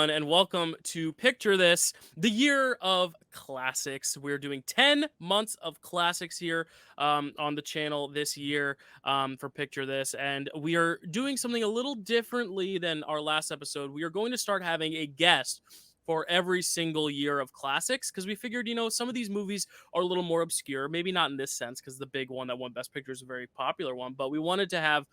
everyone, and welcome to Picture This, the year of classics. We're doing 10 months of classics here on the channel this year for Picture This, and we are doing something a little differently than our last episode. We are going to start having a guest for every single year of classics because we figured, some of these movies are a little more obscure, maybe not in this sense because the big one that won Best Picture is a very popular one, but we wanted to have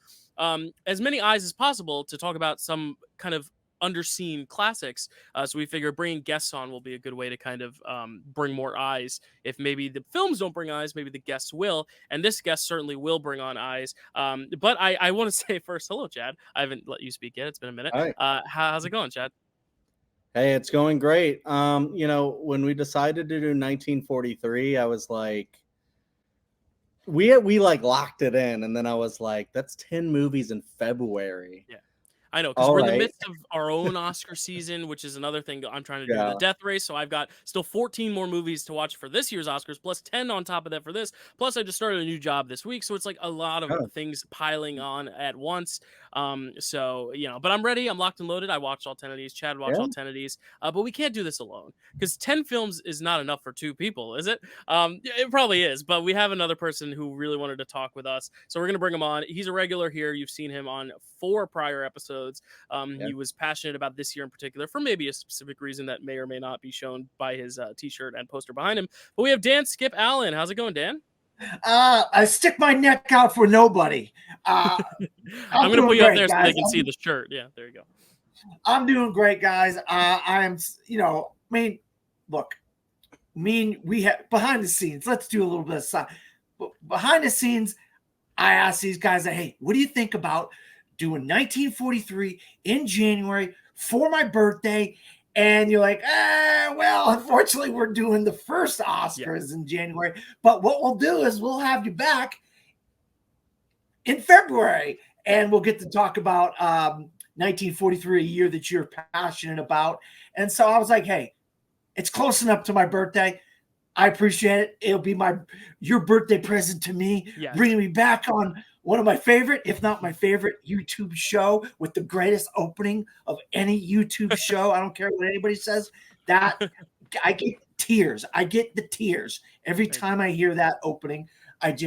as many eyes as possible to talk about some kind of underseen classics. So we figured bringing guests on will be a good way to kind of bring more eyes. If maybe the films don't bring eyes, maybe the guests will. And this guest certainly will bring on eyes. But I want to say first, hello, Chad. I haven't let you speak yet. It's been a minute. Hi. How's it going, Chad? Hey, it's going great. When we decided to do 1943, I was like, we like locked it in, and then I was like, that's 10 movies in February. Yeah. I know, because All we're in the right. midst of our own Oscar season, which is another thing I'm trying to do, Yeah. the death race. So I've got still 14 more movies to watch for this year's Oscars, plus 10 on top of that for this. Plus, I just started a new job this week, so it's like a lot of Oh. things piling on at once. But I'm ready. I'm locked and loaded. I watched all 10 of these. Chad watched Yeah. all 10 of these. But we can't do this alone because 10 films is not enough for two people, is it? It probably is, but we have another person who really wanted to talk with us, so we're gonna bring him on. He's a regular here. You've seen him on 4 prior episodes. Yeah. He was passionate about this year in particular for maybe a specific reason that may or may not be shown by his t-shirt and poster behind him. But we have Dan Skip Allen. How's it going, Dan? I stick my neck out for nobody. I'm going to put you up there so they can see the shirt. Yeah, there you go. I'm doing great, guys. Look, we have behind the scenes. Let's do a little bit of side. Behind the scenes, I asked these guys, hey, what do you think about doing 1943 in January for my birthday? And you're like, well, unfortunately, we're doing the first Oscars in January. But what we'll do is we'll have you back in February, and we'll get to talk about 1943, a year that you're passionate about. And so I was like, hey, it's close enough to my birthday. I appreciate it. It'll be your birthday present to me, bringing me back on one of my favorite, if not my favorite, YouTube show with the greatest opening of any YouTube show. I don't care what anybody says. That I get tears. I get the tears every time I hear that opening. It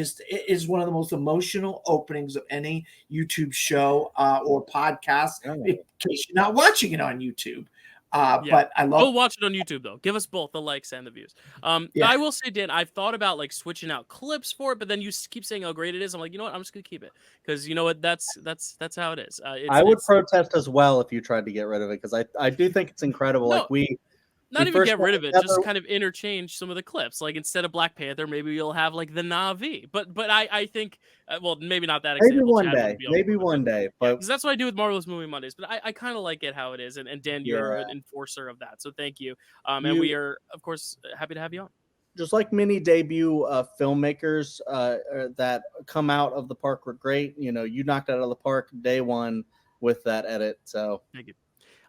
is one of the most emotional openings of any YouTube show or podcast. In case you're not watching it on YouTube. But I love. Go watch it on YouTube though. Give us both the likes and the views. I will say, Dan, I've thought about like switching out clips for it, but then you keep saying how great it is. I'm like, you know what? I'm just gonna keep it because you know what? That's how it is. I would protest as well if you tried to get rid of it because I do think it's incredible. No. Like Not even get rid of it, just kind of interchange some of the clips. Like instead of Black Panther, maybe you'll have like the Na'vi. But I think, well, maybe not that example. Maybe one day. But because that's what I do with Marvelous Movie Mondays. But I kind of like it how it is. And Dan, you're an enforcer of that. So thank you. And we are, of course, happy to have you on. Just like many debut filmmakers that come out of the park were great. You knocked it out of the park day one with that edit. So thank you.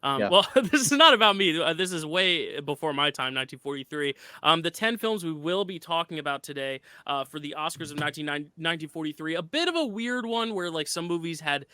Well, this is not about me. This is way before my time, 1943. The 10 films we will be talking about today for the Oscars of 1943. A bit of a weird one where like some movies had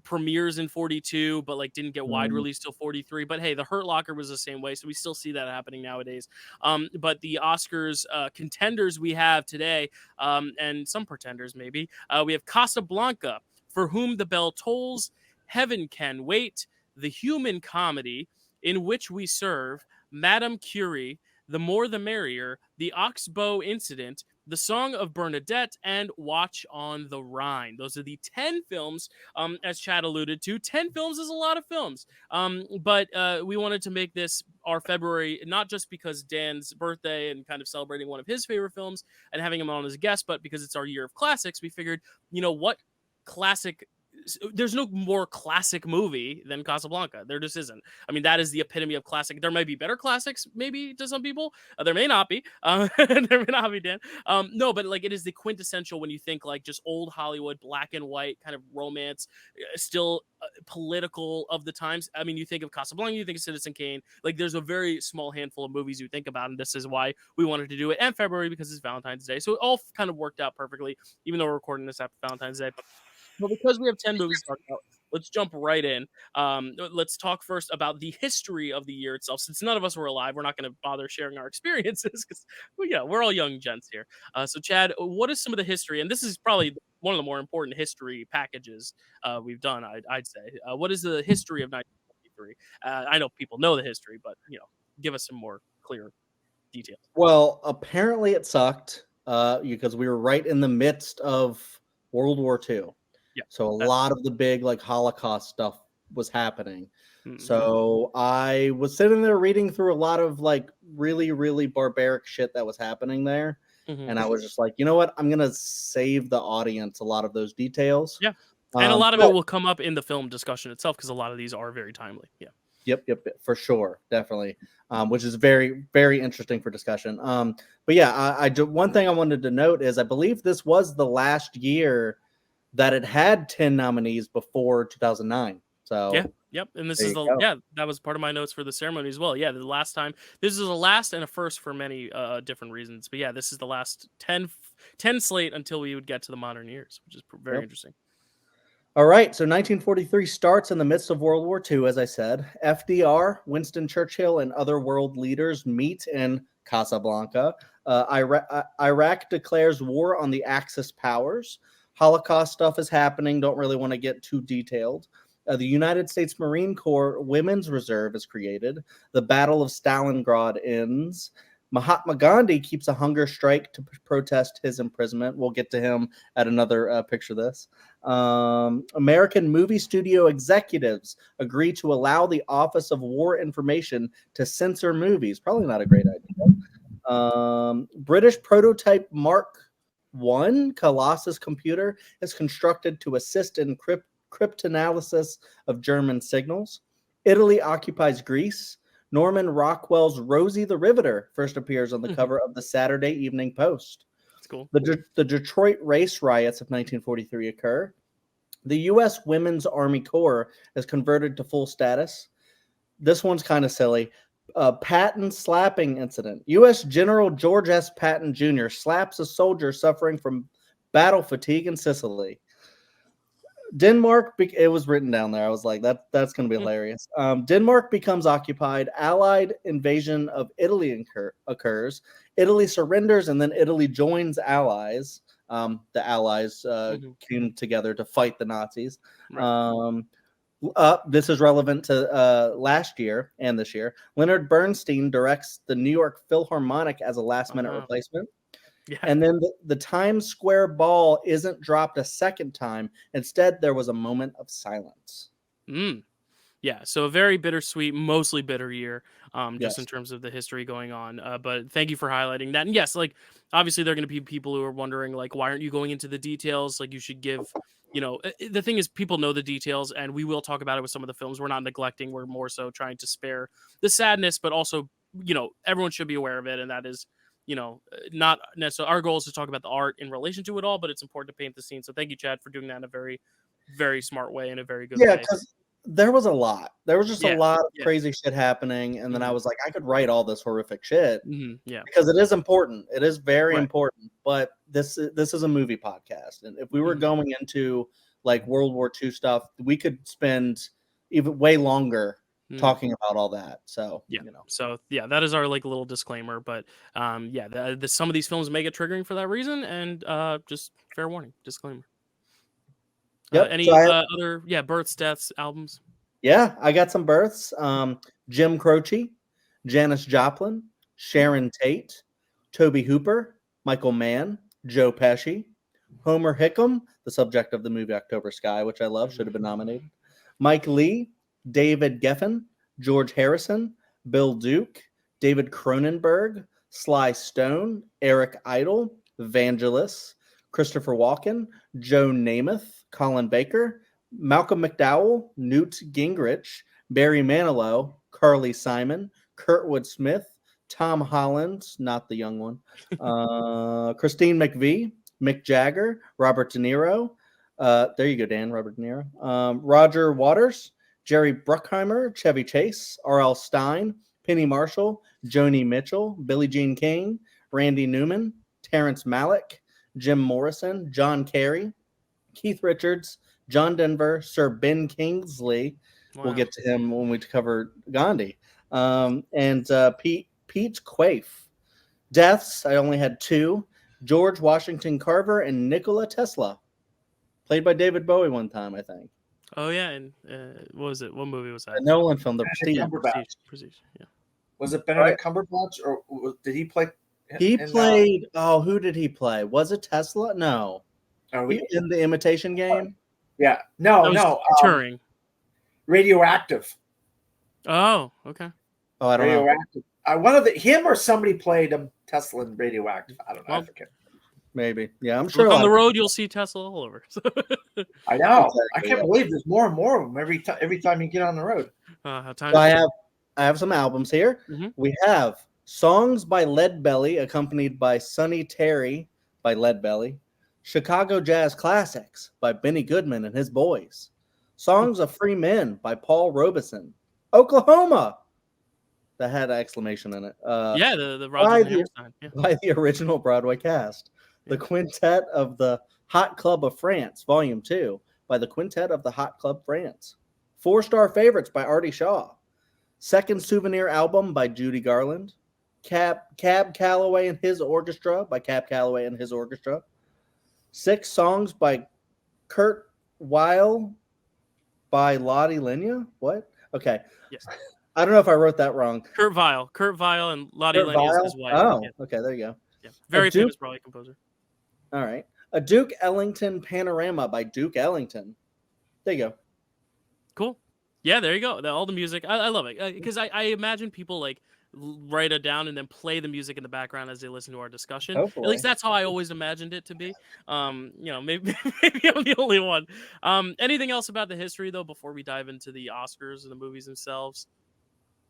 premieres in 42, but like didn't get wide release till 43. But hey, The Hurt Locker was the same way, so we still see that happening nowadays. But the Oscars contenders we have today, and some pretenders maybe, we have Casablanca, For Whom the Bell Tolls, Heaven Can Wait, The Human Comedy, In Which We Serve, Madame Curie, The More the Merrier, The Oxbow Incident, The Song of Bernadette, and Watch on the Rhine. Those are the 10 films, as Chad alluded to. 10 films is a lot of films, but we wanted to make this our February, not just because Dan's birthday and kind of celebrating one of his favorite films and having him on as a guest, but because it's our year of classics. We figured, what classic... There's no more classic movie than Casablanca. There just isn't. I mean, that is the epitome of classic. There might be better classics, maybe to some people. There may not be. There may not be, Dan. No, but like it is the quintessential when you think like just old Hollywood, black and white kind of romance, still political of the times. I mean, you think of Casablanca, you think of Citizen Kane. Like there's a very small handful of movies you think about, and this is why we wanted to do it. And February because it's Valentine's Day. So it all kind of worked out perfectly, even though we're recording this after Valentine's Day. But because we have 10 movies to talk about, let's jump right in. Let's talk first about the history of the year itself. Since none of us were alive, we're not going to bother sharing our experiences because, we're all young gents here. So, Chad, what is some of the history? And this is probably one of the more important history packages we've done, I'd say. What is the history of 1943? I know people know the history, but, give us some more clear details. Well, apparently it sucked because we were right in the midst of World War II. Yeah. So a lot of the big like Holocaust stuff was happening. Mhm. So I was sitting there reading through a lot of like really, really barbaric shit that was happening there. Mhm. And I was just like, you know what? I'm going to save the audience a lot of those details. Yeah. And a lot of it will come up in the film discussion itself because a lot of these are very timely. Yeah. Yep, for sure, definitely. Which is very, very interesting for discussion. But yeah, I one thing I wanted to note is I believe this was the last year that it had 10 nominees before 2009. So yeah, yep. And this is that was part of my notes for the ceremony as well. Yeah, the last time. This is a last and a first for many different reasons. But yeah, this is the last 10 slate until we would get to the modern years, which is very interesting. All right, so 1943 starts in the midst of World War II, as I said. FDR, Winston Churchill, and other world leaders meet in Casablanca. Iraq declares war on the Axis powers. Holocaust stuff is happening. Don't really want to get too detailed. The United States Marine Corps Women's Reserve is created. The Battle of Stalingrad ends. Mahatma Gandhi keeps a hunger strike to protest his imprisonment. We'll get to him at another picture of this. American movie studio executives agree to allow the Office of War Information to censor movies. Probably not a great idea. British prototype Mark I Colossus computer is constructed to assist in cryptanalysis of German signals. Italy occupies Greece. Norman Rockwell's Rosie the Riveter first appears on the cover of the Saturday Evening Post. That's cool. The Detroit race riots of 1943 occur. The U.S. Women's Army Corps is converted to full status. This one's kind of silly. Patton slapping incident. U.S. General George S. Patton Jr. slaps a soldier suffering from battle fatigue in Sicily. Denmark, it was written down there. I was like, that's going to be hilarious. Denmark becomes occupied. Allied invasion of Italy occurs. Italy surrenders, and then Italy joins Allies. The Allies came together to fight the Nazis. Right. This is relevant to last year and this year. Leonard Bernstein directs the New York Philharmonic as a last-minute replacement. Yeah. And then the Times Square ball isn't dropped a second time. Instead, there was a moment of silence. Yeah, so a very bittersweet, mostly bitter year, just in terms of the history going on. But thank you for highlighting that. And yes, like, obviously there are going to be people who are wondering, like, why aren't you going into the details? Like, you should give, the thing is, people know the details, and we will talk about it with some of the films. We're not neglecting. We're more so trying to spare the sadness, but also, everyone should be aware of it. And that is, not necessarily our goal is to talk about the art in relation to it all, but it's important to paint the scene. So thank you, Chad, for doing that in a very, very smart way, in a very good way. Yeah, because there was a lot. There was just a lot of crazy shit happening, and then I was like, I could write all this horrific shit. Yeah, because it is important. It is very important. But this is a movie podcast, and if we were going into like World War II stuff, we could spend even way longer talking about all that. So so that is our like little disclaimer. But some of these films may get triggering for that reason, and just fair warning, disclaimer. Any other births, deaths, albums? Yeah, I got some births. Jim Croce, Janis Joplin, Sharon Tate, Toby Hooper, Michael Mann, Joe Pesci, Homer Hickam, the subject of the movie October Sky, which I love, should have been nominated. Mike Lee, David Geffen, George Harrison, Bill Duke, David Cronenberg, Sly Stone, Eric Idle, Vangelis, Christopher Walken, Joe Namath, Colin Baker, Malcolm McDowell, Newt Gingrich, Barry Manilow, Carly Simon, Kurtwood Smith, Tom Holland, not the young one, Christine McVie, Mick Jagger, Robert De Niro. There you go, Dan, Robert De Niro. Roger Waters, Jerry Bruckheimer, Chevy Chase, R.L. Stein, Penny Marshall, Joni Mitchell, Billie Jean King, Randy Newman, Terrence Malick, Jim Morrison, John Kerry, Keith Richards, John Denver, Sir Ben Kingsley. Wow. We'll get to him when we cover Gandhi. And Pete Quaife. Deaths, I only had 2. George Washington Carver and Nikola Tesla. Played by David Bowie one time, I think. Oh yeah, and what was it? What movie was that? A Nolan film, The Benedict Prestige. Cumberbatch. Prestige. Yeah. Was it Benedict Cumberbatch, or did he play? He played. Who did he play? Was it Tesla? No. In the Imitation Game. Yeah. No. Turing. Radioactive. Oh, okay. Oh, I don't know. Radioactive. One of him or somebody played Tesla in Radioactive. I don't know. Well, I forget. Maybe. Yeah, I'm sure. Look on the road, you'll see Tesla all over. I know. Exactly, I can't believe there's more and more of them every time you get on the road. I have some albums here. Mhm. We have Songs by Leadbelly, accompanied by Sonny Terry by Leadbelly. Chicago Jazz Classics by Benny Goodman and his boys. Songs of Free Men by Paul Robeson. Oklahoma. That had an exclamation in it. Yeah, the Roger Hammerstein. Yeah. By the original Broadway cast. The Quintet of the Hot Club of France, Volume 2, by the Quintet of the Hot Club France. 4-Star Favorites by Artie Shaw. Second Souvenir Album by Judy Garland. Cab Calloway and His Orchestra by Cab Calloway and His Orchestra. 6 Songs by Kurt Weill by Lottie Lenya. What? Okay. Yes. I don't know if I wrote that wrong. Kurt Weill and Lottie Lenya is his wife. Oh, yeah. Okay, there you go. Yeah. Very famous Broadway composer. All right. A Duke Ellington Panorama by Duke Ellington. There you go. Cool. Yeah, there you go. All the music. I love it. Because I imagine people like write it down and then play the music in the background as they listen to our discussion. Hopefully. At least that's how I always imagined it to be. Maybe I'm the only one. Anything else about the history, though, before we dive into the Oscars and the movies themselves?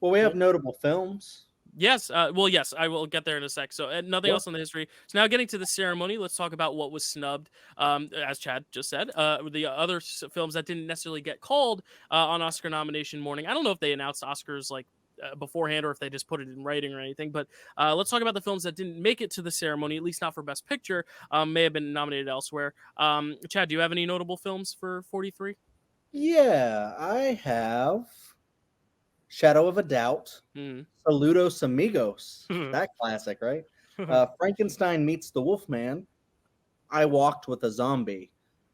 Well, we have notable films. Yes. Yes, I will get there in a sec. So nothing else on the history. So now getting to the ceremony, let's talk about what was snubbed. As Chad just said, the other films that didn't necessarily get called on Oscar nomination morning. I don't know if they announced Oscars like beforehand or if they just put it in writing or anything. But let's talk about the films that didn't make it to the ceremony, at least not for Best Picture, may have been nominated elsewhere. Chad, do you have any notable films for 43? Yeah, I have Shadow of a Doubt, Saludos Amigos, that classic, right? Frankenstein Meets the Wolfman, I Walked with a Zombie,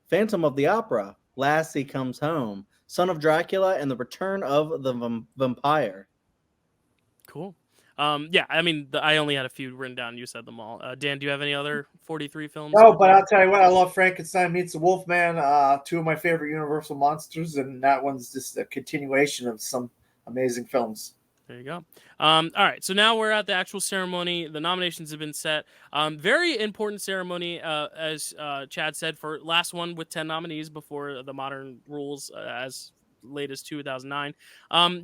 Phantom of the Opera, Lassie Comes Home, Son of Dracula, and The Return of the Vampire. Cool. I mean, I only had a few written down. You said them all. Dan, do you have any other 43 films? No, but I'll tell you what, I love Frankenstein Meets the Wolfman, 2 of my favorite Universal monsters, and that one's just a continuation of some amazing films. There you go. All right, so now we're at the actual ceremony. The nominations have been set. Very important ceremony, as Chad said, for last one with 10 nominees before the modern rules as late as 2009.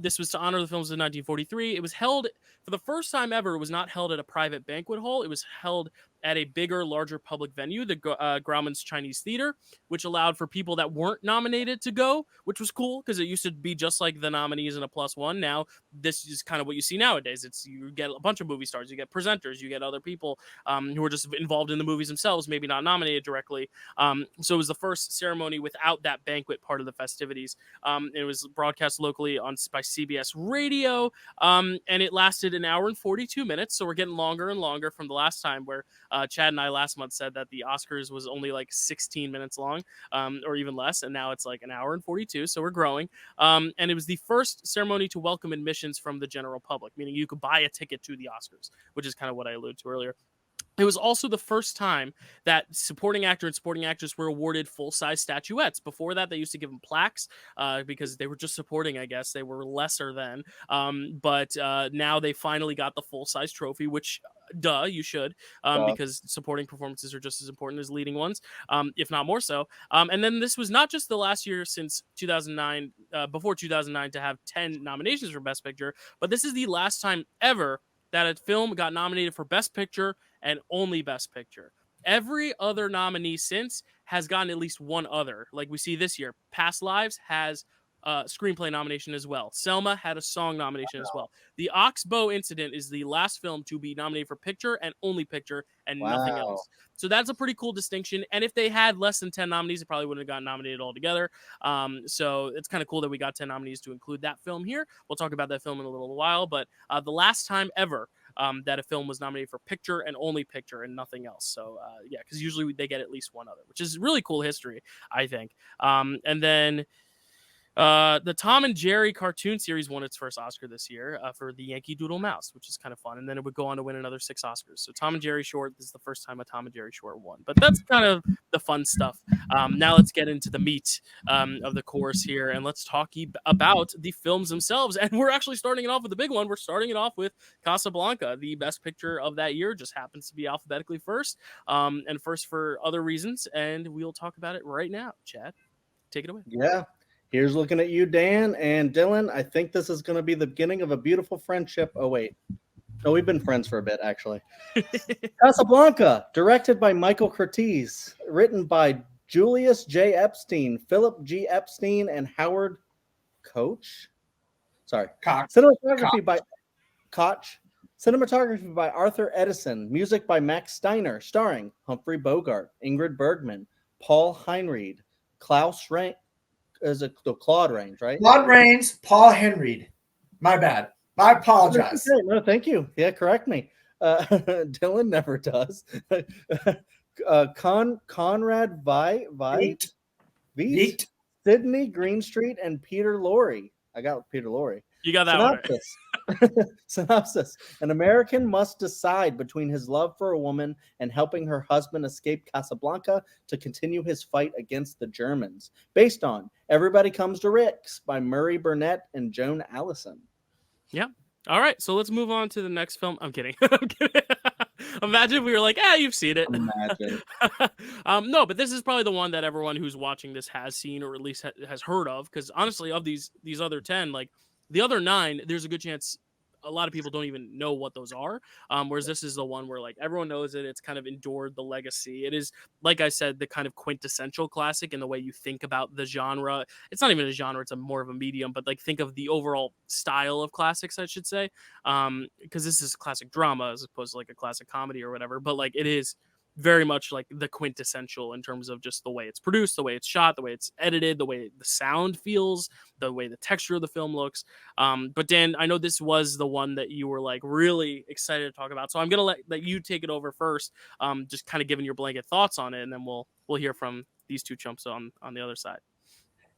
This was to honor the films of 1943. It was held for the first time ever. It was not held at a private banquet hall. It was held at a bigger, larger public venue, the Grauman's Chinese Theater, which allowed for people that weren't nominated to go, which was cool because it used to be just like the nominees and a +1. Now, this is kind of what you see nowadays. It's you get a bunch of movie stars, you get presenters, you get other people who are just involved in the movies themselves, maybe not nominated directly. So it was the first ceremony without that banquet part of the festivities. It was broadcast locally by CBS Radio, and it lasted an hour and 42 minutes. So we're getting longer and longer from the last time where Chad and I last month said that the Oscars was only like 16 minutes long, or even less, and now it's like an hour and 42, so we're growing. And it was the first ceremony to welcome admissions from the general public, meaning you could buy a ticket to the Oscars, which is kind of what I alluded to earlier. It was also the first time that supporting actor and supporting actress were awarded full-size statuettes. Before that, they used to give them plaques because they were just supporting, I guess. They were lesser than. But now they finally got the full-size trophy, which, you should, because supporting performances are just as important as leading ones, if not more so. And then this was not just the last year since 2009, before 2009, to have 10 nominations for Best Picture, but this is the last time ever that a film got nominated for Best Picture and only Best Picture. Every other nominee since has gotten at least one other. Like we see this year, Past Lives has screenplay nomination as well. Selma had a song nomination as well. The Oxbow Incident is the last film to be nominated for picture and only picture and nothing Wow. else. So that's a pretty cool distinction. And if they had less than 10 nominees, it probably wouldn't have gotten nominated altogether. So it's kind of cool that we got 10 nominees to include that film here. We'll talk about that film in a little while. But the last time ever that a film was nominated for picture and only picture and nothing else. So yeah, because usually they get at least one other, which is really cool history, I think. And then the Tom and Jerry cartoon series won its first Oscar this year for the Yankee Doodle Mouse, which is kind of fun. And then it would go on to win another 6 Oscars. So Tom and Jerry short, this is the first time a Tom and Jerry short won. But that's kind of the fun stuff. Now let's get into the meat of the course here, and let's talk about the films themselves. And we're actually starting it off with the big one. We're starting it off with Casablanca, the best picture of that year. Just happens to be alphabetically first, and first for other reasons. And we'll talk about it right now. Chad, take it away. Yeah. Here's looking at you, Dan and Dylan. I think this is going to be the beginning of a beautiful friendship. Oh, wait. No, we've been friends for a bit, actually. Casablanca, directed by Michael Curtiz, written by Julius J. Epstein, Philip G. Epstein, and Howard Koch. Sorry. Cox. Cinematography by Koch. Cinematography by Arthur Edison. Music by Max Steiner, starring Humphrey Bogart, Ingrid Bergman, Paul Heinried, Klaus Rank. Is it the Claude Rains, right? Claude Rains, Paul Henreid. My bad. I apologize. No, thank you. Yeah, correct me. Dylan never does. Conrad Veit, Sidney Greenstreet, and Peter Lorre. I got Peter Lorre. You got that one. Synopsis. An American must decide between his love for a woman and helping her husband escape Casablanca to continue his fight against the Germans. Based on Everybody Comes to Rick's by Murray Burnett and Joan Allison. Yeah. All right. So let's move on to the next film. I'm kidding. Imagine if we were like, you've seen it. Imagine. No, but this is probably the one that everyone who's watching this has seen or at least has heard of. Because honestly, of these other 10, like the other 9, there's a good chance a lot of people don't even know what those are. Whereas this is the one where like everyone knows it. It's kind of endured the legacy. It is, like I said, the kind of quintessential classic in the way you think about the genre. It's not even a genre, it's a more of a medium, but like think of the overall style of classics, I should say. Because this is classic drama as opposed to like a classic comedy or whatever. But like it is very much like the quintessential in terms of just the way it's produced, the way it's shot, the way it's edited, the way the sound feels, the way the texture of the film looks. But Dan, I know this was the one that you were like really excited to talk about. So I'm going to let you take it over first, just kind of giving your blanket thoughts on it. And then we'll hear from these two chumps on the other side.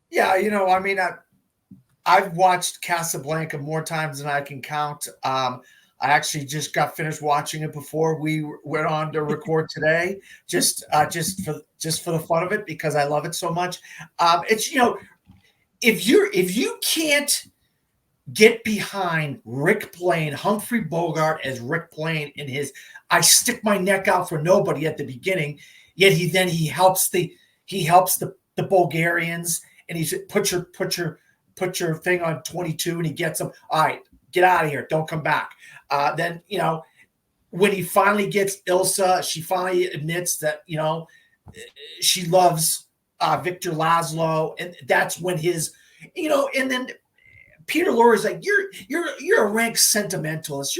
Yeah. I mean, I've watched Casablanca more times than I can count. I actually just got finished watching it before we went on to record today, just for the fun of it, because I love it so much. It's, if you can't get behind Rick playing Humphrey Bogart as Rick playing in his "I stick my neck out for nobody" at the beginning, yet he helps the Bulgarians, and he said, put your thing on 22, and he gets them. All right, get out of here, don't come back. Then, when he finally gets Ilsa, she finally admits that, she loves Victor Laszlo. And that's when his, and then Peter Lorre is like, you're a rank sentimentalist.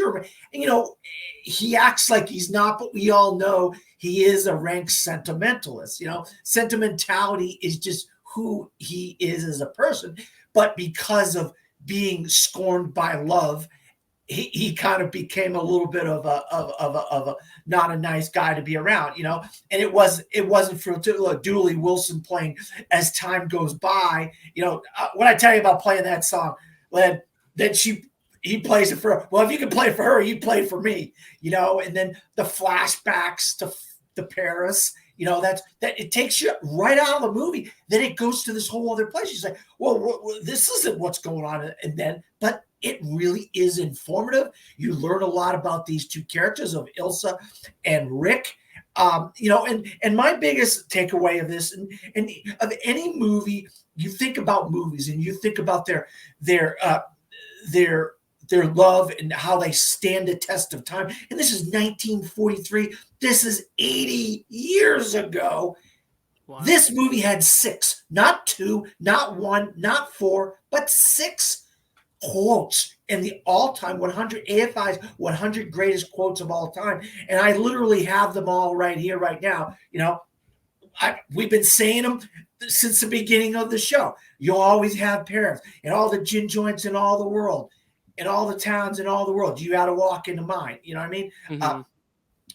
He acts like he's not, but we all know he is a rank sentimentalist. Sentimentality is just who he is as a person. But because of being scorned by love, he kind of became a little bit of a not a nice guy to be around, and it wasn't for Dooley Wilson playing as time goes by. When I tell you about playing that song, then he plays it for her. Well, if you can play it for her, you play for me, and then the flashbacks to Paris, that it takes you right out of the movie. Then it goes to this whole other place. She's like, well, this isn't what's going on. And then, but it really is informative. You learn a lot about these two characters of Ilsa and Rick. And my biggest takeaway of this and of any movie, you think about movies and you think about their love and how they stand the test of time. And this is 1943. This is 80 years ago. Wow. This movie had 6, not 2, not 1, not 4, but 6 quotes in the all-time 100 AFI's 100 greatest quotes of all time. And I literally have them all right here, right now. We've been saying them since the beginning of the show. You'll always have Paris and all the gin joints in all the world, in all the towns in all the world. You got to walk into mine. You know what I mean? Mm-hmm.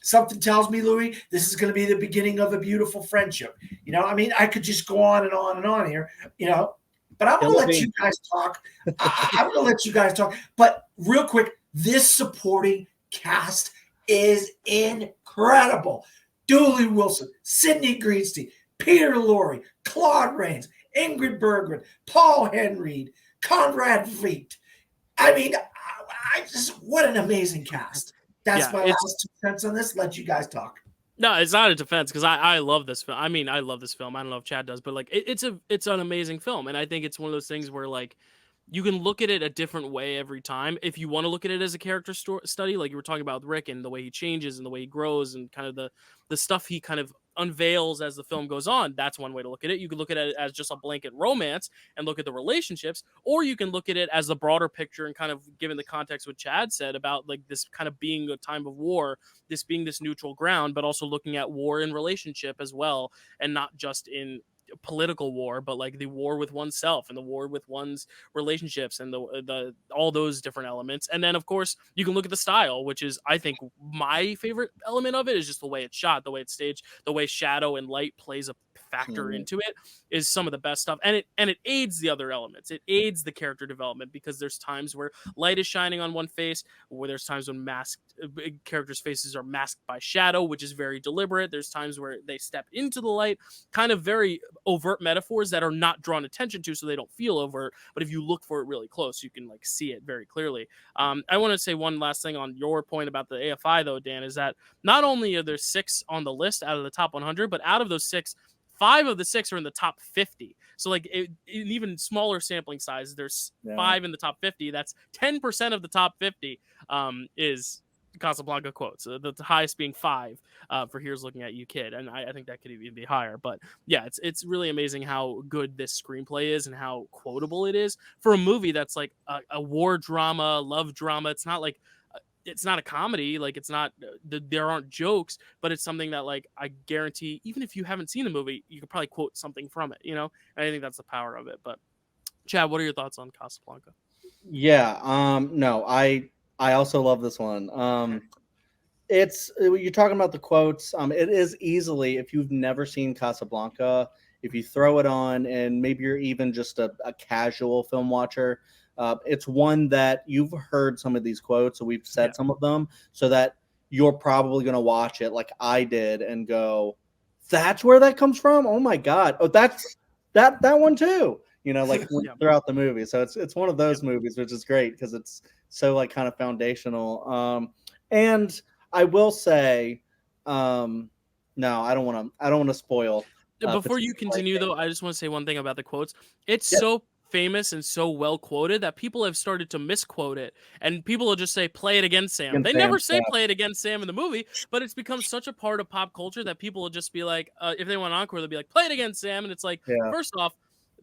Something tells me, Louis, this is going to be the beginning of a beautiful friendship. I mean, I could just go on and on and on here, but I'm going to let you guys talk. I'm going to let you guys talk. But real quick, this supporting cast is incredible. Dooley Wilson, Sidney Greenstein, Peter Lorre, Claude Rains, Ingrid Bergman, Paul Henreid, Conrad Veidt. I mean, what an amazing cast. That's my last 2 cents on this. Let you guys talk. No, it's not a defense because I love this film. I mean, I love this film. I don't know if Chad does, but like it's an amazing film, and I think it's one of those things where like you can look at it a different way every time. If you want to look at it as a character study, like you were talking about with Rick and the way he changes and the way he grows and kind of the stuff he kind of unveils as the film goes on, that's one way to look at it. You can look at it as just a blanket romance and look at the relationships, or you can look at it as the broader picture and kind of given the context what Chad said about like this kind of being a time of war, this being this neutral ground, but also looking at war in relationship as well, and not just in political war, but like the war with oneself and the war with one's relationships and the all those different elements. And then of course you can look at the style, which is I think my favorite element of it is just the way it's shot, the way it's staged, the way shadow and light plays a factor into it is some of the best stuff. And it aids the other elements. It aids the character development because there's times where light is shining on one face, where there's times when characters' faces are masked by shadow, which is very deliberate. There's times where they step into the light, kind of very overt metaphors that are not drawn attention to, so they don't feel overt. But if you look for it really close, you can like see it very clearly. I want to say one last thing on your point about the AFI though, Dan, is that not only are there 6 on the list out of the top 100, but out of those 6, 5 of the 6 are in the top 50. So like in even smaller sampling size, there's 5 in the top 50. That's 10% of the top 50 is Casablanca quotes. The highest being 5 for Here's Looking at You, Kid. And I think that could even be higher. But yeah, it's really amazing how good this screenplay is and how quotable it is for a movie that's like a war drama, love drama. It's not like it's not a comedy, like it's not there aren't jokes, but it's something that like I guarantee even if you haven't seen the movie you could probably quote something from it, and I think that's the power of it. But Chad, what are your thoughts on Casablanca? No, I also love this one. It's you're talking about the quotes. It is easily, if you've never seen Casablanca, if you throw it on and maybe you're even just a casual film watcher, it's one that you've heard some of these quotes, so we've said some of them, so that you're probably going to watch it like I did and go, that's where that comes from? Oh my God. Oh, that's that one too. Like throughout the movie. So it's one of those movies, which is great because it's so like kind of foundational. And I will say, no, I don't want to spoil. Before you continue though, I just want to say one thing about the quotes. It's so famous and so well quoted that people have started to misquote it, and people will just say play it again, Sam. They never say play it again, Sam in the movie, but it's become such a part of pop culture that people will just be like, if they want an encore, they'll be like play it again, Sam. And it's like, first off,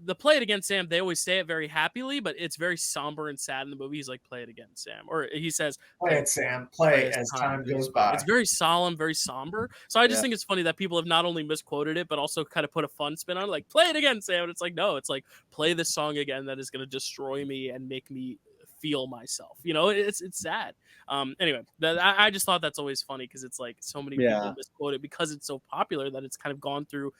the play it again, Sam, they always say it very happily, but it's very somber and sad in the movie. He's like, play it again, Sam. Or he says, play it, Sam. Play as time goes by. It's very solemn, very somber. So I just think it's funny that people have not only misquoted it, but also kind of put a fun spin on it, like, play it again, Sam. And it's like, no, it's like, play this song again that is going to destroy me and make me feel myself. It's sad. Anyway, I just thought that's always funny because it's like so many people misquote it because it's so popular that it's kind of gone through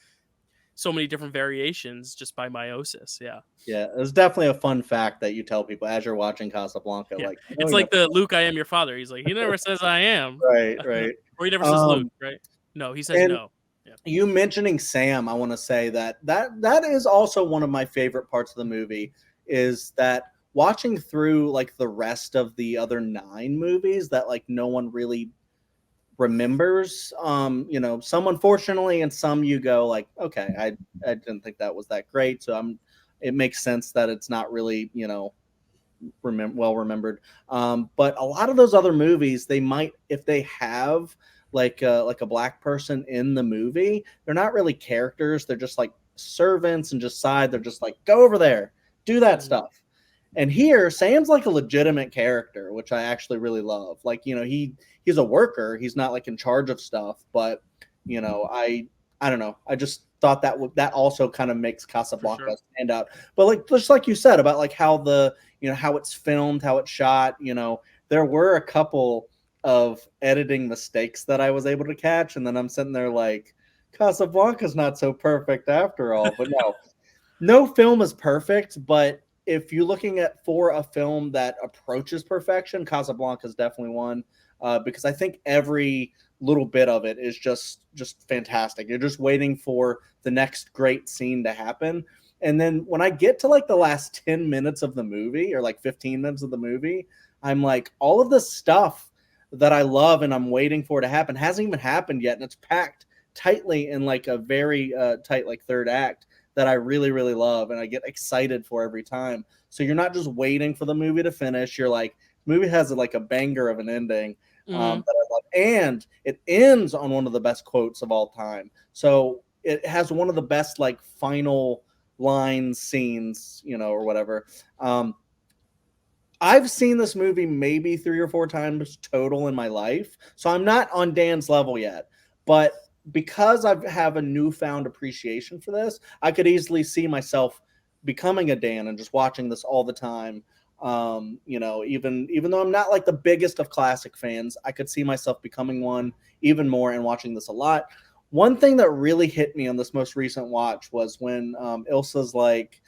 so many different variations just by meiosis. Yeah, it's definitely a fun fact that you tell people as you're watching Casablanca. Like it's like the Luke, I am your father. He's like, he never says I am. Right. Or he never says Luke, right? No, he says no. You mentioning Sam, I want to say that is also one of my favorite parts of the movie, is that watching through like the rest of the other 9 movies that like no one really remembers, some unfortunately, and some you go like, okay, I didn't think that was that great, so it makes sense that it's not really well remembered. But a lot of those other movies, they might, if they have like a black person in the movie. They're not really characters. They're just like servants and just they're just like, go over there, do that stuff. And here, Sam's like a legitimate character, which I actually really love. Like, he's a worker. He's not like in charge of stuff, but I don't know. I just thought that also kind of makes Casablanca stand out. But like, just like you said about like how how it's filmed, how it's shot, there were a couple of editing mistakes that I was able to catch. And then I'm sitting there like, Casablanca's not so perfect after all. But no film is perfect. But if you're looking for a film that approaches perfection, Casablanca is definitely one. Because I think every little bit of it is just fantastic. You're just waiting for the next great scene to happen. And then when I get to like the last 10 minutes of the movie or like 15 minutes of the movie, I'm like, all of the stuff that I love and I'm waiting for to happen hasn't even happened yet. And it's packed tightly in like a very tight like third act that I really, really love. And I get excited for every time. So you're not just waiting for the movie to finish. You're like, movie has like a banger of an ending. That I love. And it ends on one of the best quotes of all time. So it has one of the best like final line scenes, or whatever. I've seen this movie maybe 3 or 4 times total in my life. So I'm not on Dan's level yet. But because I have a newfound appreciation for this, I could easily see myself becoming a Dan and just watching this all the time. Even though I'm not like the biggest of classic fans, I could see myself becoming one even more and watching this a lot. One thing that really hit me on this most recent watch was when Ilsa's like,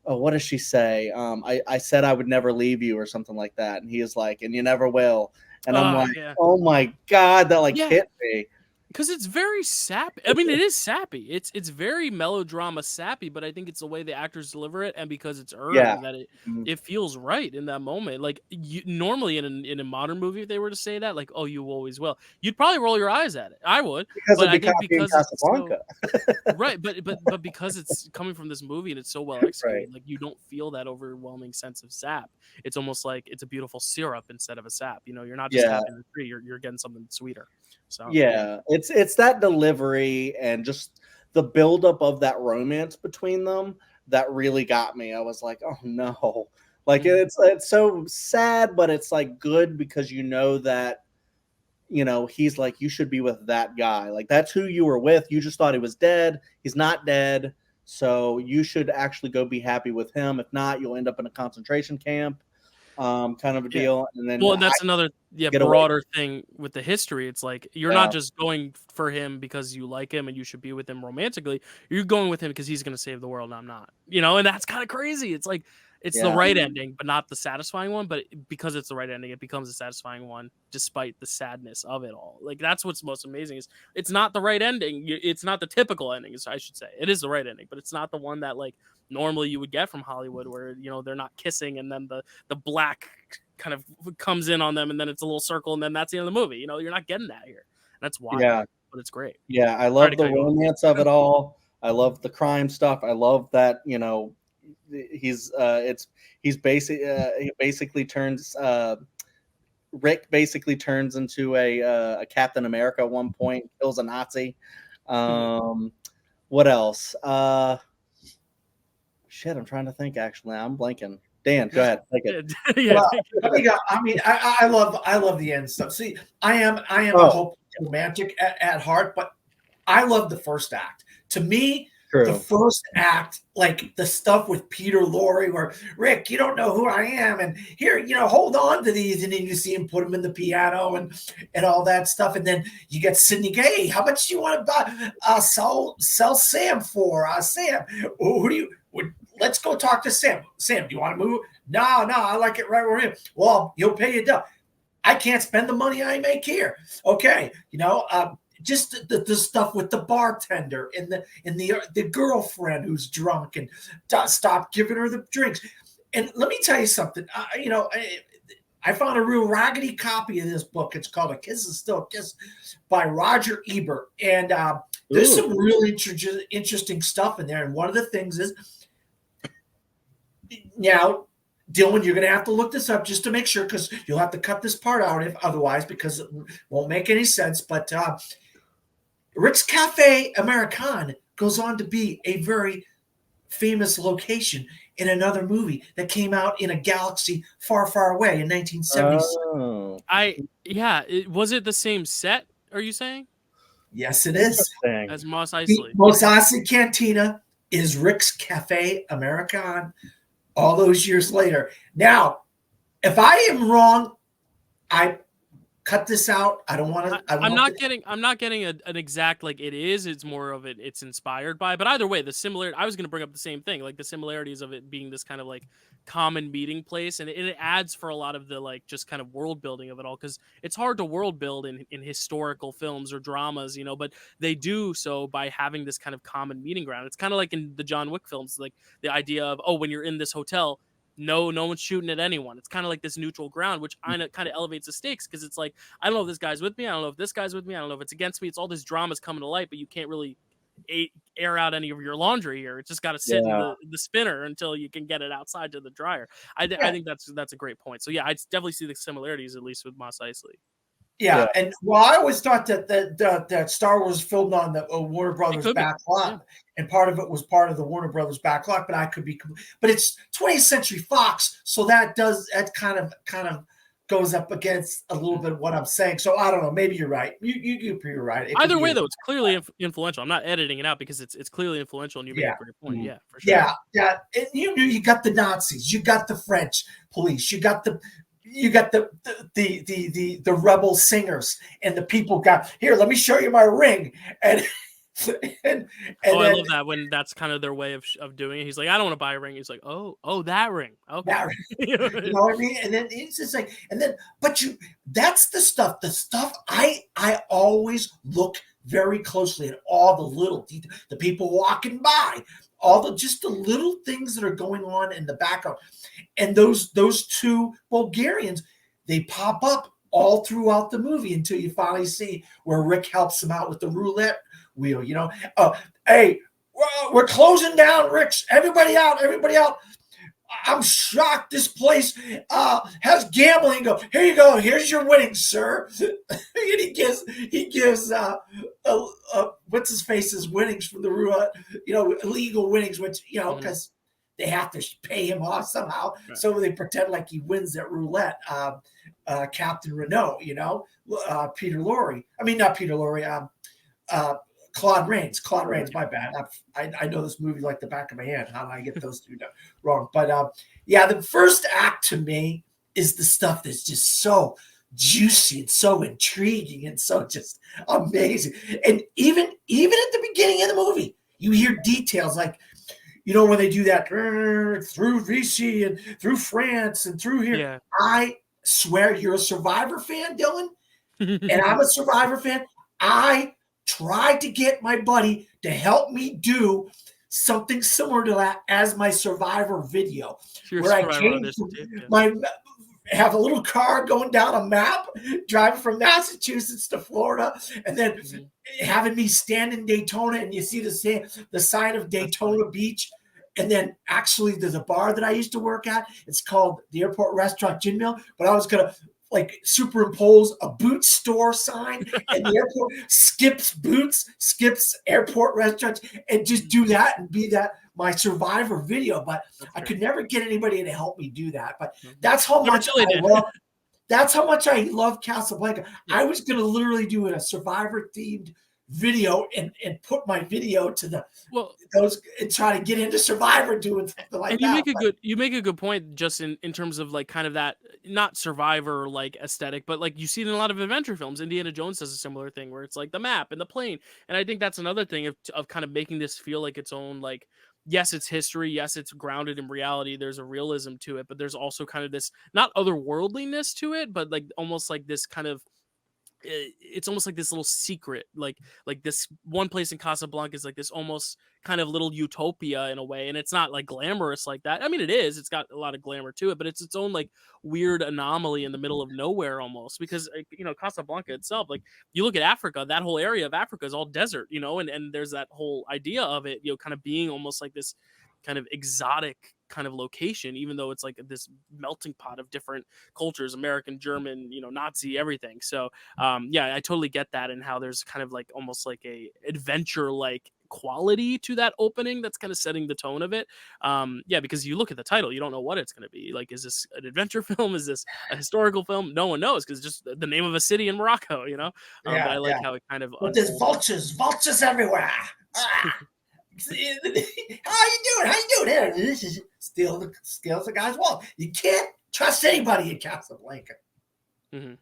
oh, what does she say? I said I would never leave you or something like that. And he is like, and you never will. And I'm like, oh my God, that hit me. Because it's very sappy. I mean, it is sappy. It's very melodrama sappy, but I think it's the way the actors deliver it, and because it's earned that it feels right in that moment. Like normally in a modern movie, if they were to say that, like, "Oh, you always will," you'd probably roll your eyes at it. I would, but I think because Casablanca. right, but because it's coming from this movie and it's so well executed, like you don't feel that overwhelming sense of sap. It's almost like it's a beautiful syrup instead of a sap. You're not just tapping the tree; you're getting something sweeter. So it's that delivery and just the buildup of that romance between them that really got me. I was like, oh no, like it's so sad, but it's like good because that he's like, you should be with that guy. Like that's who you were with. You just thought he was dead. He's not dead. So you should actually go be happy with him. If not, you'll end up in a concentration camp. Kind of a deal. And then that's another broader thing with the history. It's like you're not just going for him because you like him and you should be with him romantically. You're going with him because he's going to save the world and I'm not. And that's kind of crazy. It's like it's the right ending, but not the satisfying one. But because it's the right ending, it becomes a satisfying one, despite the sadness of it all. Like that's what's most amazing is it's not the right ending. It's not the typical ending, I should say. It is the right ending, but it's not the one that like normally you would get from Hollywood, where they're not kissing and then the black kind of comes in on them and then it's a little circle and then that's the end of the movie. You're not getting that here. That's why. But it's great. Yeah, I love the romance of it all. I love the crime stuff. I love that he's basically turns Rick basically turns into a Captain America at one point, kills a Nazi. What else? Shit, I'm trying to think. Actually, I'm blanking. Dan, go ahead. Take it. I love the end stuff. See, I am a hopeless romantic at heart, but I love the first act. To me, the first act, like the stuff with Peter Lorre, where Rick, you don't know who I am, and here, hold on to these, and then you see him put them in the piano and all that stuff, and then you get Sidney Gay. How much do you want to buy? Sell Sam for? Sam, who do you? Let's go talk to Sam. Sam, do you want to move? No, I like it right where I'm. Well, he'll pay you double. I can't spend the money I make here. Okay, just the stuff with the bartender and the girlfriend who's drunk and stop giving her the drinks. And let me tell you something. I found a real raggedy copy of this book. It's called A Kiss Is Still a Kiss by Roger Ebert. And there's some really interesting stuff in there. And one of the things is, now, Dylan, you're going to have to look this up just to make sure, because you'll have to cut this part out if otherwise, because it won't make any sense. But Rick's Cafe American goes on to be a very famous location in another movie that came out in a galaxy far, far away in 1970s. Oh, Was it the same set? Are you saying? Yes, it is. interesting. As Mos The Eisley. Mos Eisley Cantina is Rick's Cafe American all those years later. Now, if I am wrong, I cut this out. I don't want to. I'm not getting an exact, like, it is. It's more of it's inspired by. But either way, the similarity. I was going to bring up the same thing, like the similarities of it being this kind of like common meeting place, and it adds for a lot of the like just kind of world building of it all, because it's hard to world build in historical films or dramas, you know. But they do so by having this kind of common meeting ground. It's kind of like in the John Wick films, like the idea of, oh, when you're in this hotel, no one's shooting at anyone. It's kind of like this neutral ground, which kind of elevates the stakes, because it's like, I don't know if this guy's with me. I don't know if this guy's with me. I don't know if it's against me. It's all this drama's coming to light, but you can't really air out any of your laundry here. It's just got to sit in the spinner until you can get it outside to the dryer. I think that's a great point. So yeah, I definitely see the similarities, at least with Mos Eisley. Yeah, and well, I always thought that Star Wars filmed on the Warner Brothers backlot, and part of it was part of the Warner Brothers backlot. But I could be, but it's 20th Century Fox, so that kind of goes up against a little bit of what I'm saying. So I don't know. Maybe you're right. You're right. Either way, though, it's clearly influential. I'm not editing it out because it's clearly influential, and you make a great point. Yeah, for sure. Yeah. And you got the Nazis, you got the French police, you got the rebel singers, and the people got here. Let me show you my ring, and I love that when that's kind of their way of doing it. He's like, I don't want to buy a ring. He's like, oh, that ring. Okay, that ring. You know what I mean? And then it's just like, that's the stuff. The stuff I always look very closely at all the little details, the people walking by, all the little things that are going on in the background. And those two Bulgarians, they pop up all throughout the movie until you finally see where Rick helps him out with the roulette wheel, you know. Hey, we're closing down, Rick's. Everybody out. I'm shocked this place has gambling. Here you go. Here's your winnings, sir. And he gives what's his face's winnings from the roulette, you know, illegal winnings, which, you know, because they have to pay him off somehow. Right. So they pretend like he wins at roulette. Captain Renault, you know, Peter Lorre. I mean, not Peter Lorre. Claude Rains. My bad. I know this movie like the back of my hand. How did I get those two wrong? But the first act to me is the stuff that's just so juicy and so intriguing and so just amazing. And even at the beginning of the movie, you hear details like, you know, when they do that through VC and through France and through here. Yeah. I swear, you're a Survivor fan, Dylan, and I'm a Survivor fan. I tried to get my buddy to help me do something similar to that as my Survivor video, where I have a little car going down a map, driving from Massachusetts to Florida, and then having me stand in Daytona, and you see the sign of Daytona Beach. And then actually there's a bar that I used to work at. It's called the Airport Restaurant Gin Mill. But I was going to like superimpose a boot store sign and the airport skips airport restaurants, and just do that and be that my Survivor video. But I could never get anybody to help me do that. But that's how much I love Casablanca. I was going to literally do a Survivor themed video and put my video to those and try to get into Survivor doing something like that. You make a good point, just in terms of like kind of that, not Survivor like aesthetic, but like you see it in a lot of adventure films. Indiana Jones does a similar thing where it's like the map and the plane, and I think that's another thing of kind of making this feel like its own, like, yes, it's history, yes, it's grounded in reality, there's a realism to it, but there's also kind of this not otherworldliness to it, but like almost like this kind of, it's almost like this little secret, like this one place in Casablanca is like this almost kind of little utopia in a way, and it's not like glamorous like that. I mean, it's got a lot of glamour to it, but it's its own like weird anomaly in the middle of nowhere almost, because, you know, Casablanca itself, like you look at Africa, that whole area of Africa is all desert, you know, and there's that whole idea of it, you know, kind of being almost like this kind of exotic kind of location, even though it's like this melting pot of different cultures, American, German, Nazi, everything. So yeah, I totally get that, and how there's kind of like almost like a adventure like quality to that opening that's kind of setting the tone of it. Yeah, because you look at the title, you don't know what it's going to be. Like, is this an adventure film? Is this a historical film? No one knows, because it's just the name of a city in Morocco, but I like how it kind of but there's unfolds. vultures everywhere. Ah! How you doing? How you doing? Here, this is steals the guy's wallet. You can't trust anybody in Casablanca. Mm-hmm.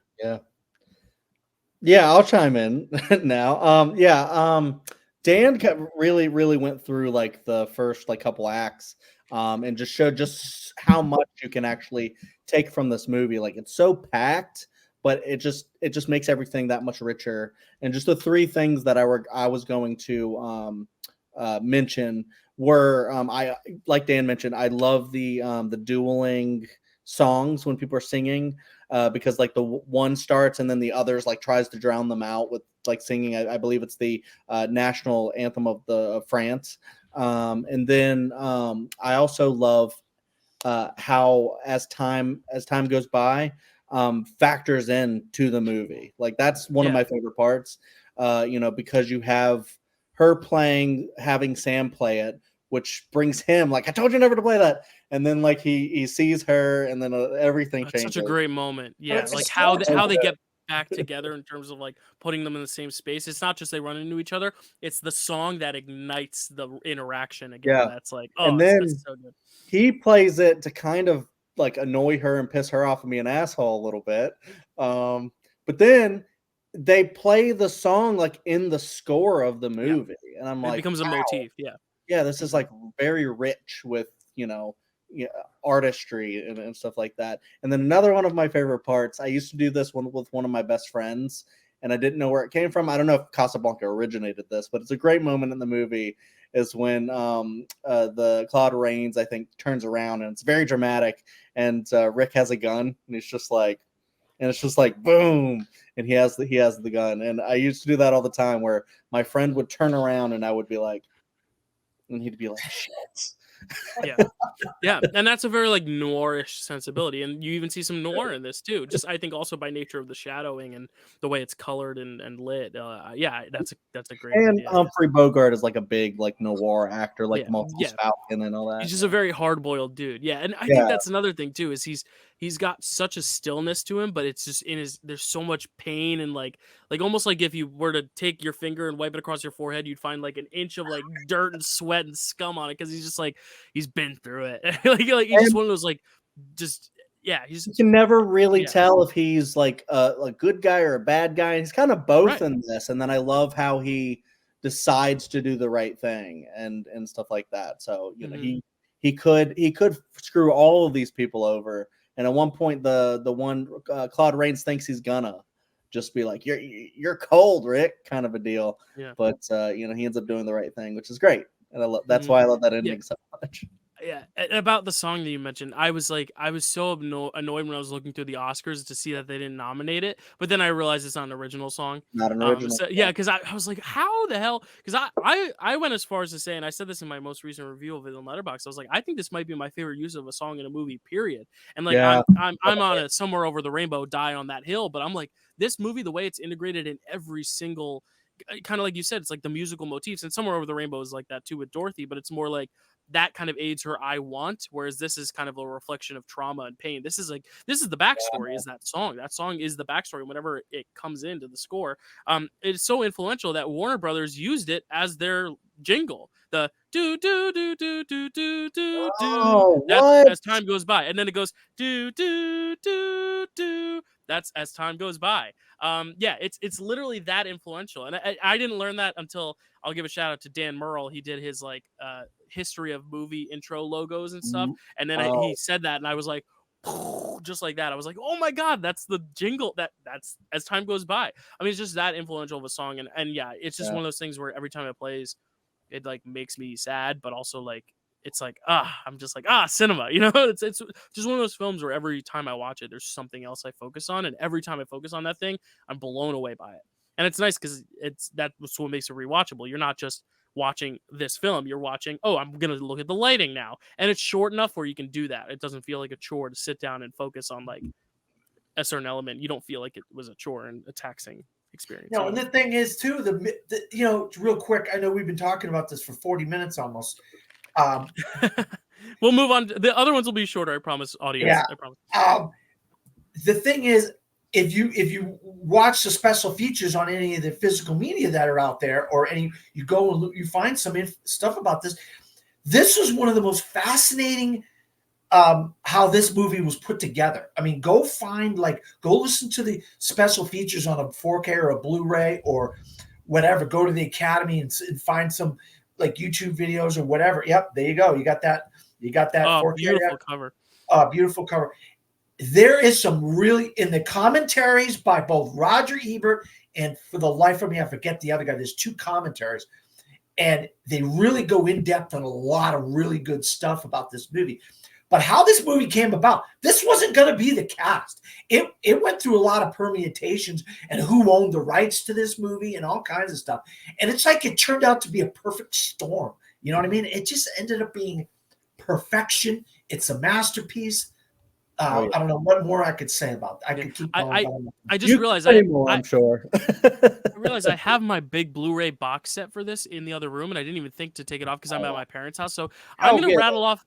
Yeah, I'll chime in now. Dan really, really went through like the first like couple acts, and just showed just how much you can actually take from this movie. Like, it's so packed, but it just makes everything that much richer. And just the three things that I was going to mention were, I like Dan mentioned, I love the dueling songs when people are singing. Because like the one starts and then the others like tries to drown them out with like singing. I believe it's the national anthem of France. And then I also love how as time goes by, factors in to the movie. Like, that's one of my favorite parts. Because you have her having Sam play it, which brings him like, I told you never to play that. And then like he sees her, and then everything That's changes. such a great moment. Yeah, like how they get back together in terms of like putting them in the same space. It's not just they run into each other. It's the song that ignites the interaction again. Yeah. That's like, and then that's so good. He plays it to kind of like annoy her and piss her off and be an asshole a little bit. But then they play the song like in the score of the movie, and I'm like, it becomes a motif. Yeah, this is like very rich with artistry and stuff like that. And then another one of my favorite parts, I used to do this one with one of my best friends, and I didn't know where it came from. I don't know if Casablanca originated this, but it's a great moment in the movie, is when the Claude Rains, I think, turns around, and it's very dramatic, and Rick has a gun, and it's just like boom, and he has the gun. And I used to do that all the time, where my friend would turn around and I would be like, and he'd be like, shit. Yeah, and that's a very like noirish sensibility, and you even see some noir in this too. Just, I think, also by nature of the shadowing and the way it's colored and lit. That's a great and idea. Humphrey Bogart is like a big like noir actor, like Yeah. Falcon and all that. He's just a very hard-boiled dude. Yeah, and I think that's another thing too, is he's got such a stillness to him, but it's just there's so much pain, and like almost like if you were to take your finger and wipe it across your forehead, you'd find like an inch of like dirt and sweat and scum on it, because he's just like, he's been through it. like he's just one of those like, just you can never really tell if he's like a good guy or a bad guy. He's kind of both in this, and then I love how he decides to do the right thing and stuff like that. So he could screw all of these people over, and at one point the one Claude Rains thinks he's gonna just be like, you're cold, Rick, kind of a deal. But he ends up doing the right thing, which is great, and that's why I love that ending so much. Yeah, and about the song that you mentioned, I was so annoyed when I was looking through the Oscars to see that they didn't nominate it, but then I realized it's not an original song. Not an original. So, because I was like, how the hell? Because I went as far as to say, and I said this in my most recent review of it on Letterboxd, I was like, I think this might be my favorite use of a song in a movie, period. And like, I'm on a Somewhere Over the Rainbow, Die on That Hill, but I'm like, this movie, the way it's integrated in every single, kind of like you said, it's like the musical motifs, and Somewhere Over the Rainbow is like that too with Dorothy, but it's more like that kind of aids her I want, whereas this is kind of a reflection of trauma and pain. This is the backstory, is that song is the backstory whenever it comes into the score. It's so influential that Warner Brothers used it as their jingle, the do do do do do do do do. That's as time goes by, and then it goes do do do do. That's as time goes by. It's literally that influential, and I didn't learn that until, I'll give a shout out to Dan Merle. He did his like history of movie intro logos and stuff, and then he said that, and I was like, just like that. I was like, oh my god, that's the jingle. That's as time goes by. I mean, it's just that influential of a song, and it's just one of those things where every time it plays, it like makes me sad, but also like, it's like, I'm just like, cinema, it's just one of those films where every time I watch it, there's something else I focus on, and every time I focus on that thing, I'm blown away by it. And it's nice because that's what makes it rewatchable. You're not just watching this film. You're watching, oh, I'm going to look at the lighting now. And it's short enough where you can do that. It doesn't feel like a chore to sit down and focus on like a certain element. You don't feel like it was a chore and a taxing experience. No, and the thing is too, the real quick, I know we've been talking about this for 40 minutes almost. We'll move on. The other ones will be shorter, I promise, audience. Yeah. I promise. The thing is, if you watch the special features on any of the physical media that are out there, or you go and look, you find some stuff about this. This was one of the most fascinating how this movie was put together. I mean, go listen to the special features on a 4K or a Blu-ray or whatever. Go to the Academy and find some like YouTube videos or whatever. Yep, there you go. You got that. You got that. Oh, 4K beautiful cover. Beautiful cover. There is some really, in the commentaries by both Roger Ebert and, for the life of me, I forget the other guy. There's 2 commentaries, and they really go in depth on a lot of really good stuff about this movie. But how this movie came about, this wasn't going to be the cast. It went through a lot of permutations and who owned the rights to this movie and all kinds of stuff. And it's like it turned out to be a perfect storm. You know what I mean? It just ended up being perfection. It's a masterpiece. I don't know what more I could say about that. I could keep going. I just realized I'm sure. I realized I have my big Blu-ray box set for this in the other room, and I didn't even think to take it off because I'm at my parents' house. So I'm gonna rattle off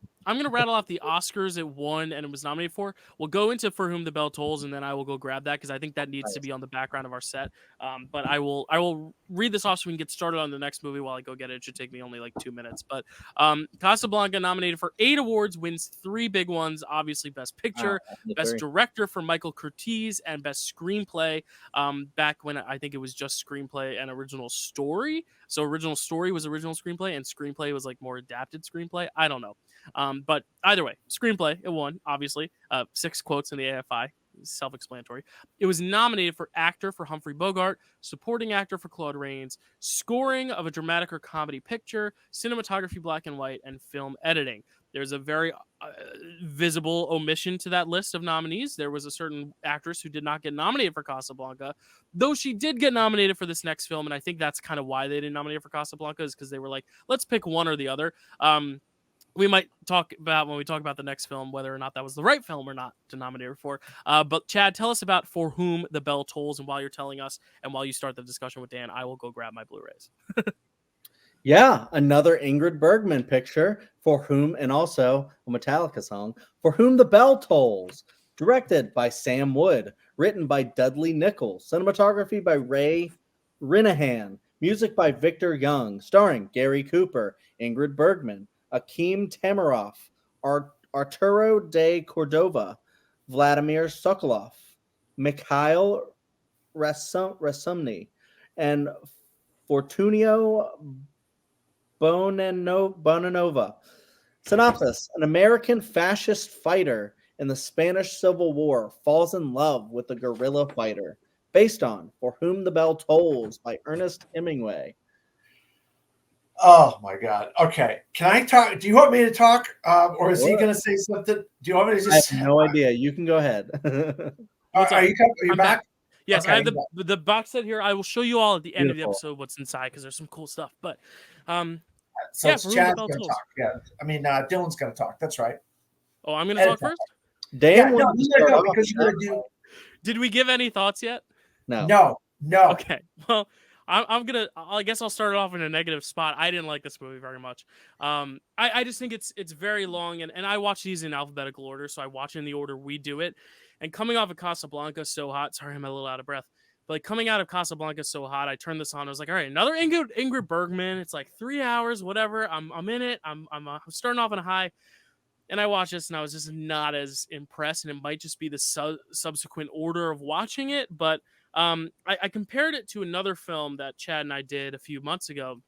the Oscars it won and it was nominated for. We'll go into For Whom the Bell Tolls, and then I will go grab that because I think that needs to be on the background of our set. But I will read this off so we can get started on the next movie while I go get it. It should take me only like 2 minutes. But Casablanca, nominated for 8 awards, wins 3 big ones. Obviously, Best Picture, Best Director for Michael Curtiz, and Best Screenplay. Back when I think it was just screenplay and original story. So original story was original screenplay, and screenplay was like more adapted screenplay. I don't know. But either way, screenplay, it won, obviously. 6 quotes in the AFI. Self-explanatory. It was nominated for actor for Humphrey Bogart, supporting actor for Claude Rains, scoring of a dramatic or comedy picture, cinematography black and white, and film editing. There's a very visible omission to that list of nominees. There was a certain actress who did not get nominated for Casablanca, though she did get nominated for this next film, and I think that's kind of why they didn't nominate her for Casablanca, is because they were like, let's pick one or the other. We might talk about when we talk about the next film whether or not that was the right film or not to nominate her for. But Chad, tell us about For Whom the Bell Tolls, and while you're telling us and while you start the discussion with Dan, I will go grab my Blu-rays. Yeah, another Ingrid Bergman picture, For Whom, and also a Metallica song, For Whom the Bell Tolls, directed by Sam Wood, written by Dudley Nichols, cinematography by Ray Rinahan, music by Victor Young, starring Gary Cooper, Ingrid Bergman, Akeem Tamiroff, Arturo de Cordova, Vladimir Sokolov, Mikhail Rasumny, and Fortunio Bonanova. Synopsis: an American fascist fighter in the Spanish Civil War falls in love with a guerrilla fighter. Based on For Whom the Bell Tolls by Ernest Hemingway. Oh my God. Okay. Can I talk? Do you want me to talk? Or is he going to say something? Do you want me to just? I have no idea. You can go ahead. Are you back? Yes, okay. I have the box set here. I will show you all at the end of the episode what's inside because there's some cool stuff. But so Chad's going to talk. Yeah. I mean, Dylan's going to talk. That's right. Oh, I'm going to talk first? Dan, because you're going to do. Did we give any thoughts yet? No. Okay. Well, I guess I'll start it off in a negative spot. I didn't like this movie very much. I just think it's very long, and I watch these in alphabetical order, so I watch in the order we do it. And coming off of Casablanca so hot, sorry, I'm a little out of breath. But like coming out of Casablanca so hot, I turned this on. I was like, all right, another Ingrid Bergman. It's like 3 hours, whatever. I'm in it. I'm starting off on a high. And I watched this, and I was just not as impressed. And it might just be the subsequent order of watching it, but I compared it to another film that Chad and I did a few months ago,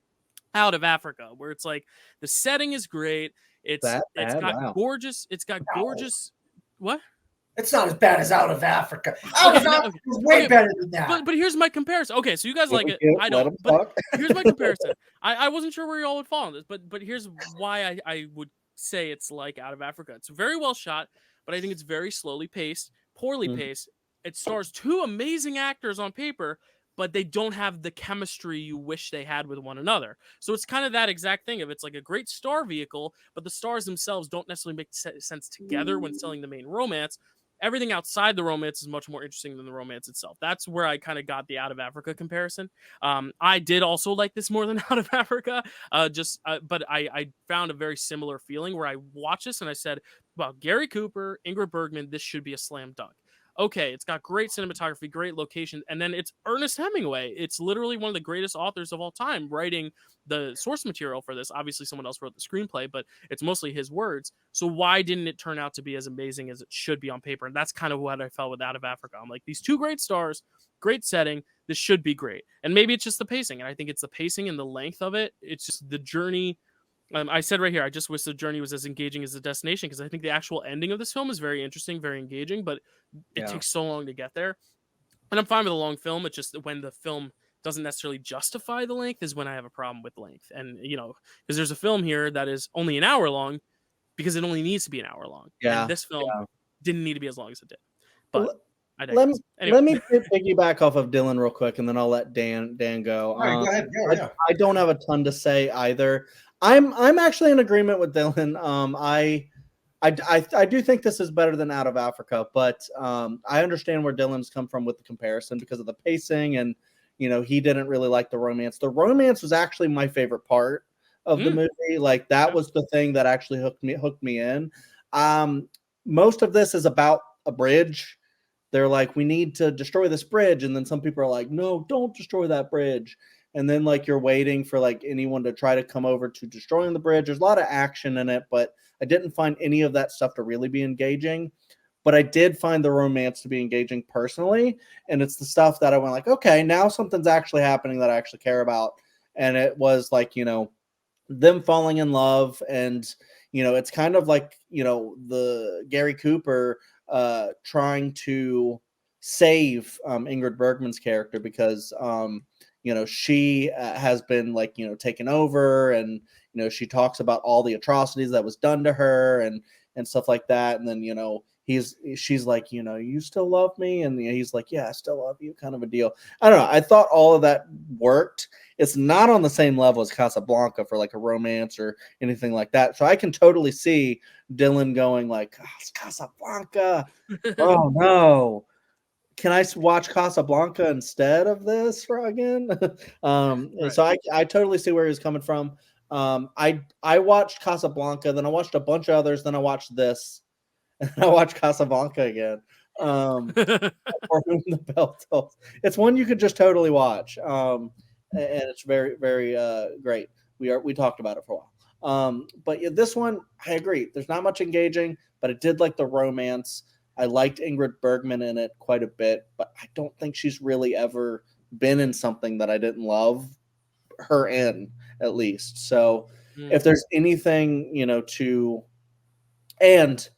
Out of Africa, where it's like the setting is great. It's got gorgeous. It's got gorgeous. What? It's not as bad as Out of Africa. Out of Africa is way better than that. But here's my comparison. Okay, so you guys like it. I don't. But here's my comparison. I wasn't sure where y'all would fall on this, but here's why I would say it's like Out of Africa. It's very well shot, but I think it's very slowly paced, poorly paced. It stars 2 amazing actors on paper, but they don't have the chemistry you wish they had with one another. So it's kind of that exact thing of it's like a great star vehicle, but the stars themselves don't necessarily make sense together when selling the main romance. Everything outside the romance is much more interesting than the romance itself. That's where I kind of got the Out of Africa comparison. I did also like this more than Out of Africa, but I found a very similar feeling where I watched this and I said, well, Gary Cooper, Ingrid Bergman, this should be a slam dunk. Okay, it's got great cinematography, great location, and then it's Ernest Hemingway. It's literally one of the greatest authors of all time writing the source material for this. Obviously, someone else wrote the screenplay, but it's mostly his words. So why didn't it turn out to be as amazing as it should be on paper? And that's kind of what I felt with Out of Africa. I'm like, these two great stars, great setting, this should be great. And maybe it's just the pacing, and I think it's the pacing and the length of it. It's just the journey. I said right here, I just wish the journey was as engaging as the destination, because I think the actual ending of this film is very interesting, very engaging, but it takes so long to get there. And I'm fine with a long film. It's just when the film doesn't necessarily justify the length is when I have a problem with length. And, because there's a film here that is only an hour long because it only needs to be an hour long. Yeah. And this film didn't need to be as long as it did. But let me piggyback off of Dylan real quick, and then I'll let Dan go. All right, go ahead. Yeah. I don't have a ton to say either. I'm actually in agreement with Dylan. I do think this is better than Out of Africa, but I understand where Dylan's come from with the comparison because of the pacing, and he didn't really like the romance. The romance was actually my favorite part of the movie. Like that was the thing that actually hooked me in. Most of this is about a bridge. They're like, we need to destroy this bridge, and then some people are like, no, don't destroy that bridge. And then like you're waiting for like anyone to try to come over to destroying the bridge. There's a lot of action in it, but I didn't find any of that stuff to really be engaging. But I did find the romance to be engaging personally. And it's the stuff that I went like, okay, now something's actually happening that I actually care about. And it was like, them falling in love. And, it's kind of like, the Gary Cooper trying to save Ingrid Bergman's character because, she has been like, taken over, and, she talks about all the atrocities that was done to her and stuff like that. And then, she's like, you still love me? And he's like, yeah, I still love you, kind of a deal. I don't know. I thought all of that worked. It's not on the same level as Casablanca for like a romance or anything like that. So I can totally see Dylan going like, oh, it's Casablanca. Oh no. Can I watch Casablanca instead of this again? Right. So I totally see where he's coming from. I watched Casablanca, then I watched a bunch of others, then I watched this, and then I watched Casablanca again. For Whom the Bell Tolls. It's one you could just totally watch, and it's very, very great. We talked about it for a while. But yeah, this one, I agree. There's not much engaging, but I did like the romance. I liked Ingrid Bergman in it quite a bit, but I don't think she's really ever been in something that I didn't love her in, at least. So if there's anything, and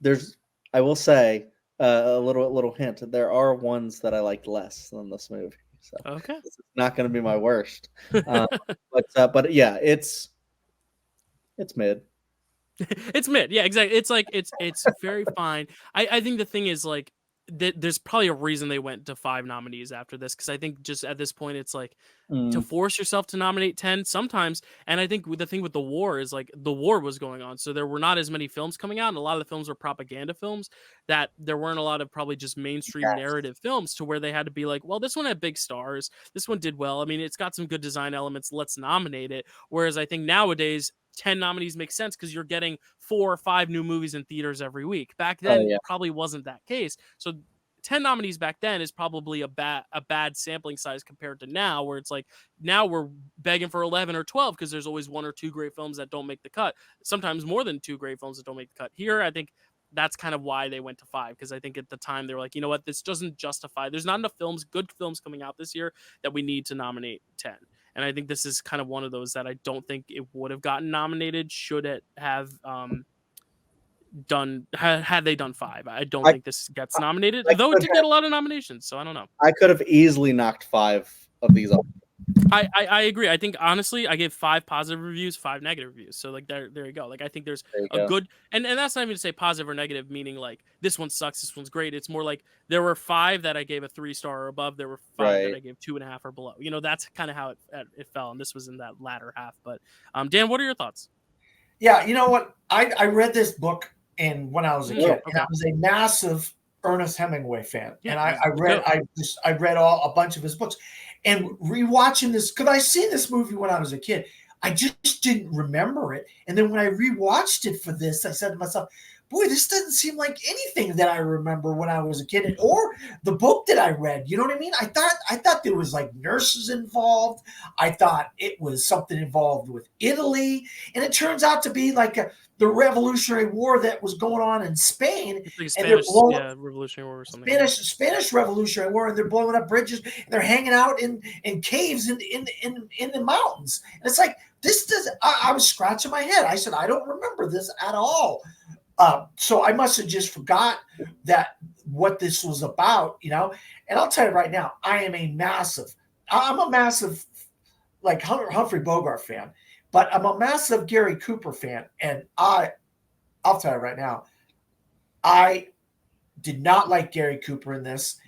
there's, I will say a little hint, there are ones that I liked less than this movie. So okay, it's not going to be my worst. But yeah, it's mid. It's mid. Yeah, exactly. It's like it's very fine. I think the thing is like there's probably a reason they went to 5 nominees after this, because I think just at this point it's like to force yourself to nominate 10 sometimes. And I think the thing with the war is like the war was going on, so there were not as many films coming out, and a lot of the films were propaganda films, that there weren't a lot of probably just mainstream narrative films to where they had to be like, well, this one had big stars, this one did well, I mean, it's got some good design elements, let's nominate it. Whereas I think nowadays 10 nominees make sense because you're getting 4 or 5 new movies in theaters every week. Back then, it probably wasn't that case. So 10 nominees back then is probably a bad sampling size compared to now, where it's like now we're begging for 11 or 12 because there's always 1 or 2 great films that don't make the cut. Sometimes more than 2 great films that don't make the cut. Here, I think that's kind of why they went to 5, because I think at the time they were like, you know what, this doesn't justify. There's not enough good films coming out this year that we need to nominate 10. And I think this is kind of one of those that I don't think it would have gotten nominated should it have had they done 5. I don't think this gets nominated, though it did get a lot of nominations. So I don't know. I could have easily knocked 5 of these off. I agree. I think honestly, I gave 5 positive reviews, 5 negative reviews. So like there you go. Like I think there's There you a go. good and that's not even to say positive or negative, meaning like this one sucks, this one's great. It's more like there were 5 that I gave a 3-star or above. There were 5 that Right. I gave 2.5 or below. That's kind of how it fell, and this was in that latter half. But Dan, what are your thoughts? Yeah, you know what? I read this book when I was a kid, and Okay. I was a massive Ernest Hemingway fan, Yeah, and I read a bunch of his books, and rewatching this because I seen this movie when I was a kid, I just didn't remember it, and then when I rewatched it for this, I said to myself, "Boy, this doesn't seem like anything that I remember when I was a kid, or the book that I read." You know what I mean? I thought there was like nurses involved. I thought it was something involved with Italy, and it turns out to be like the Revolutionary War that was going on in Spain. It's like a And Spanish Revolutionary War or something. Spanish Revolutionary War, and they're blowing up bridges, and they're hanging out in caves in the mountains. And it's like this does. I was scratching my head. I said, I don't remember this at all. So I must have just forgot what this was about, And I'll tell you right now, I'm a massive like Humphrey Bogart fan, but I'm a massive Gary Cooper fan, and I'll tell you right now, I did not like Gary Cooper in this.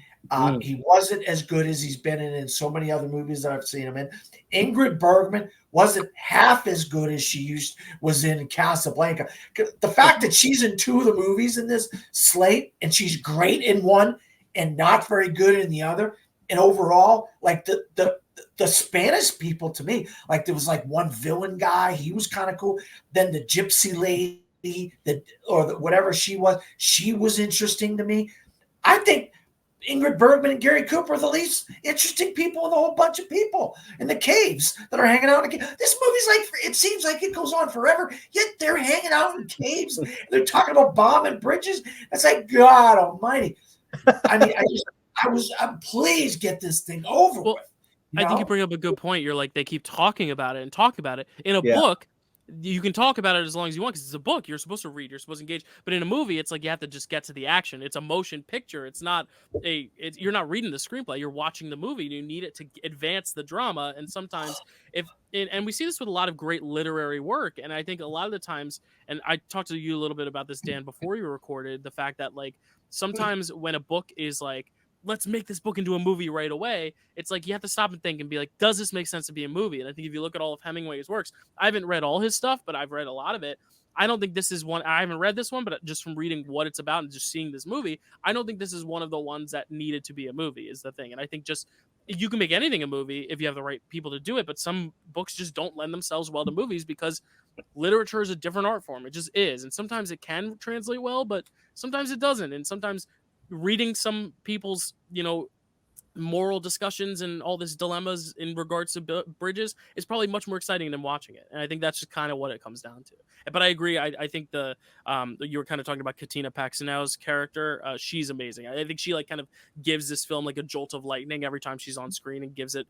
He wasn't as good as he's been in so many other movies that I've seen him in. Ingrid Bergman wasn't half as good as she was in Casablanca. The fact that she's in 2 of the movies in this slate and she's great in one and not very good in the other, and overall, like the Spanish people to me, like there was like one villain guy, he was kind of cool. Then the gypsy lady, whatever she was interesting to me. I think Ingrid Bergman and Gary Cooper are the least interesting people in the whole bunch of people in the caves that are hanging out. This movie's like, it seems like it goes on forever, yet they're hanging out in caves. And they're talking about bombing bridges. It's like, God almighty. I mean, please get this thing over with. I think you bring up a good point. You're like, they keep talking about it and talk about it. In a book, you can talk about it as long as you want because it's a book. You're supposed to read. You're supposed to engage. But in a movie, it's like you have to just get to the action. It's a motion picture. It's not you're not reading the screenplay. You're watching the movie. You need it to advance the drama. And sometimes and we see this with a lot of great literary work. And I think a lot of the times, and I talked to you a little bit about this, Dan, before you recorded, the fact that like sometimes when a book is like, let's make this book into a movie right away, it's like you have to stop and think and be like, does this make sense to be a movie? And I think if you look at all of Hemingway's works, I haven't read all his stuff, but I've read a lot of it. I don't think this is one. I haven't read this one, but just from reading what it's about and just seeing this movie, I don't think this is one of the ones that needed to be a movie, is the thing. And I think just you can make anything a movie if you have the right people to do it, but some books just don't lend themselves well to movies because literature is a different art form. It just is. And sometimes it can translate well, but sometimes it doesn't. And sometimes reading some people's, moral discussions and all these dilemmas in regards to bridges is probably much more exciting than watching it. And I think that's just kind of what it comes down to. But I agree. I think you were kind of talking about Katina Paxinau's character. She's amazing. I think she like kind of gives this film like a jolt of lightning every time she's on screen and gives it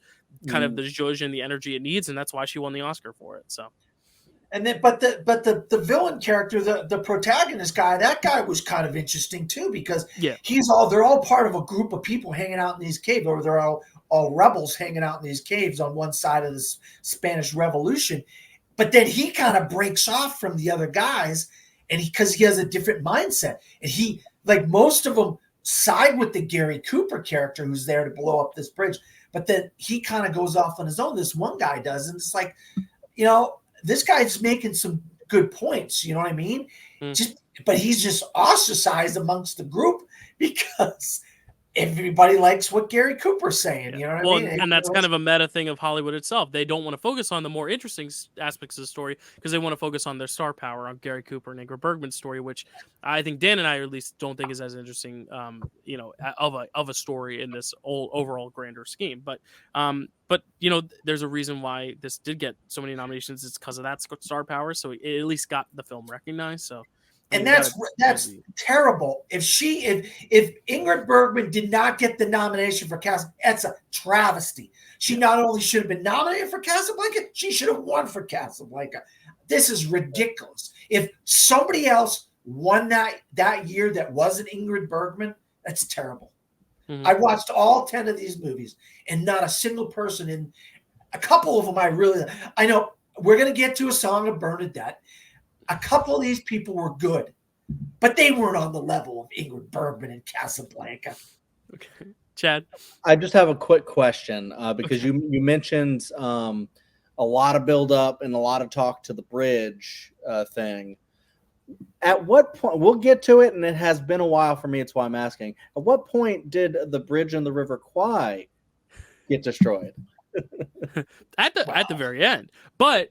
kind of the zhuzh and the energy it needs. And that's why she won the Oscar for it. So. And then, but the villain character, the protagonist guy, that guy was kind of interesting too, because they're all part of a group of people hanging out in these caves, or they're all rebels hanging out in these caves on one side of the Spanish Revolution. But then he kind of breaks off from the other guys, and because he has a different mindset, and he, like most of them, side with the Gary Cooper character who's there to blow up this bridge. But then he kind of goes off on his own. This one guy does, and it's like, this guy's making some good points, you know what I mean? But he's just ostracized amongst the group because everybody likes what Gary Cooper's saying, you know what I mean? And that's kind of a meta thing of Hollywood itself. They don't want to focus on the more interesting aspects of the story because they want to focus on their star power, on Gary Cooper and Ingrid Bergman's story, which I think Dan and I at least don't think is as interesting, of a story in this overall grander scheme. But there's a reason why this did get so many nominations. It's because of that star power. So it at least got the film recognized. So. And that's terrible. If Ingrid Bergman did not get the nomination for Casablanca, that's a travesty. She not only should have been nominated for Casablanca, she should have won for Casablanca. This is ridiculous. If somebody else won that year that wasn't Ingrid Bergman, that's terrible. I watched all 10 of these movies, and not a single person A couple of them I know we're going to get to A Song of Bernadette. A couple of these people were good, but they weren't on the level of Ingrid Bergman and Casablanca. Okay. Chad? I just have a quick question because you mentioned a lot of build up and a lot of talk to the bridge thing. At what point, we'll get to it, and it has been a while for me, it's why I'm asking. At what point did the bridge in the River Kwai get destroyed? At the very end. But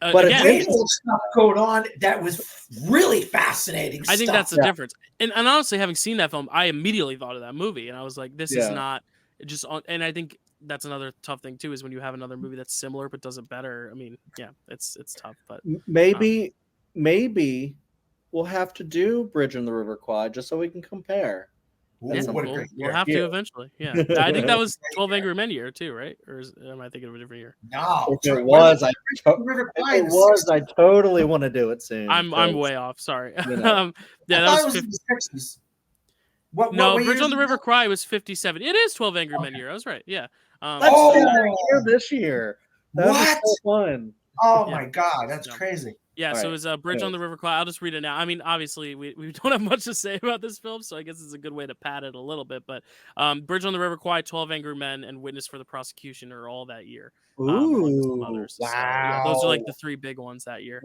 again, there's stuff going on that was really fascinating. I think that's the difference. And honestly, having seen that film, I immediately thought of that movie, and I was like, this is not just on. And I think that's another tough thing too, is when you have another movie that's similar but does it better. I mean, yeah, it's tough. But maybe we'll have to do Bridge in the River Kwai just so we can compare. Yeah, we'll have to eventually. Yeah, I think that was 12 Angry Men year too, right? Or am I thinking of a different year? No, if it was, I totally want to do it soon. I'm way off. Sorry. You know. Yeah, that was 50. In the 60s. No, Bridge on the River Kwai was 57. It is 12 Angry Men year. I was right. Yeah. This year. That was so fun. Oh my God, that's crazy. Yeah, so it was Bridge on the River Kwai. I'll just read it now. I mean, obviously, we don't have much to say about this film, so I guess it's a good way to pad it a little bit. But Bridge on the River Kwai, 12 Angry Men, and Witness for the Prosecution are all that year. Ooh, others. Wow. So, yeah, those are like the three big ones that year.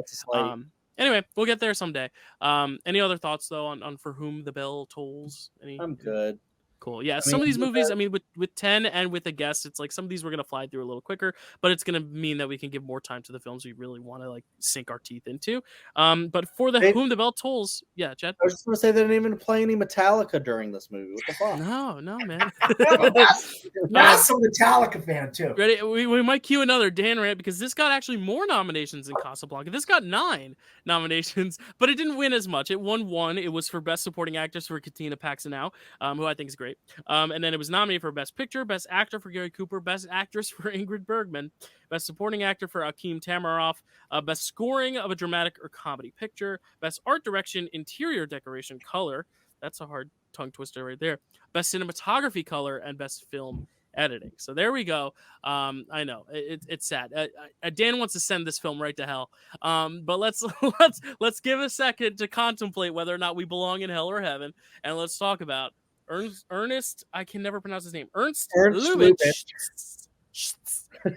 Anyway, we'll get there someday. Any other thoughts, though, on For Whom the Bell Tolls? I'm good. Cool. Yeah, some of these movies, I mean, with 10 and with a guest, it's like some of these we're going to fly through a little quicker, but it's going to mean that we can give more time to the films we really want to like sink our teeth into. But for Whom the Bell Tolls, yeah, Chad? I was just going to say they didn't even play any Metallica during this movie. What the fuck? No, man. That's a Metallica fan, too. Ready? We might cue another Dan rant because this got actually more nominations than Casablanca. This got 9 nominations, but it didn't win as much. It won 1. It was for Best Supporting Actress for Katina Paxanow, who I think is great. And then it was nominated for Best Picture, Best Actor for Gary Cooper, Best Actress for Ingrid Bergman, Best Supporting Actor for Akeem Tamaroff, Best Scoring of a Dramatic or Comedy Picture, Best Art Direction, Interior Decoration, Color. That's a hard tongue twister right there. Best Cinematography, Color, and Best Film Editing. So there we go. I know it's sad. Dan wants to send this film right to hell. But let's give a second to contemplate whether or not we belong in hell or heaven, and let's talk about Ernest, I can never pronounce his name. Ernst Lubitsch.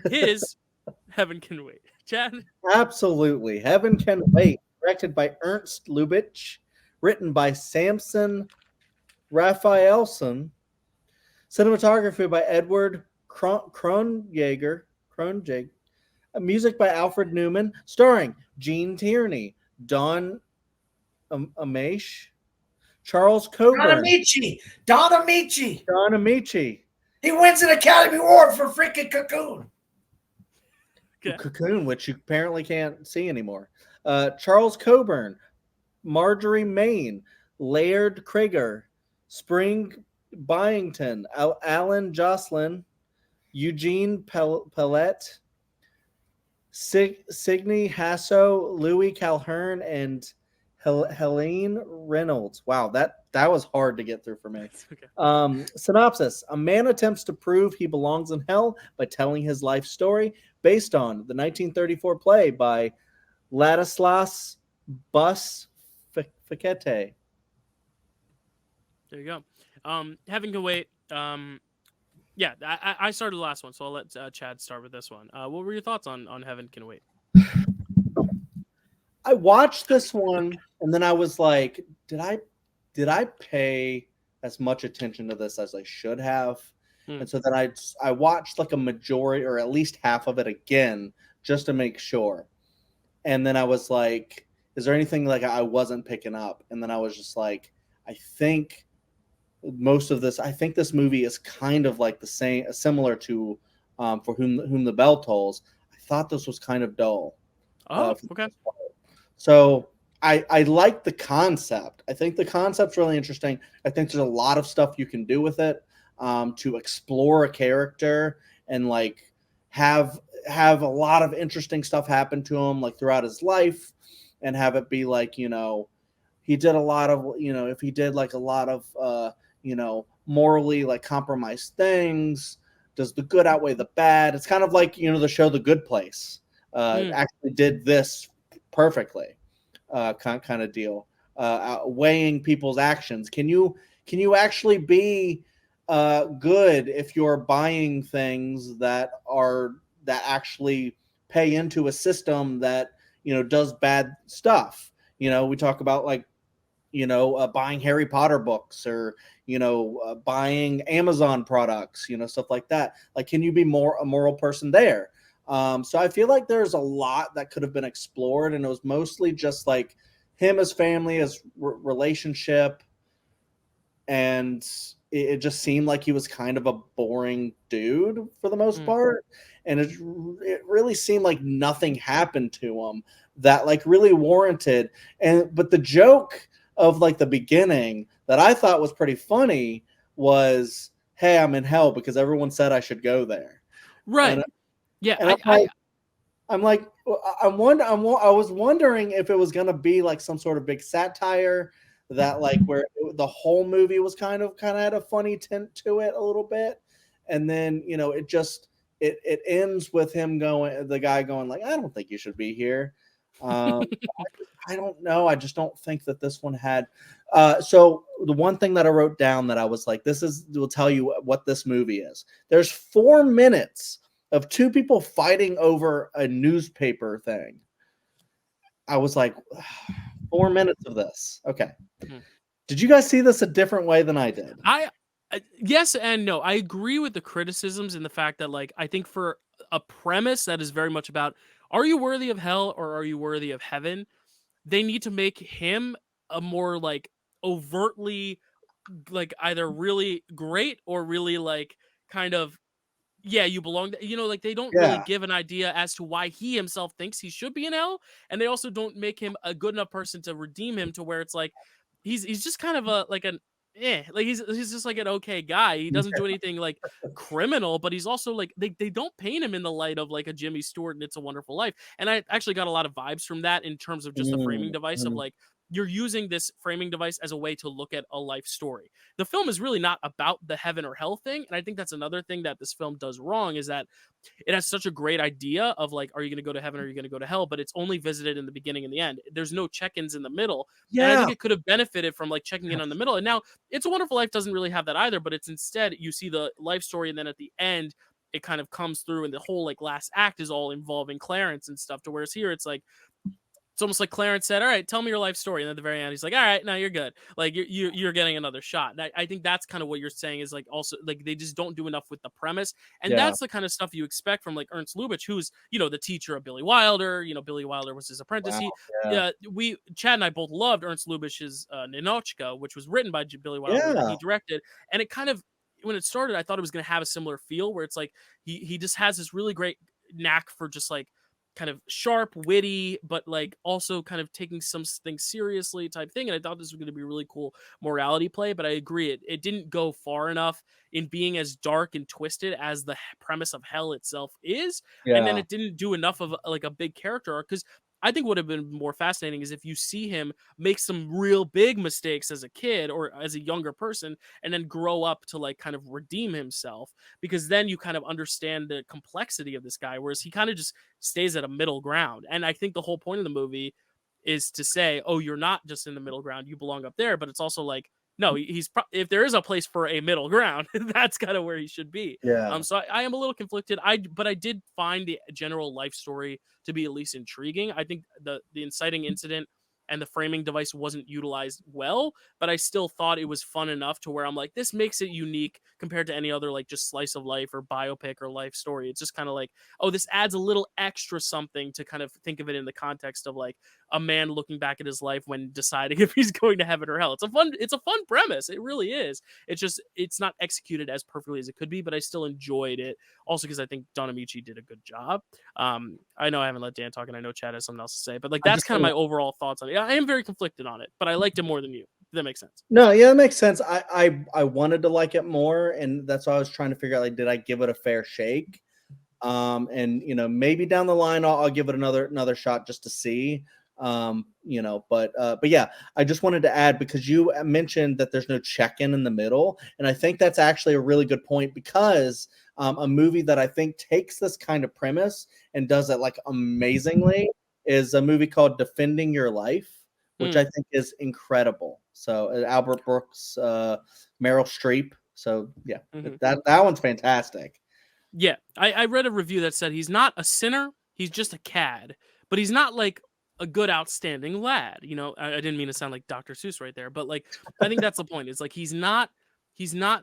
His Heaven Can Wait. Chad? Absolutely. Heaven Can Wait. Directed by Ernst Lubitsch. Written by Samson Raphaelson. Cinematography by Edward Kronjager. Music by Alfred Newman. Starring Gene Tierney, Don Amash, Charles Coburn. Don Amici. He wins an Academy Award for freaking Cocoon. Okay. Cocoon, which you apparently can't see anymore. Charles Coburn, Marjorie Main, Laird Krieger, Spring Byington, Alan Jocelyn, Eugene Pellett, Signe Hasso, Louis Calhern, and Helene Reynolds. Wow, that was hard to get through for me. Okay. Synopsis. A man attempts to prove he belongs in hell by telling his life story based on the 1934 play by Ladislas Bus-Fikete. There you go. Heaven Can Wait. Yeah, I started the last one, so I'll let Chad start with this one. What were your thoughts on Heaven Can Wait? I watched this one and then I was like, did I pay as much attention to this as I should have? And so then I watched like a majority or at least half of it again just to make sure. And then I was like, is there anything like I wasn't picking up? And then I was just like, I think this movie is kind of like similar to For Whom the Bell Tolls. I thought this was kind of dull. Oh, okay. So I like the concept. I think the concept's really interesting. I think there's a lot of stuff you can do with it to explore a character and like have a lot of interesting stuff happen to him like throughout his life and have it be like, you know, he did a lot of, you know, if he did like a lot of, you know, morally like compromised things, does the good outweigh the bad? It's kind of like, the show The Good Place actually did this perfectly, kind of deal, weighing people's actions. Can you actually be good if you're buying things that actually pay into a system that does bad stuff? We talk about like buying Harry Potter books or buying Amazon products, stuff like that. Like, can you be more a moral person there? So I feel like there's a lot that could have been explored, and it was mostly just like him, his family, his relationship, and it just seemed like he was kind of a boring dude for the most part, and it really seemed like nothing happened to him that like really warranted. But the joke of like the beginning that I thought was pretty funny was, "Hey, I'm in hell because everyone said I should go there." Right. Yeah. And I was wondering if it was going to be like some sort of big satire that like where the whole movie was kind of had a funny tint to it a little bit. And then, it ends with the guy going like, "I don't think you should be here." I don't know. I just don't think that this one had. So the one thing that I wrote down that I was like, will tell you what this movie is. There's 4 minutes of 2 people fighting over a newspaper thing. I was like, 4 minutes of this. Okay. Did you guys see this a different way than I did? Yes and no. I agree with the criticisms and the fact that, like, I think for a premise that is very much about, are you worthy of hell or are you worthy of heaven? They need to make him a more like overtly like either really great or really like kind of, yeah, you belong to, like they don't really give an idea as to why he himself thinks he should be in hell, and they also don't make him a good enough person to redeem him to where it's like he's just kind of like he's just like an okay guy. He doesn't do anything like criminal, but he's also like they don't paint him in the light of like a Jimmy Stewart and It's a Wonderful Life. And I actually got a lot of vibes from that in terms of just the framing device of like, you're using this framing device as a way to look at a life story. The film is really not about the heaven or hell thing, and I think that's another thing that this film does wrong, is that it has such a great idea of like, are you going to go to heaven or are you going to go to hell? But it's only visited in the beginning and the end. There's no check-ins in the middle. And I think it could have benefited from like checking in on the middle. And now It's a Wonderful Life doesn't really have that either, but it's instead you see the life story, and then at the end it kind of comes through, and the whole like last act is all involving Clarence and stuff, to whereas here it's like, it's almost like Clarence said, "All right, tell me your life story," and at the very end, he's like, "All right, now you're good. Like you're getting another shot." And I think that's kind of what you're saying, is like also like they just don't do enough with the premise, and that's the kind of stuff you expect from like Ernst Lubitsch, who's the teacher of Billy Wilder. Billy Wilder was his apprentice. Wow, Chad and I both loved Ernst Lubitsch's Ninochka, which was written by Billy Wilder and he directed, and it kind of, when it started, I thought it was going to have a similar feel, where it's like he just has this really great knack for just like kind of sharp, witty, but like also kind of taking some things seriously type thing. And I thought this was going to be a really cool morality play, but I agree, it didn't go far enough in being as dark and twisted as the premise of hell itself is. And then it didn't do enough of like a big character arc, because I think what would have been more fascinating is if you see him make some real big mistakes as a kid or as a younger person, and then grow up to like kind of redeem himself, because then you kind of understand the complexity of this guy, whereas he kind of just stays at a middle ground. And I think the whole point of the movie is to say, oh, you're not just in the middle ground, you belong up there. But it's also like, no, if there is a place for a middle ground, that's kind of where he should be. So I am a little conflicted. But I did find the general life story to be at least intriguing. I think the inciting incident and the framing device wasn't utilized well, but I still thought it was fun enough to where I'm like, this makes it unique compared to any other like just slice of life or biopic or life story. It's just kind of like, oh, this adds a little extra something to kind of think of it in the context of like a man looking back at his life when deciding if he's going to heaven or hell. It's a fun premise. It really is. It's not executed as perfectly as it could be, but I still enjoyed it. Also, because I think Don Amici did a good job. I know I haven't let Dan talk, and I know Chad has something else to say, but like that's kind of my overall thoughts on it. I am very conflicted on it, but I liked it more than you. If that makes sense. No, yeah, that makes sense. I wanted to like it more, and that's why I was trying to figure out, like, did I give it a fair shake? And maybe down the line I'll give it another shot just to see. But yeah, I just wanted to add, because you mentioned that there's no check-in in the middle, and I think that's actually a really good point, because A movie that I think takes this kind of premise and does it like amazingly is a movie called Defending Your Life, which I think is incredible. So Albert Brooks, Meryl Streep. So yeah, that one's fantastic. Yeah, I read a review that said he's not a sinner, he's just a cad, but he's not like a good, outstanding lad. You know, I didn't mean to sound like Dr. Seuss right there, but like I think that's the point. It's like he's not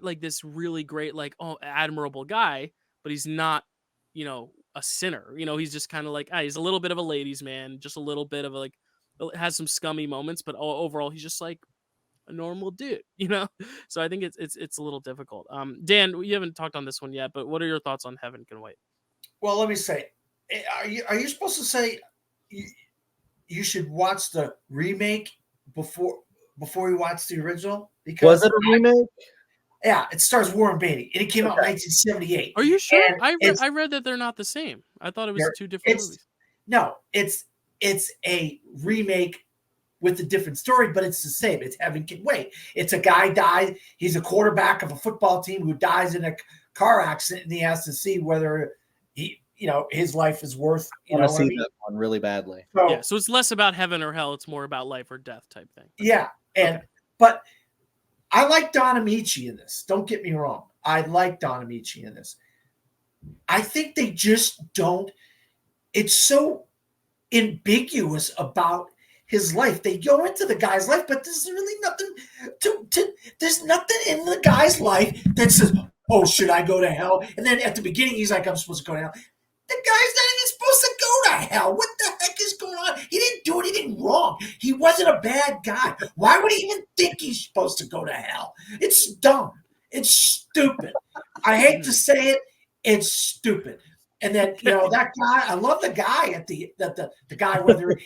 like this really great, like, oh, admirable guy, but he's not, you know, a sinner. You know, he's just kind of like, he's a little bit of a ladies' man, just a little bit of a, like, has some scummy moments, but overall he's just like a normal dude, you know. So I think it's a little difficult. Dan, you haven't talked on this one yet, but what are your thoughts on Heaven Can Wait? Well, let me say, are you supposed to say you should watch the remake before you watch the original? Because was it a remake? Yeah, it stars Warren Beatty, and it came out in 1978. Are you sure? I read that they're not the same. I thought it was two different movies. No, it's a remake with a different story, but it's the same. It's Heaven Can Wait. It's a guy died. He's a quarterback of a football team who dies in a car accident, and he has to see whether his life is worth. I want to see that one really badly. So it's less about heaven or hell. It's more about life or death type thing. Yeah, but I like Don Amici in this. Don't get me wrong. I like Don Amici in this. I think they just don't. It's so ambiguous about his life. They go into the guy's life, but there's really nothing there's nothing in the guy's life that says, oh, should I go to hell? And then at the beginning, he's like, I'm supposed to go to hell. The guy's not even supposed to go to hell. What the heck is going on? He didn't do anything wrong. He wasn't a bad guy. Why would he even think he's supposed to go to hell? It's dumb. It's stupid. I hate to say it. It's stupid. And then, that guy, I love the guy at the guy, whether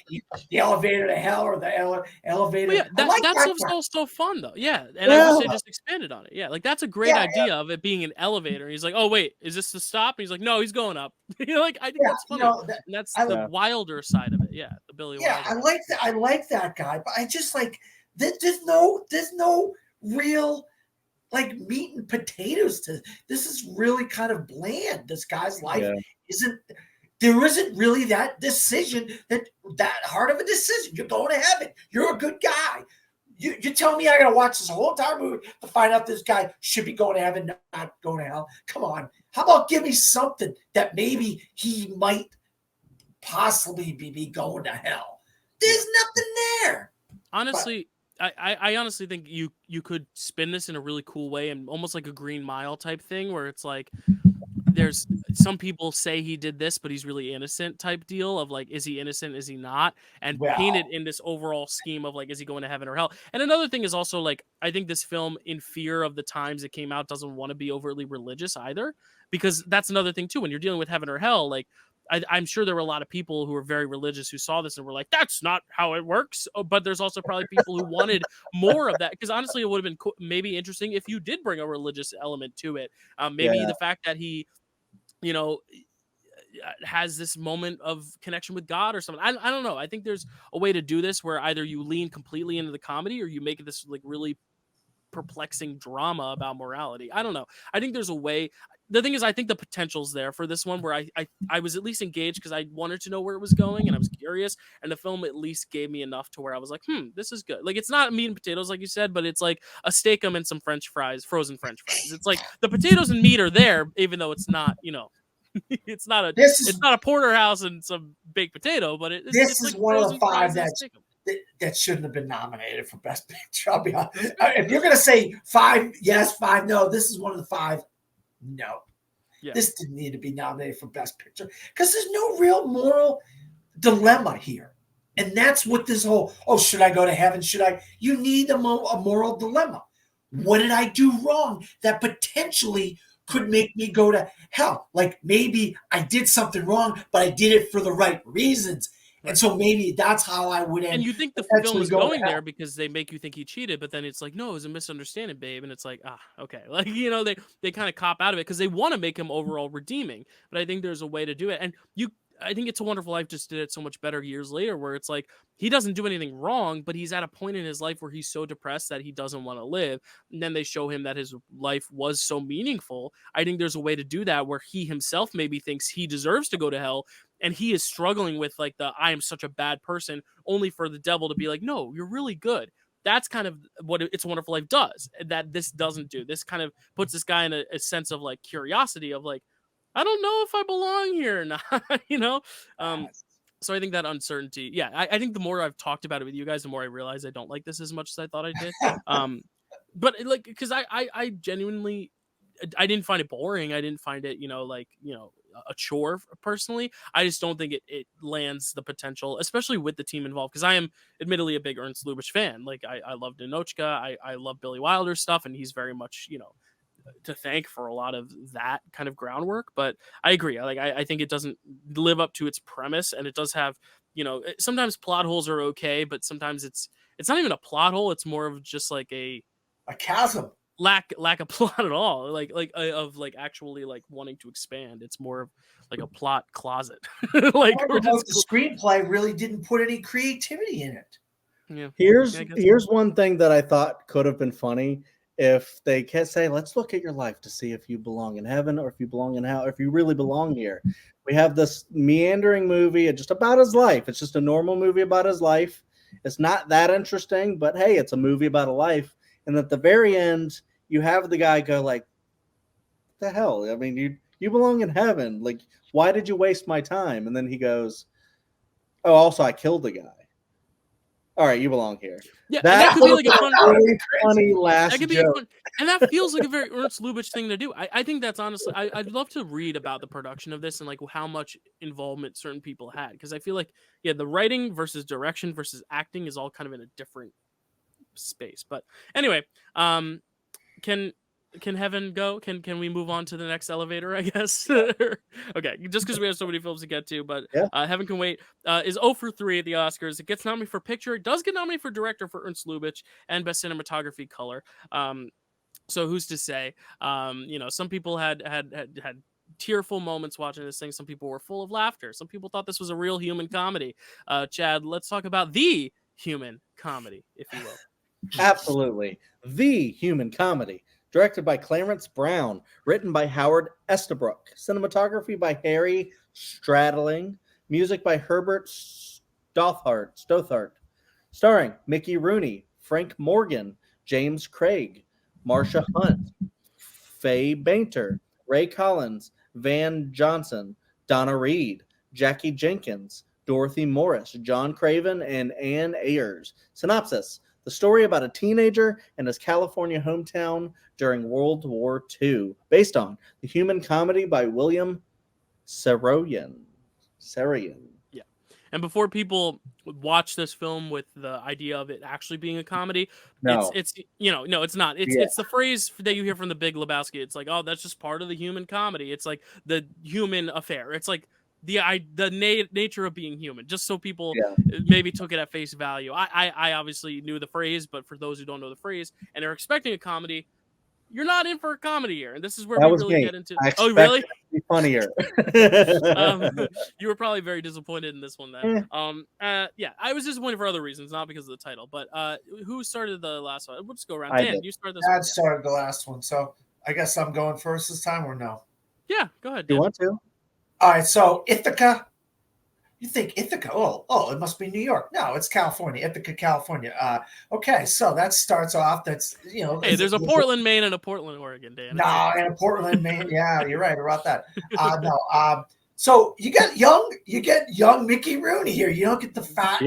the elevator to hell or the elevator. Well, yeah, that's so fun, though. Yeah. And I wish they just expanded on it. Yeah. Like, that's a great idea of it being an elevator. And he's like, oh, wait, is this the stop? And he's like, no, he's going up. Like, I think that's funny. And that's the wilder side of it. Yeah. The Billy Wilder. I like that guy. But I just like, there's no real, like, meat and potatoes to this. Is really kind of bland. This guy's life isn't really that decision, that hard of a decision. You're going to heaven. You're a good guy. You tell me I gotta watch this whole entire movie to find out this guy should be going to heaven, not going to hell. Come on. How about give me something that maybe he might possibly be going to hell? There's nothing there. Honestly, I honestly think you could spin this in a really cool way, and almost like a Green Mile type thing, where it's like there's some people say he did this, but he's really innocent type deal of like, is he innocent? Is he not? And paint it in this overall scheme of like, is he going to heaven or hell? And another thing is also like, I think this film, in fear of the times it came out, doesn't want to be overtly religious either, because that's another thing too. When you're dealing with heaven or hell, like, I'm sure there were a lot of people who were very religious who saw this and were like, that's not how it works. But there's also probably people who wanted more of that. Because honestly, it would have been maybe interesting if you did bring a religious element to it. Maybe the fact that he, has this moment of connection with God or something. I don't know. I think there's a way to do this where either you lean completely into the comedy or you make this like really perplexing drama about morality. I don't know. I think there's a way. The thing is, I think the potential's there for this one, where I was at least engaged because I wanted to know where it was going and I was curious, and the film at least gave me enough to where I was like, this is good. Like, it's not meat and potatoes like you said, but it's like a steak-um and some French fries, frozen French fries. It's like the potatoes and meat are there, even though it's not, it's not a porterhouse and some baked potato, but it's like one of the five that shouldn't have been nominated for Best Picture. I'll be honest. If you're gonna say 5 yes, 5 no, this is one of the 5 no. Yeah. This didn't need to be nominated for Best Picture because there's no real moral dilemma here. And that's what this whole, should I go to heaven? You need a moral dilemma. What did I do wrong that potentially could make me go to hell? Like, maybe I did something wrong, but I did it for the right reasons. And so maybe that's how I would end. And you think the film is going there because they make you think he cheated, but then it's like, no, it was a misunderstanding, babe. And it's like, okay. Like, they kind of cop out of it because they want to make him overall redeeming. But I think there's a way to do it. And I think It's a Wonderful Life just did it so much better years later, where it's like he doesn't do anything wrong, but he's at a point in his life where he's so depressed that he doesn't want to live. And then they show him that his life was so meaningful. I think there's a way to do that where he himself maybe thinks he deserves to go to hell, and he is struggling with like the I am such a bad person, only for the devil to be like, no, you're really good. That's kind of what It's a Wonderful Life does, that this doesn't do. This kind of puts this guy in a sense of like curiosity of like, I don't know if I belong here or not, you know? So I think that uncertainty, yeah, I think the more I've talked about it with you guys, the more I realize I don't like this as much as I thought I did. But like, because I genuinely, I didn't find it boring. I didn't find it, a chore personally. I just don't think it lands the potential, especially with the team involved. Because I am admittedly a big Ernst Lubitsch fan. Like I love Dinochka. I love Billy Wilder's stuff, and he's very much, to thank for a lot of that kind of groundwork. But I agree. I think it doesn't live up to its premise, and it does have, sometimes plot holes are okay, but sometimes it's not even a plot hole. It's more of just like a chasm, lack of plot at all. Of actually like wanting to expand. It's more of like a plot closet. Like the screenplay really didn't put any creativity in it. Yeah. Here's one thing that I thought could have been funny. If they can say, let's look at your life to see if you belong in heaven or if you belong in hell, or if you really belong here. We have this meandering movie just about his life. It's just a normal movie about his life. It's not that interesting, but hey, it's a movie about a life. And at the very end, you have the guy go like, what the hell? I mean, you belong in heaven. Like, why did you waste my time? And then he goes, oh, also I killed the guy. All right, you belong here. Yeah, that could be like a funny last joke. And that feels like a very Ernst Lubitsch thing to do. I think that's honestly, I'd love to read about the production of this and like how much involvement certain people had. Because I feel like, yeah, the writing versus direction versus acting is all kind of in a different space. But anyway, can heaven go? Can we move on to the next elevator, I guess? Okay, just because we have so many films to get to, but yeah. Heaven Can Wait is 0 for 3 at the Oscars. It gets nominated for picture. It does get nominated for director for Ernst Lubitsch and best cinematography color. So who's to say? Some people had tearful moments watching this thing. Some people were full of laughter. Some people thought this was a real human comedy. Chad, let's talk about the human comedy, if you will. Absolutely. The human comedy. Directed by Clarence Brown, written by Howard Estabrook, cinematography by Harry Stradling, music by Herbert Stothart, starring Mickey Rooney, Frank Morgan, James Craig, Marsha Hunt, Faye Bainter, Ray Collins, Van Johnson, Donna Reed, Jackie Jenkins, Dorothy Morris, John Craven, and Ann Ayers. Synopsis: the story about a teenager and his California hometown during World War II, based on the human comedy by William Saroyan. Yeah. And before people watch this film with the idea of it actually being a comedy, no, it's not. It's the phrase that you hear from The Big Lebowski. It's like, oh, that's just part of the human comedy. It's like the human affair. It's like the nature of being human, just so people maybe took it at face value. I obviously knew the phrase, but for those who don't know the phrase and are expecting a comedy, you're not in for a comedy here. And this is where we really get into. Oh, really? It to be funnier. You were probably very disappointed in this one then. I was disappointed for other reasons, not because of the title. But who started the last one? We'll just go around. Dan, you started this one. Dad started the last one, so I guess I'm going first this time, or no? Yeah, go ahead. You want to? All right, so Ithaca. You think Ithaca? Oh, it must be New York. No, it's California. Ithaca, California. Okay, so that starts off. That's Hey, there's a Portland, Maine, and a Portland, Oregon, Dan. No, and a Portland, Maine. Yeah, you're right about that. No. So you get young Mickey Rooney here. You don't get the fat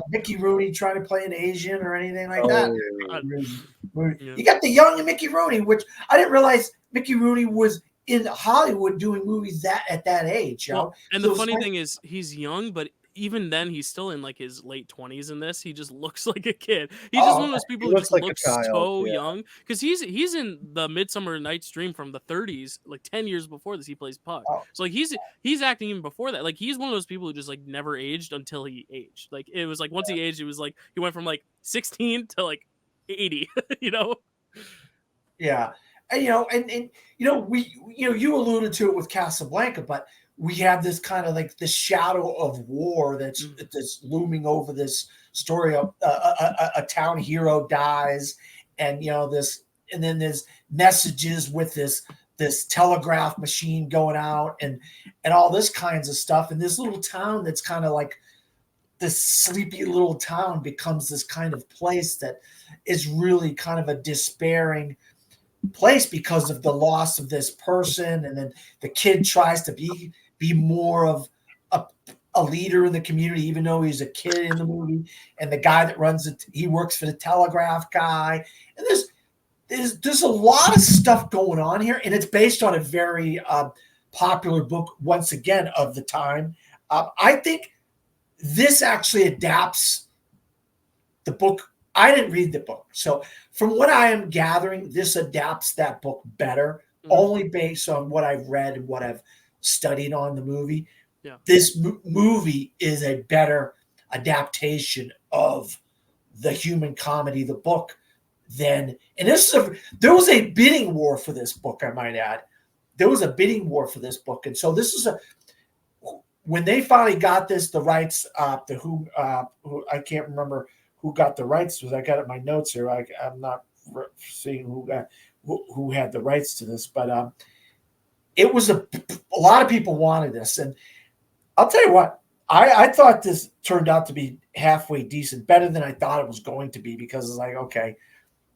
Mickey Rooney trying to play an Asian or anything like that. You got the young Mickey Rooney, which I didn't realize Mickey Rooney was in Hollywood doing movies at that age. Well, and the funny thing is, he's young, but even then, he's still in like his late 20s in this. He just looks like a kid. He's just one of those people who just looks so young. Because he's in the Midsummer Night's Dream from the 30s, like 10 years before this. He plays Puck. So like he's acting even before that. Like he's one of those people who just like never aged until he aged. Like it was like once he aged, it was like he went from like 16 to like 80. Yeah. And you alluded to it with Casablanca, but we have this kind of like the shadow of war that's looming over this story of a town hero dies, and and then there's messages with this telegraph machine going out, and all this kinds of stuff, and this little town that's kind of like this sleepy little town becomes this kind of place that is really kind of a despairing place because of the loss of this person, and then the kid tries to be more of a leader in the community, even though he's a kid in the movie. And the guy that runs it, he works for the telegraph guy. And there's a lot of stuff going on here, and it's based on a very popular book, once again, of the time. I think this actually adapts the book. I didn't read the book, so from what I am gathering, this adapts that book better, only based on what I've read and what I've studied on the movie. Yeah. This movie is a better adaptation of the human comedy, the book, than, and there was a bidding war for this book, I might add. There was a bidding war for this book, and so this is when they finally got the rights, who I can't remember who got the rights to. I got it in my notes here. I'm not seeing who had the rights to this, but it was a lot of people wanted this, and I'll tell you what, I thought this turned out to be halfway decent, better than I thought it was going to be, because it's like, okay,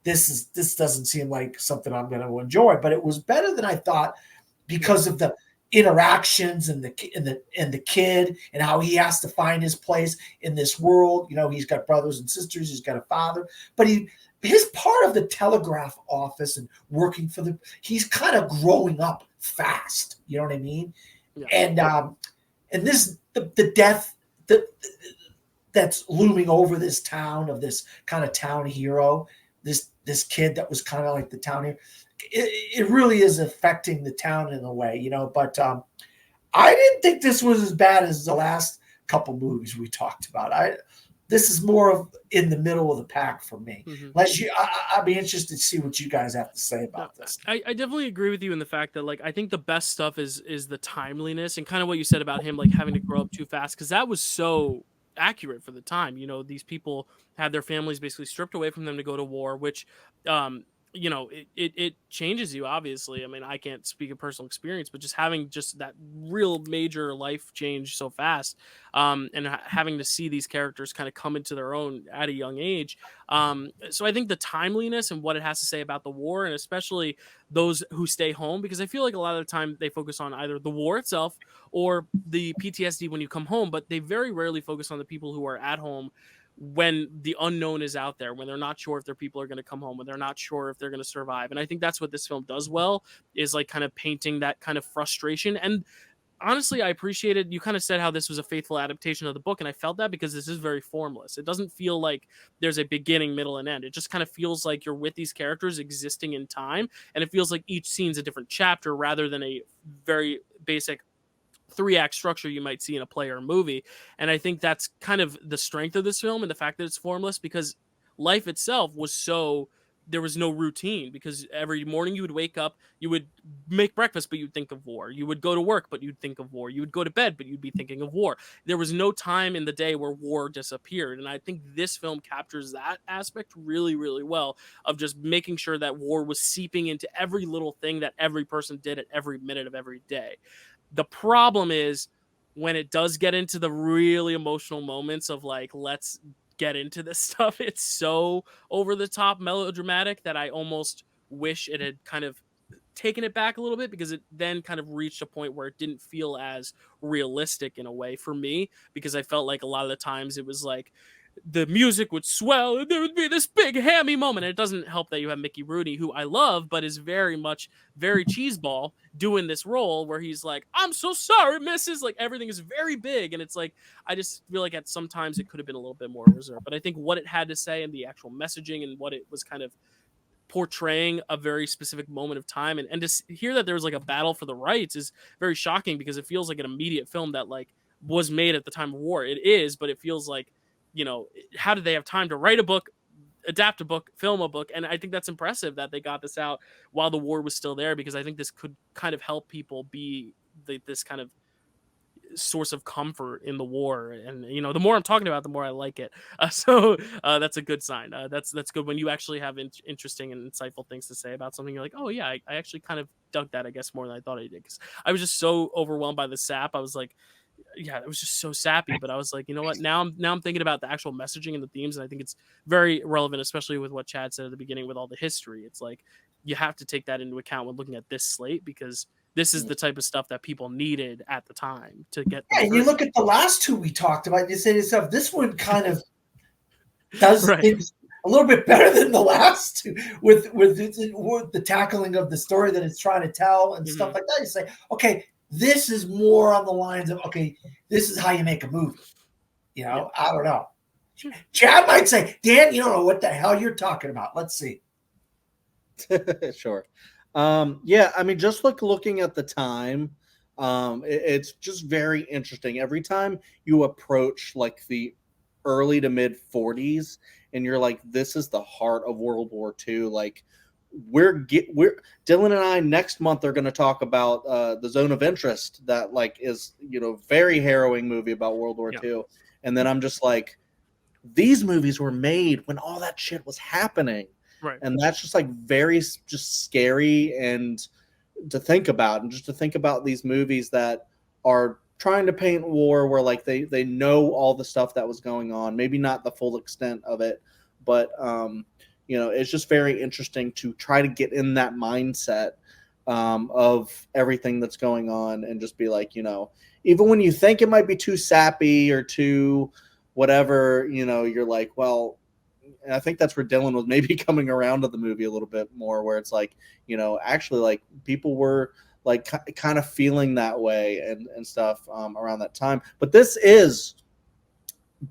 this doesn't seem like something I'm going to enjoy, but it was better than I thought because of the interactions and the kid and how he has to find his place in this world. He's got brothers and sisters, he's got a father, but his part of the telegraph office and working for he's kind of growing up fast. You know what I mean? Yeah. And this the death that's looming over this town, of this kind of town hero, this kid that was kind of like the town hero. It really is affecting the town in a way, but I didn't think this was as bad as the last couple movies we talked about. This is more of in the middle of the pack for me. Unless I'd be interested to see what you guys have to say about this. I definitely agree with you in the fact that, like, I think the best stuff is the timeliness and kind of what you said about him, like, having to grow up too fast, because that was so accurate for the time. These people had their families basically stripped away from them to go to war, which it changes you, obviously. I mean, I can't speak of personal experience, but just having just that real major life change so fast, and having to see these characters kind of come into their own at a young age. So I think the timeliness and what it has to say about the war, and especially those who stay home, because I feel like a lot of the time they focus on either the war itself or the PTSD when you come home, but they very rarely focus on the people who are at home when the unknown is out there, when they're not sure if their people are going to come home, when they're not sure if they're going to survive. And I think that's what this film does well, is like kind of painting that kind of frustration. And honestly, I appreciated, you kind of said how this was a faithful adaptation of the book, and I felt that because this is very formless. It doesn't feel like there's a beginning, middle, and end. It just kind of feels like you're with these characters existing in time, and it feels like each scene's a different chapter rather than a very basic 3-act structure you might see in a play or a movie. And I think that's kind of the strength of this film, and the fact that it's formless, because life itself was there was no routine, because every morning you would wake up, you would make breakfast, but you'd think of war. You would go to work, but you'd think of war. You would go to bed, but you'd be thinking of war. There was no time in the day where war disappeared. And I think this film captures that aspect really, really well, of just making sure that war was seeping into every little thing that every person did at every minute of every day. The problem is when it does get into the really emotional moments of like, let's get into this stuff, it's so over the top melodramatic that I almost wish it had kind of taken it back a little bit, because it then kind of reached a point where it didn't feel as realistic in a way for me, because I felt like a lot of the times it was like the music would swell and there would be this big hammy moment. And it doesn't help that you have Mickey Rooney, who I love, but is very cheeseball doing this role where he's like, I'm so sorry, missus. Like, everything is very big. And it's like, I just feel like at sometimes it could have been a little bit more reserved. But I think what it had to say and the actual messaging and what it was kind of portraying a very specific moment of time, and to hear that there was like a battle for the rights is very shocking, because it feels like an immediate film that like was made at the time of war. It is, but it feels like, how did they have time to write a book, adapt a book, film a book? And I think that's impressive that they got this out while the war was still there, because I think this could kind of help people be this kind of source of comfort in the war. And the more I'm talking about it, the more I like it. So that's a good sign. That's good when you actually have interesting and insightful things to say about something. You're like, oh yeah, I actually kind of dug that, I guess, more than I thought I did, because I was just so overwhelmed by the sap. I was like, yeah, it was just so sappy. But I was like, you know what? Now I'm thinking about the actual messaging and the themes, and I think it's very relevant, especially with what Chad said at the beginning with all the history. It's like you have to take that into account when looking at this slate, because this is the type of stuff that people needed at the time to get. Yeah, and you look at the last two we talked about, you say to yourself, this one kind of does Right. things a little bit better than the last two with the tackling of the story that it's trying to tell and stuff like that. You say, okay, this is more on the lines of, okay, this is how you make a movie. I don't know. Chad might say, Dan, you don't know what the hell you're talking about. Let's see. Sure. Yeah, I mean, just looking at the time, it's just very interesting. Every time you approach like the early to mid 40s, and you're like, this is the heart of World War II. Like, we're Dylan and I next month are going to talk about the Zone of Interest, that like is very harrowing movie about World War II, and then I'm just like, these movies were made when all that shit was happening. Right. And that's just like very just scary and to think about, and just to think about these movies that are trying to paint war where like they know all the stuff that was going on, maybe not the full extent of it, but it's just very interesting to try to get in that mindset of everything that's going on, and just be like, even when you think it might be too sappy or too whatever, you're like, well, I think that's where Dylan was maybe coming around to the movie a little bit more, where it's like, actually like people were like kind of feeling that way and stuff around that time. But this is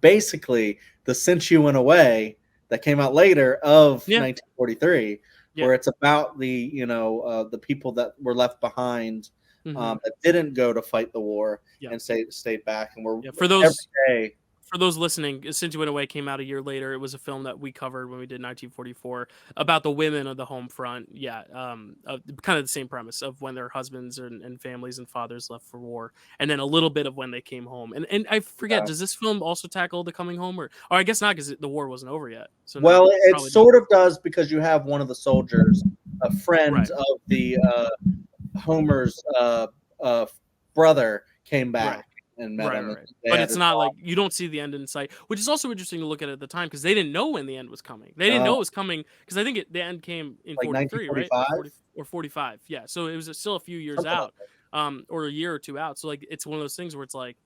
basically the Since You Went Away that came out later of 1943, where it's about the, the people that were left behind that didn't go to fight the war and stayed back and were for those every day. For those listening, Since You Went Away came out a year later. It was a film that we covered when we did 1944 about the women of the home front. Yeah, kind of the same premise of when their husbands and families and fathers left for war, and then a little bit of when they came home. And I forget, does this film also tackle the coming home, or I guess not, because the war wasn't over yet. So well, it sort of does, because you have one of the soldiers, a friend of the Homer's brother, came back. Right. And met him. Right. But it's not like you don't see the end in sight, which is also interesting to look at the time, because they didn't know when the end was coming. They didn't know it was coming, because I think the end came in like 43, right? Or 45. Yeah. So it was still a few years out, or a year or two out. So like it's one of those things where it's like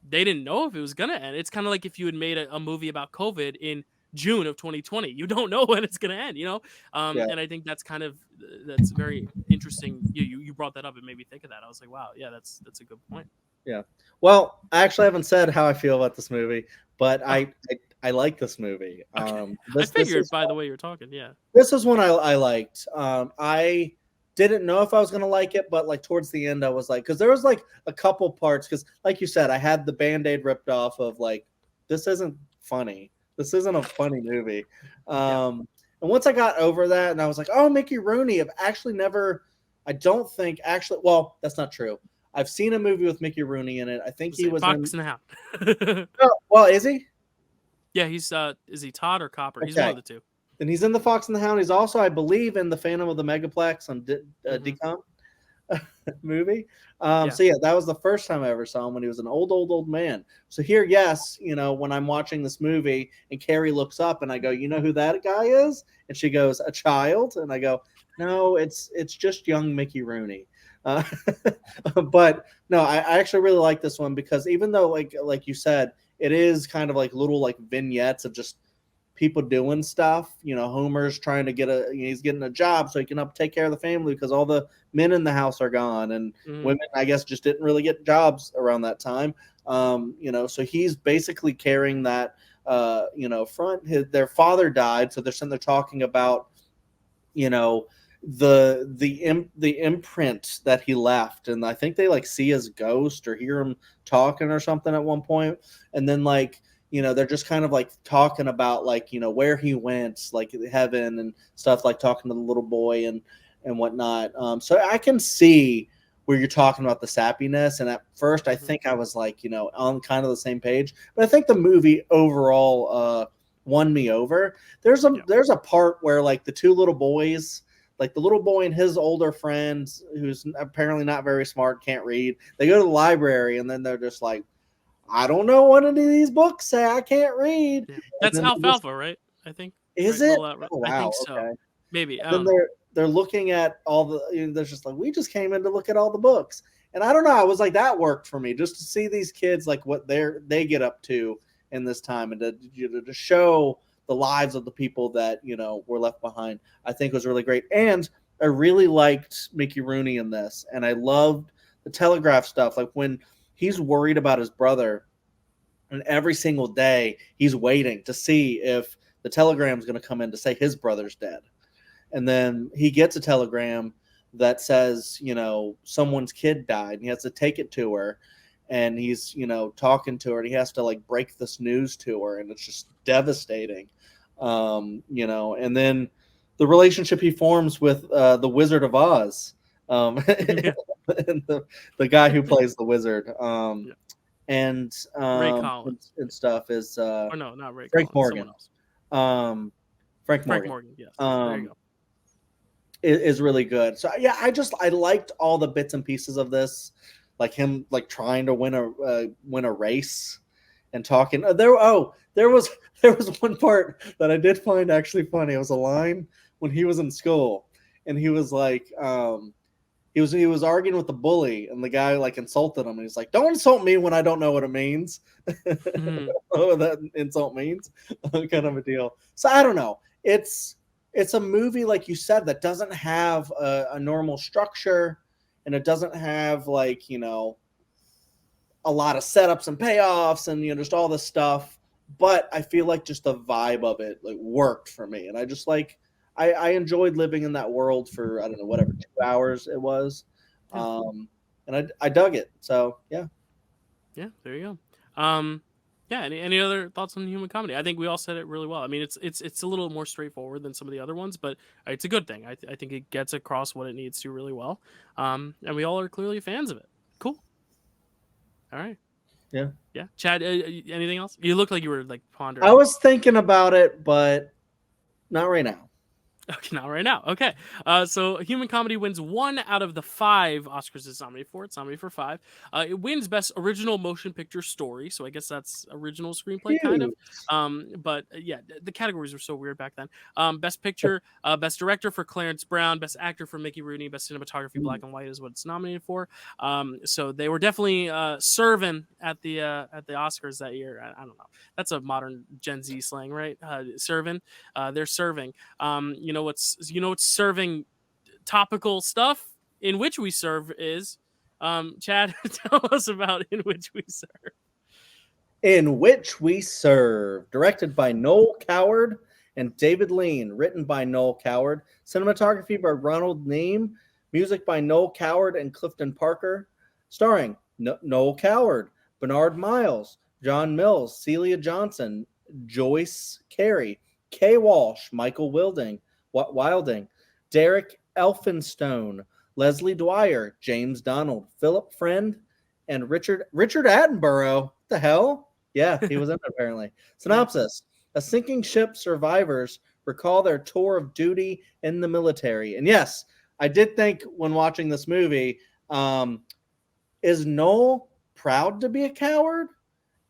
they didn't know if it was gonna end. It's kind of like if you had made a movie about COVID in June of 2020, you don't know when it's gonna end, And I think that's that's very interesting. You brought that up, it made me think of that. I was like, wow, yeah, that's a good point. Yeah. Well, I actually haven't said how I feel about this movie, but I like this movie. Okay. I figured by the way you're talking, yeah. This is one I liked. I didn't know if I was gonna like it, but like towards the end, I was like, because there was like a couple parts, because like you said, I had the Band-Aid ripped off of like, this isn't funny. This isn't a funny movie. And once I got over that, and I was like, oh, Mickey Rooney. Well, that's not true. I've seen a movie with Mickey Rooney in it. I think he was Fox in and the Hound. well, is he? Yeah, he's is he Todd or Copper? He's one of the two. And he's in The Fox and the Hound. He's also, I believe, in The Phantom of the Megaplex on DCOM movie. So yeah, that was the first time I ever saw him, when he was an old man. So here, yes, when I'm watching this movie and Carrie looks up and I go, you know who that guy is? And she goes, a child. And I go, no, it's just young Mickey Rooney. But no, I actually really like this one, because even though like you said, it is kind of like little like vignettes of just people doing stuff. Homer's trying to he's getting a job so he can take care of the family, because all the men in the house are gone, and women, I guess, just didn't really get jobs around that time. So he's basically carrying that front. Their father died, so they're sitting there talking about the imprint that he left, and I think they like see his ghost or hear him talking or something at one point, and then like they're just kind of like talking about like where he went, like heaven and stuff, like talking to the little boy and whatnot. So I can see where you're talking about the sappiness. And at first, I think I was like, on kind of the same page. But I think the movie overall won me over. There's a part where like the two little boys, like the little boy and his older friend, who's apparently not very smart, can't read. They go to the library and then they're just like, I don't know what any of these books say. I can't read. Yeah. That's Alfalfa, right? I think. Is right? it? Oh, wow. I think so. Okay. Maybe. Then they're looking at all the. They're just like, we just came in to look at all the books, and I don't know. I was like, that worked for me just to see these kids like what they get up to in this time, and to show the lives of the people that were left behind. I think was really great, and I really liked Mickey Rooney in this, and I loved the telegraph stuff. Like when he's worried about his brother, and every single day he's waiting to see if the telegram's going to come in to say his brother's dead. And then he gets a telegram that says, someone's kid died, and he has to take it to her. And he's, talking to her, and he has to like break this news to her, and it's just devastating. And then the relationship he forms with the Wizard of Oz, and the guy who plays the wizard. And Ray Collins and stuff is or no, not Ray Frank Collins, Morgan. Frank Morgan. Morgan, yes. There you go. Is really good. So yeah, I liked all the bits and pieces of this, like him like trying to win a race and talking. There was one part that I did find actually funny. It was a line when he was in school, and he was like, he was arguing with the bully, and the guy like insulted him, and he's like, "Don't insult me when I don't know what it means." Oh, that insult means kind of a deal. So I don't know. It's a movie, like you said, that doesn't have a normal structure, and it doesn't have like a lot of setups and payoffs, and just all this stuff. But I feel like just the vibe of it like worked for me, and I just like. I enjoyed living in that world for, I don't know, whatever, 2 hours it was. And I dug it. So, yeah. Yeah, there you go. Yeah, any other thoughts on human comedy? I think we all said it really well. I mean, it's a little more straightforward than some of the other ones, but it's a good thing. I think it gets across what it needs to really well. And we all are clearly fans of it. Cool. All right. Yeah. Yeah. Chad, anything else? You look like you were like pondering. I was thinking about it, but not right now. Okay, not right now. Okay. So Human Comedy wins 1 out of the 5 Oscars it's nominated for. It's nominated for 5. It wins Best Original Motion Picture Story, so I guess that's original screenplay, kind of. But yeah, the categories were so weird back then. Best Picture, Best Director for Clarence Brown, Best Actor for Mickey Rooney, Best Cinematography, Black and White is what it's nominated for. So they were definitely serving at the Oscars that year. I don't know. That's a modern Gen Z slang, right? Serving. They're serving. What's serving topical stuff in which we serve is Chad, tell us about In Which We Serve. In Which We Serve, directed by Noel Coward and David Lean, written by Noel Coward, cinematography by Ronald Neame, music by Noel Coward and Clifton Parker, starring Noel Coward, Bernard Miles, John Mills, Celia Johnson, Joyce Carey, Kay Walsh, Michael Wilding, Derek Elphinstone, Leslie Dwyer, James Donald, Philip Friend, and Richard Attenborough. What the hell? Yeah, he was in it apparently. Synopsis: a sinking ship survivors recall their tour of duty in the military. And yes, I did think when watching this movie, is Noel proud to be a coward?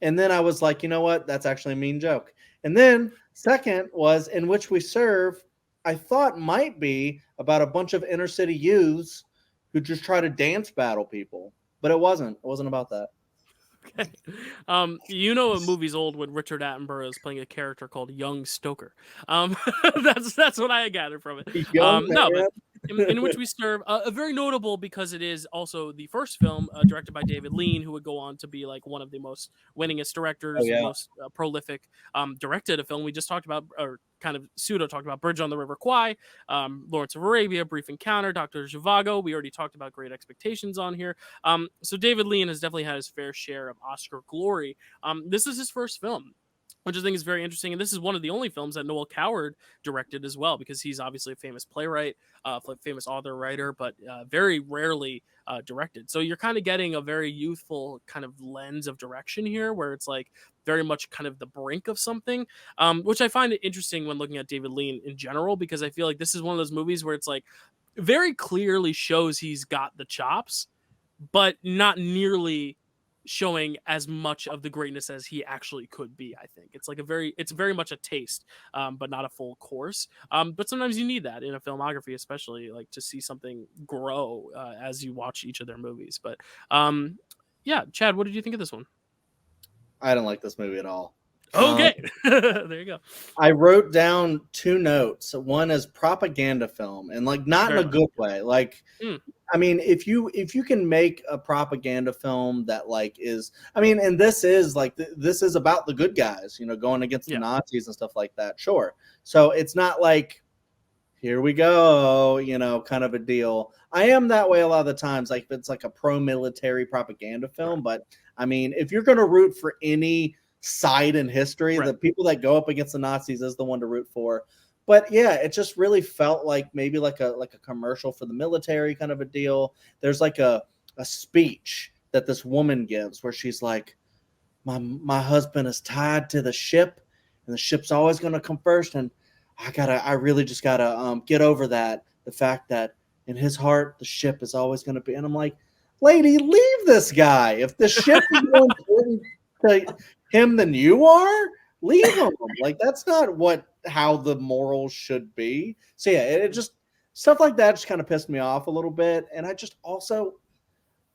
And then I was like, you know what? That's actually a mean joke. And then second was In Which We Serve, I thought might be about a bunch of inner city youths who just try to dance battle people. But it wasn't. It wasn't about that. Okay. A movie's old when Richard Attenborough is playing a character called Young Stoker. That's what I gathered from it. But in Which We Serve, very notable because it is also the first film directed by David Lean, who would go on to be like one of the most winningest directors, most prolific. Directed a film we just talked about, or kind of pseudo talked about, Bridge on the River Kwai, Lawrence of Arabia, Brief Encounter, Dr. Zhivago. We already talked about Great Expectations on here. So David Lean has definitely had his fair share of Oscar glory. This is his first film. which I think is very interesting. And this is one of the only films that Noel Coward directed as well, because he's obviously a famous playwright, famous author, writer, but very rarely directed. So you're kind of getting a very youthful kind of lens of direction here, where it's like very much kind of the brink of something, which I find it interesting when looking at David Lean in general, because I feel like this is one of those movies where it's like very clearly shows he's got the chops, but not nearly showing as much of the greatness as he actually could be. I think it's like it's very much a taste, but not a full course. But sometimes you need that in a filmography, especially like to see something grow as you watch each of their movies. But yeah, Chad, what did you think of this one? I didn't like this movie at all. Okay, there you go. I wrote down 2 notes. One is propaganda film, and like not in a good way. Like, I mean, if you can make a propaganda film that like is, I mean, and this is like this is about the good guys, going against the Nazis and stuff like that. Sure. So it's not like, here we go, kind of a deal. I am that way a lot of the times. Like, it's like a pro-military propaganda film, but I mean, if you're going to root for any side in history, the people that go up against the Nazis is the one to root for. But yeah, it just really felt like maybe like a commercial for the military kind of a deal. There's like a speech that this woman gives where she's like, my husband is tied to the ship, and the ship's always going to come first, and I really just gotta get over that, the fact that in his heart the ship is always going to be. And I'm like, lady, leave this guy. If the ship is more important to him than you are, leave him. Like, that's not how the morals should be. So yeah, it just, stuff like that just kind of pissed me off a little bit. And I just also,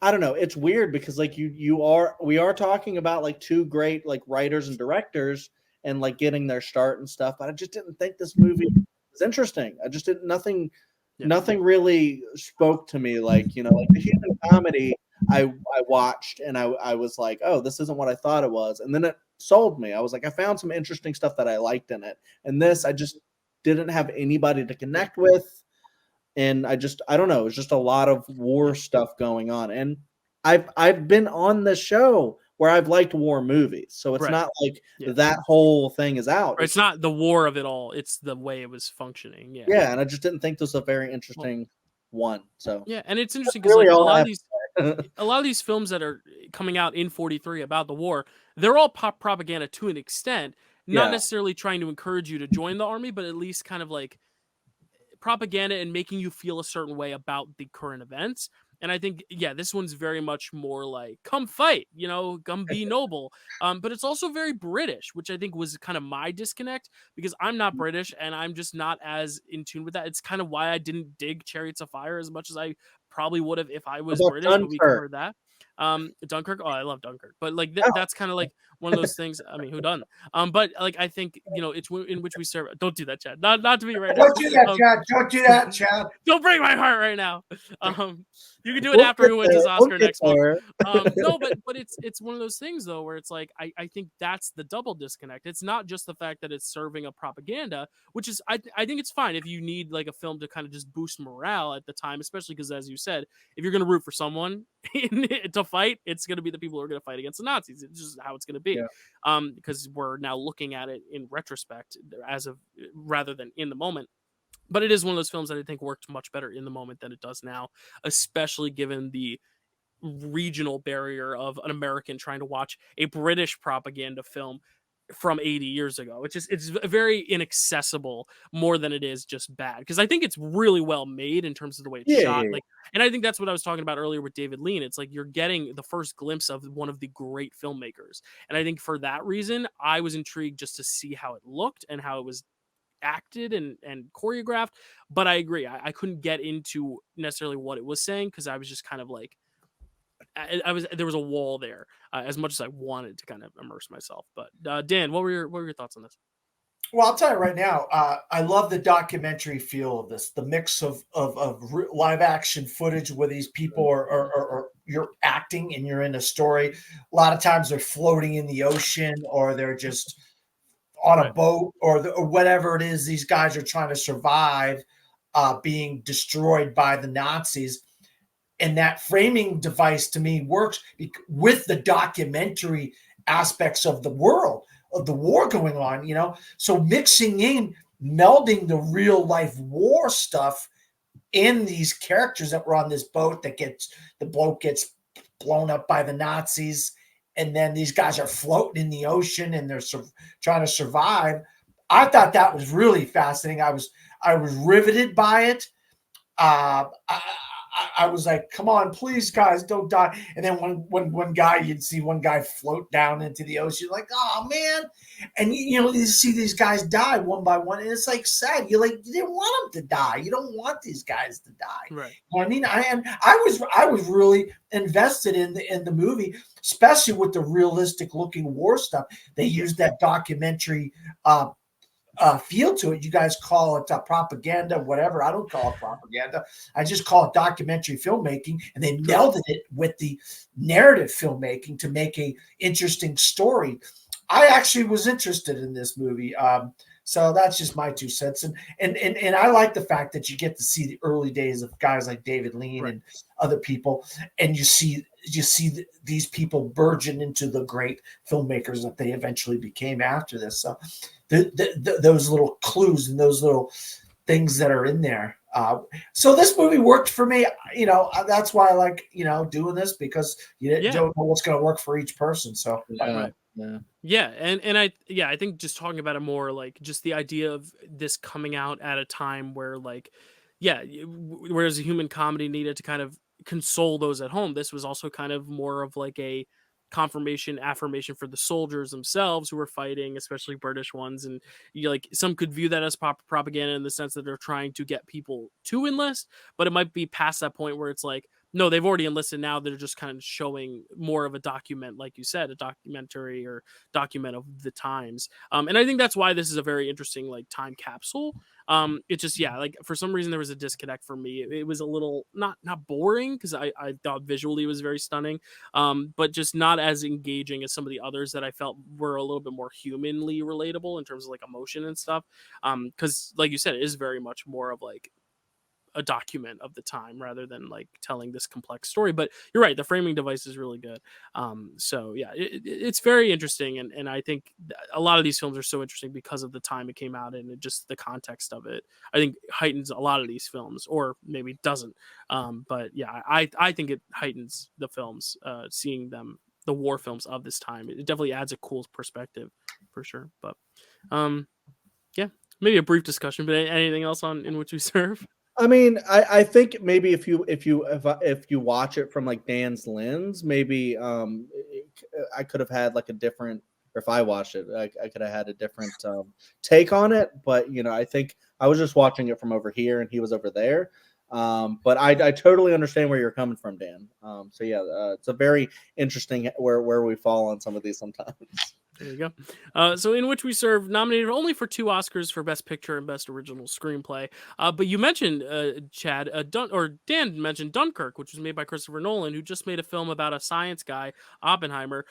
I don't know, it's weird because like we are talking about like 2 great like writers and directors and like getting their start and stuff, but I just didn't think this movie was interesting. I just didn't, nothing really spoke to me. Like, like the human comedy I watched, and I was like, oh, this isn't what I thought it was. And then it sold me. I was like, I found some interesting stuff that I liked in it. And this, I just didn't have anybody to connect with. And I don't know. It was just a lot of war stuff going on. And I've been on the show where I've liked war movies. So it's not like that whole thing is out. It's not the war of it all. It's the way it was functioning. Yeah. Yeah. And I just didn't think this was a very interesting one. So yeah. And it's interesting because really like a lot of these films that are coming out in 43 about the war, they're all pop propaganda to an extent, not necessarily trying to encourage you to join the army, but at least kind of like propaganda and making you feel a certain way about the current events. And I think, this one's very much more like, come fight, come be noble. But it's also very British, which I think was kind of my disconnect, because I'm not British and I'm just not as in tune with that. It's kind of why I didn't dig Chariots of Fire as much as I probably would have if I was British, but we covered that. Dunkirk. Oh, I love Dunkirk, but like that's kind of like one of those things. I mean, who done? But like I think it's in which we serve. Don't do that, Chad. Not to me right now. Don't do that, Chad. Don't do that, Chad. Don't break my heart right now. You can do it after he wins his Oscar next month. No, but it's one of those things though where it's like I think that's the double disconnect. It's not just the fact that it's serving a propaganda, which is I think it's fine if you need like a film to kind of just boost morale at the time, especially because as you said, if you're going to root for someone to fight, it's going to be the people who are going to fight against the Nazis. It's just how it's going to be. Because we're now looking at it in retrospect rather than in the moment. But it is one of those films that I think worked much better in the moment than it does now, especially given the regional barrier of an American trying to watch a British propaganda film from 80 years ago. It's very inaccessible more than it is just bad, because I think it's really well made in terms of the way it's shot. Like, and I think that's what I was talking about earlier with David Lean. It's like you're getting the first glimpse of one of the great filmmakers, and I think for that reason I was intrigued just to see how it looked and how it was acted and choreographed. But I agree, I couldn't get into necessarily what it was saying, because I was just kind of like there was a wall there, as much as I wanted to kind of immerse myself. But Dan, what were your thoughts on this? Well, I'll tell you right now, I love the documentary feel of this, the mix of live action footage where these people are you're acting and you're in a story. A lot of times they're floating in the ocean, or they're just on a boat, or whatever it is. These guys are trying to survive being destroyed by the Nazis. And that framing device to me works with the documentary aspects of the world. of the war going on, you know? So mixing in, melding the real life war stuff in these characters that were on this boat the boat gets blown up by the Nazis, and then these guys are floating in the ocean and they're trying to survive. I thought that was really fascinating. I was riveted by it. I was like, come on, please, guys, don't die. And then one guy, you'd see one guy float down into the ocean, like, oh man. And you see these guys die one by one, and it's like sad. You're like, you didn't want them to die. You don't want these guys to die. Right. You know what I mean? I was really invested in the movie, especially with the realistic looking war stuff. They used that documentary feel to it. You guys call it propaganda, whatever. I don't call it propaganda. I just call it documentary filmmaking, and they melded it with the narrative filmmaking to make a interesting story. I actually was interested in this movie. So that's just my 2 cents. And I like the fact that you get to see the early days of guys like David Lean and other people, and you see these people burgeon into the great filmmakers that they eventually became after this. So those little clues and those little things that are in there. So this movie worked for me. That's why I like, doing this, because you don't know what's going to work for each person. So and I think just talking about it more, like just the idea of this coming out at a time where whereas a human comedy needed to kind of console those at home, this was also kind of more of like a affirmation for the soldiers themselves who were fighting, especially British ones. And some could view that as propaganda in the sense that they're trying to get people to enlist, but it might be past that point where it's like, no, they've already enlisted. Now they're just kind of showing more of a document, like you said, a documentary or document of the times. And I think that's why this is a very interesting time capsule. It's just, for some reason there was a disconnect for me. It was a little not boring, because I thought visually it was very stunning, but just not as engaging as some of the others that I felt were a little bit more humanly relatable in terms of emotion and stuff. Because like you said, it is very much more of a document of the time rather than telling this complex story. But you're right, the framing device is really good. So yeah, it's very interesting, and I think a lot of these films are so interesting because of the time it came out and just the context of it. I think heightens a lot of these films, or maybe doesn't. But yeah, I think it heightens the films, seeing them, the war films of this time. It definitely adds a cool perspective for sure. But yeah, maybe a brief discussion. But anything else on In Which We Serve? I mean, I think maybe if you watch it from Dan's lens, maybe I could have had a different, or if I watched it, I could have had a different take on it. But I think I was just watching it from over here and he was over there. But I totally understand where you're coming from, Dan. So yeah, it's a very interesting where we fall on some of these sometimes. There you go. So In Which We Serve, nominated only for 2 Oscars for Best Picture and Best Original Screenplay. But you mentioned, Chad, Dan mentioned Dunkirk, which was made by Christopher Nolan, who just made a film about a science guy, Oppenheimer.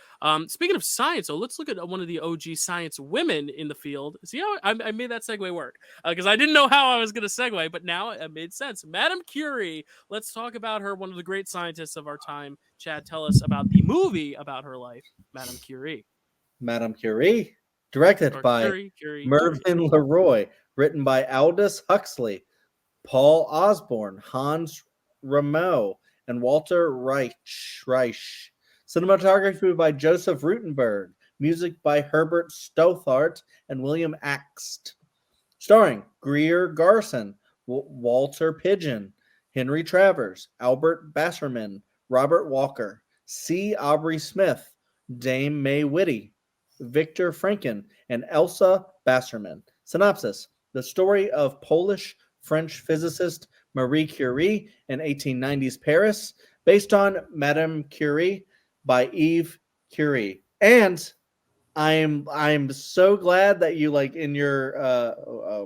Speaking of science, so let's look at one of the OG science women in the field. See how I made that segue work? Because I didn't know how I was going to segue, but now it made sense. Madame Curie. Let's talk about her, one of the great scientists of our time. Chad, tell us about the movie about her life, Madame Curie. Madame Curie, directed by Mervyn Leroy, written by Aldous Huxley, Paul Osborne, Hans Rameau, and Walter Reich. Cinematography by Joseph Rutenberg, music by Herbert Stothart and William Axt. Starring Greer Garson, Walter Pidgeon, Henry Travers, Albert Basserman, Robert Walker, C. Aubrey Smith, Dame May Whitty, Victor Franken, and Elsa Basserman. Synopsis: the story of Polish-French physicist Marie Curie in 1890s Paris, based on Madame Curie by Eve Curie. And I'm so glad that you in your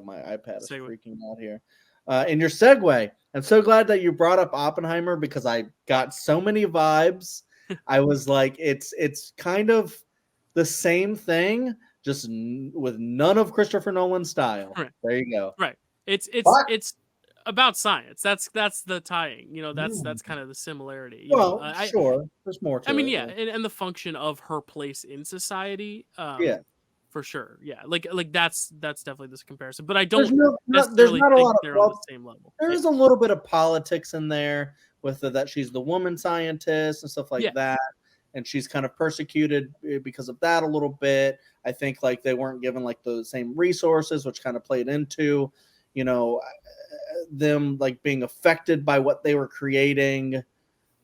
my iPad is freaking out here. In your segue, I'm so glad that you brought up Oppenheimer, because I got so many vibes. I was like, it's kind of the same thing, just with none of Christopher Nolan's style. Right. There you go. Right. It's about science. That's the tying. That's kind of the similarity. Sure. There's more to it. I mean, yeah, and the function of her place in society. for sure. Yeah, like that's definitely this comparison. But I There's don't there's necessarily not a think lot of they're on the same level. there's a little bit of politics in there with that she's the woman scientist and stuff like that, and she's kind of persecuted because of that a little bit. I think like they weren't given like the same resources, which kind of played into, them like being affected by what they were creating.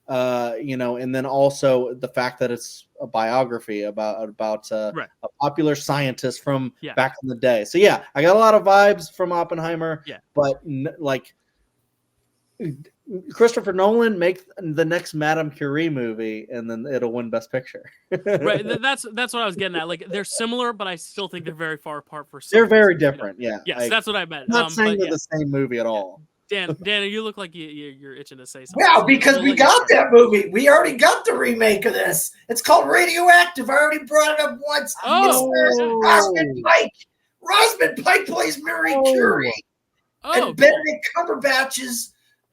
And then also the fact that it's a biography about a popular scientist from back in the day. So yeah, I got a lot of vibes from Oppenheimer. Yeah, but like Christopher Nolan make the next Madame Curie movie, and then it'll win Best Picture. Right. That's what I was getting at. Like they're similar, but I still think they're very far apart for some They're very reason, different. Yeah. Yes, that's what I meant. I'm not saying they're the same movie at all. Dan, you look like you're itching to say something. Well, because we got that movie. We already got the remake of this. It's called Radioactive. I already brought it up once. Rosamund Pike. Rosamund Pike plays Mary Curie. And Benedict Cumberbatch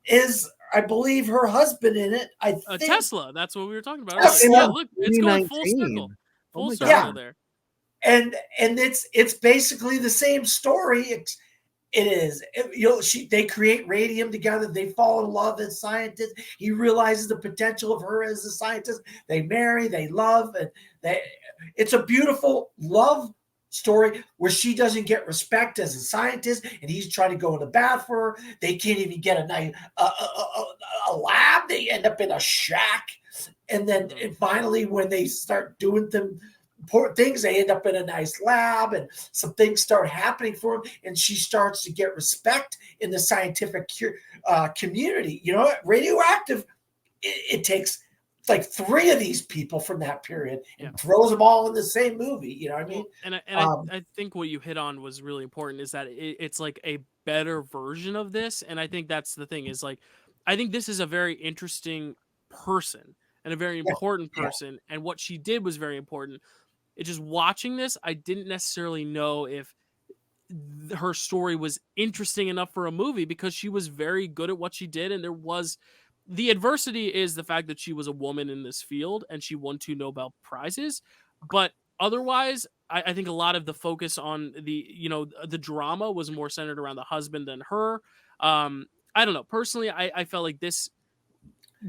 is, I believe, her husband in it. I think Tesla. That's what we were talking about. Yeah, look, it's going full circle. Full circle there. And it's basically the same story. They create radium together. They fall in love as scientists. He realizes the potential of her as a scientist. They marry, they love, and it's a beautiful love story where she doesn't get respect as a scientist, and he's trying to go in the bath for her. They can't even get a lab. They end up in a shack, and then finally, when they start doing important things, they end up in a nice lab, and some things start happening for him, and she starts to get respect in the scientific community. Radioactive, it takes like 3 of these people from that period and throws them all in the same movie. You know what I mean? I think what you hit on was really important, is that it's like a better version of this. And I think that's the thing, is like, I think this is a very interesting person and a very important person. And what she did was very important. It's just watching this, I didn't necessarily know if her story was interesting enough for a movie, because she was very good at what she did. And the adversity is the fact that she was a woman in this field and she won 2 Nobel Prizes. But otherwise, I think a lot of the focus on the drama was more centered around the husband than her. I don't know. Personally, I felt like this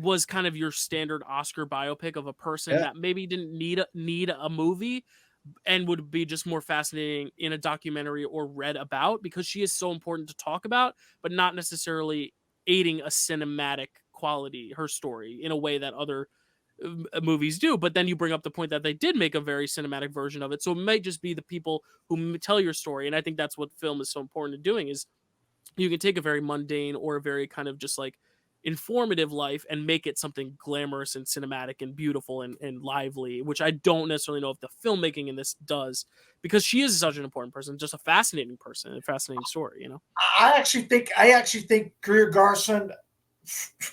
was kind of your standard Oscar biopic of a person that maybe didn't need a movie and would be just more fascinating in a documentary or read about, because she is so important to talk about, but not necessarily aiding a cinematic quality, her story, in a way that other movies do. But then you bring up the point that they did make a very cinematic version of it. So it might just be the people who tell your story. And I think that's what film is so important at doing, is you can take a very mundane or a very kind of just like informative life and make it something glamorous and cinematic and beautiful and lively, which I don't necessarily know if the filmmaking in this does, because she is such an important person, just a fascinating person, a fascinating story. I actually think Greer Garson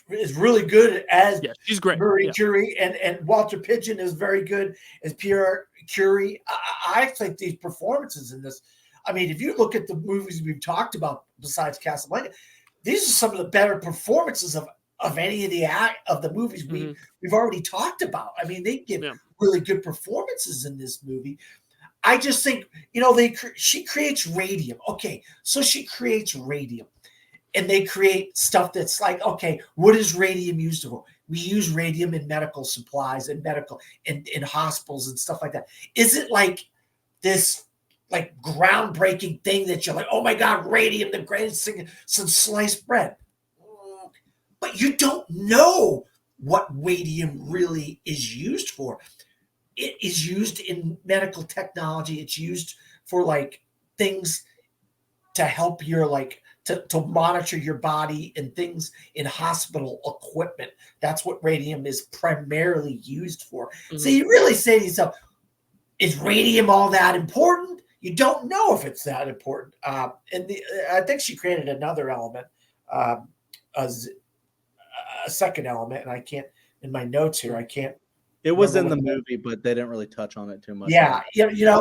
is really good as she's great. Marie Curie, and Walter Pidgeon is very good as Pierre Curie. I think these performances in this, I mean, if you look at the movies we've talked about besides Casablanca, these are some of the better performances of any of the movies we've already talked about. I mean, they give really good performances in this movie. I just think, she creates radium. Okay, so she creates radium. And they create stuff that's like, okay, what is radium used for? We use radium in medical supplies and in hospitals and stuff like that. Is it like this like groundbreaking thing that you're like, oh my God, radium, the greatest thing since sliced bread? But you don't know what radium really is used for. It is used in medical technology. It's used for like things to help your to monitor your body and things in hospital equipment. That's what radium is primarily used for. So you really say to yourself, is radium all that important? You don't know if it's that important. I think she created another element, a second element, and I can't, in my notes here, I can't. It was in the movie, but they didn't really touch on it too much. Yeah,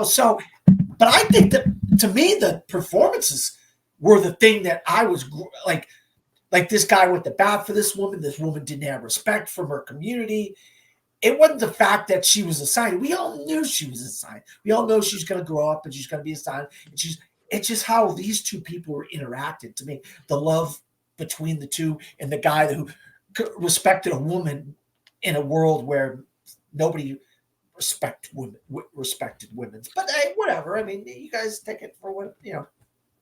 so, but I think that, to me, the performances were the thing that I was like this guy went to bat for this woman. This woman didn't have respect from her community. it wasn't the fact that she was assigned. We all knew she was assigned. We all know she's going to grow up and she's going to be assigned. And it's just how these two people were interacted to me. The love between the two and the guy who respected a woman in a world where nobody respected women. But hey, whatever. I mean, you guys take it for what, you know.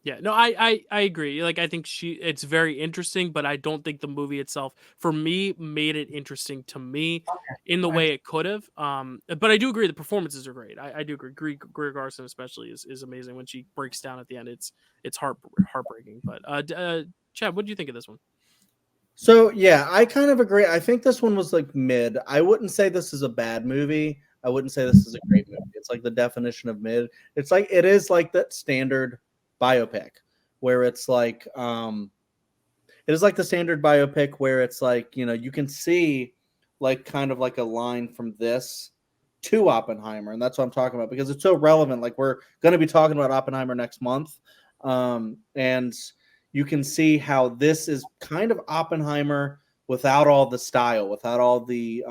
Yeah, no, I agree. Like, I think it's very interesting, but I don't think the movie itself, for me, made it interesting to me in the way it could have. But I do agree the performances are great. I do agree. Greer Garson especially is amazing when she breaks down at the end. It's heartbreaking. But Chad, what do you think of this one? So yeah, I kind of agree. I think this one was like mid. I wouldn't say this is a bad movie. I wouldn't say this is a great movie. It's like the definition of mid. It's like it is like that standard biopic where it's like it is like the standard biopic where it's like, you know, you can see like kind of like a line from this to Oppenheimer, and that's what I'm talking about because it's so relevant. Like we're going to be talking about Oppenheimer next month, and you can see how this is kind of Oppenheimer without all the style, without all the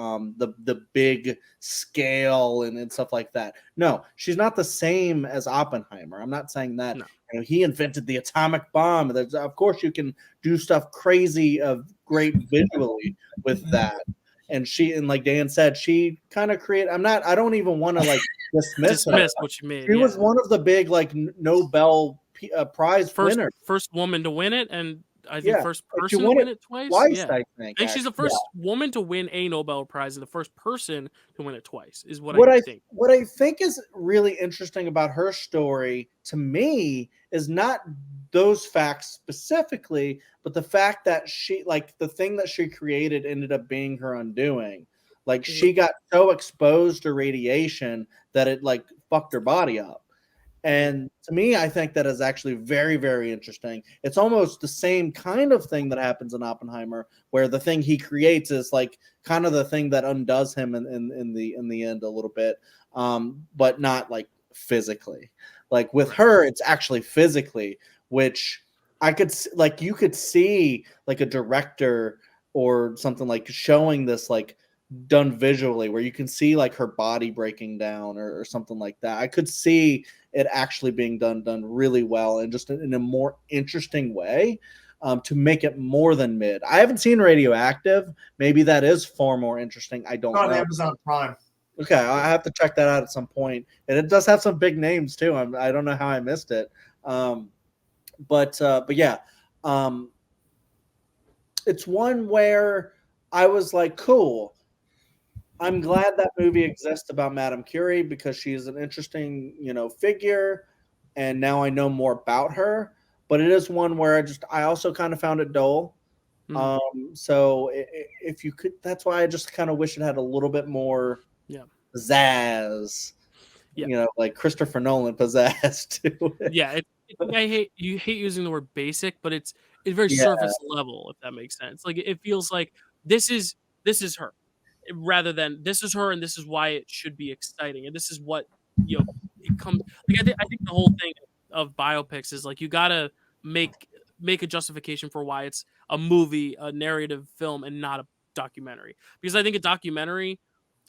big scale and stuff like that. No, she's not the same as Oppenheimer. I'm not saying that. No. You know, he invented the atomic bomb. Of course, you can do stuff crazy of great visually with that. And like Dan said, she kind of created. I don't even want to like dismiss what you mean. She was one of the big like Nobel Prize winners. First woman to win it, and I think first person to win it twice. I think. And she's the first woman to win a Nobel Prize and the first person to win it twice, is what I think. What I think is really interesting about her story, to me, is not those facts specifically, but the fact that she, like, the thing that she created ended up being her undoing. Like, she got so exposed to radiation that it, like, fucked her body up. And to me, I think that is actually very, very interesting. It's almost the same kind of thing that happens in Oppenheimer, where the thing he creates is like kind of the thing that undoes him in the end a little bit, but not like physically. Like with her, it's actually physically, which you could see like a director or something like showing this like done visually, where you can see like her body breaking down or something like that. I could see it actually being done really well and just in a more interesting way, to make it more than mid. I haven't seen Radioactive. Maybe that is far more interesting. I don't know. On Amazon Prime. Okay, I have to check that out at some point. And it does have some big names too. I don't know how I missed it. But yeah, it's one where I was like, cool. I'm glad that movie exists about Madame Curie because she's an interesting, figure, and now I know more about her. But it is one where I also kind of found it dull. So if you could, that's why I just kind of wish it had a little bit more pizzazz. Yeah. Like Christopher Nolan pizzazz to it. Yeah, I hate using the word basic, but it's very surface level, if that makes sense. Like it feels like this is her, rather than this is her and this is why it should be exciting and this is what it comes like. I think the whole thing of biopics is like you gotta make a justification for why it's a movie, a narrative film, and not a documentary. Because I think a documentary,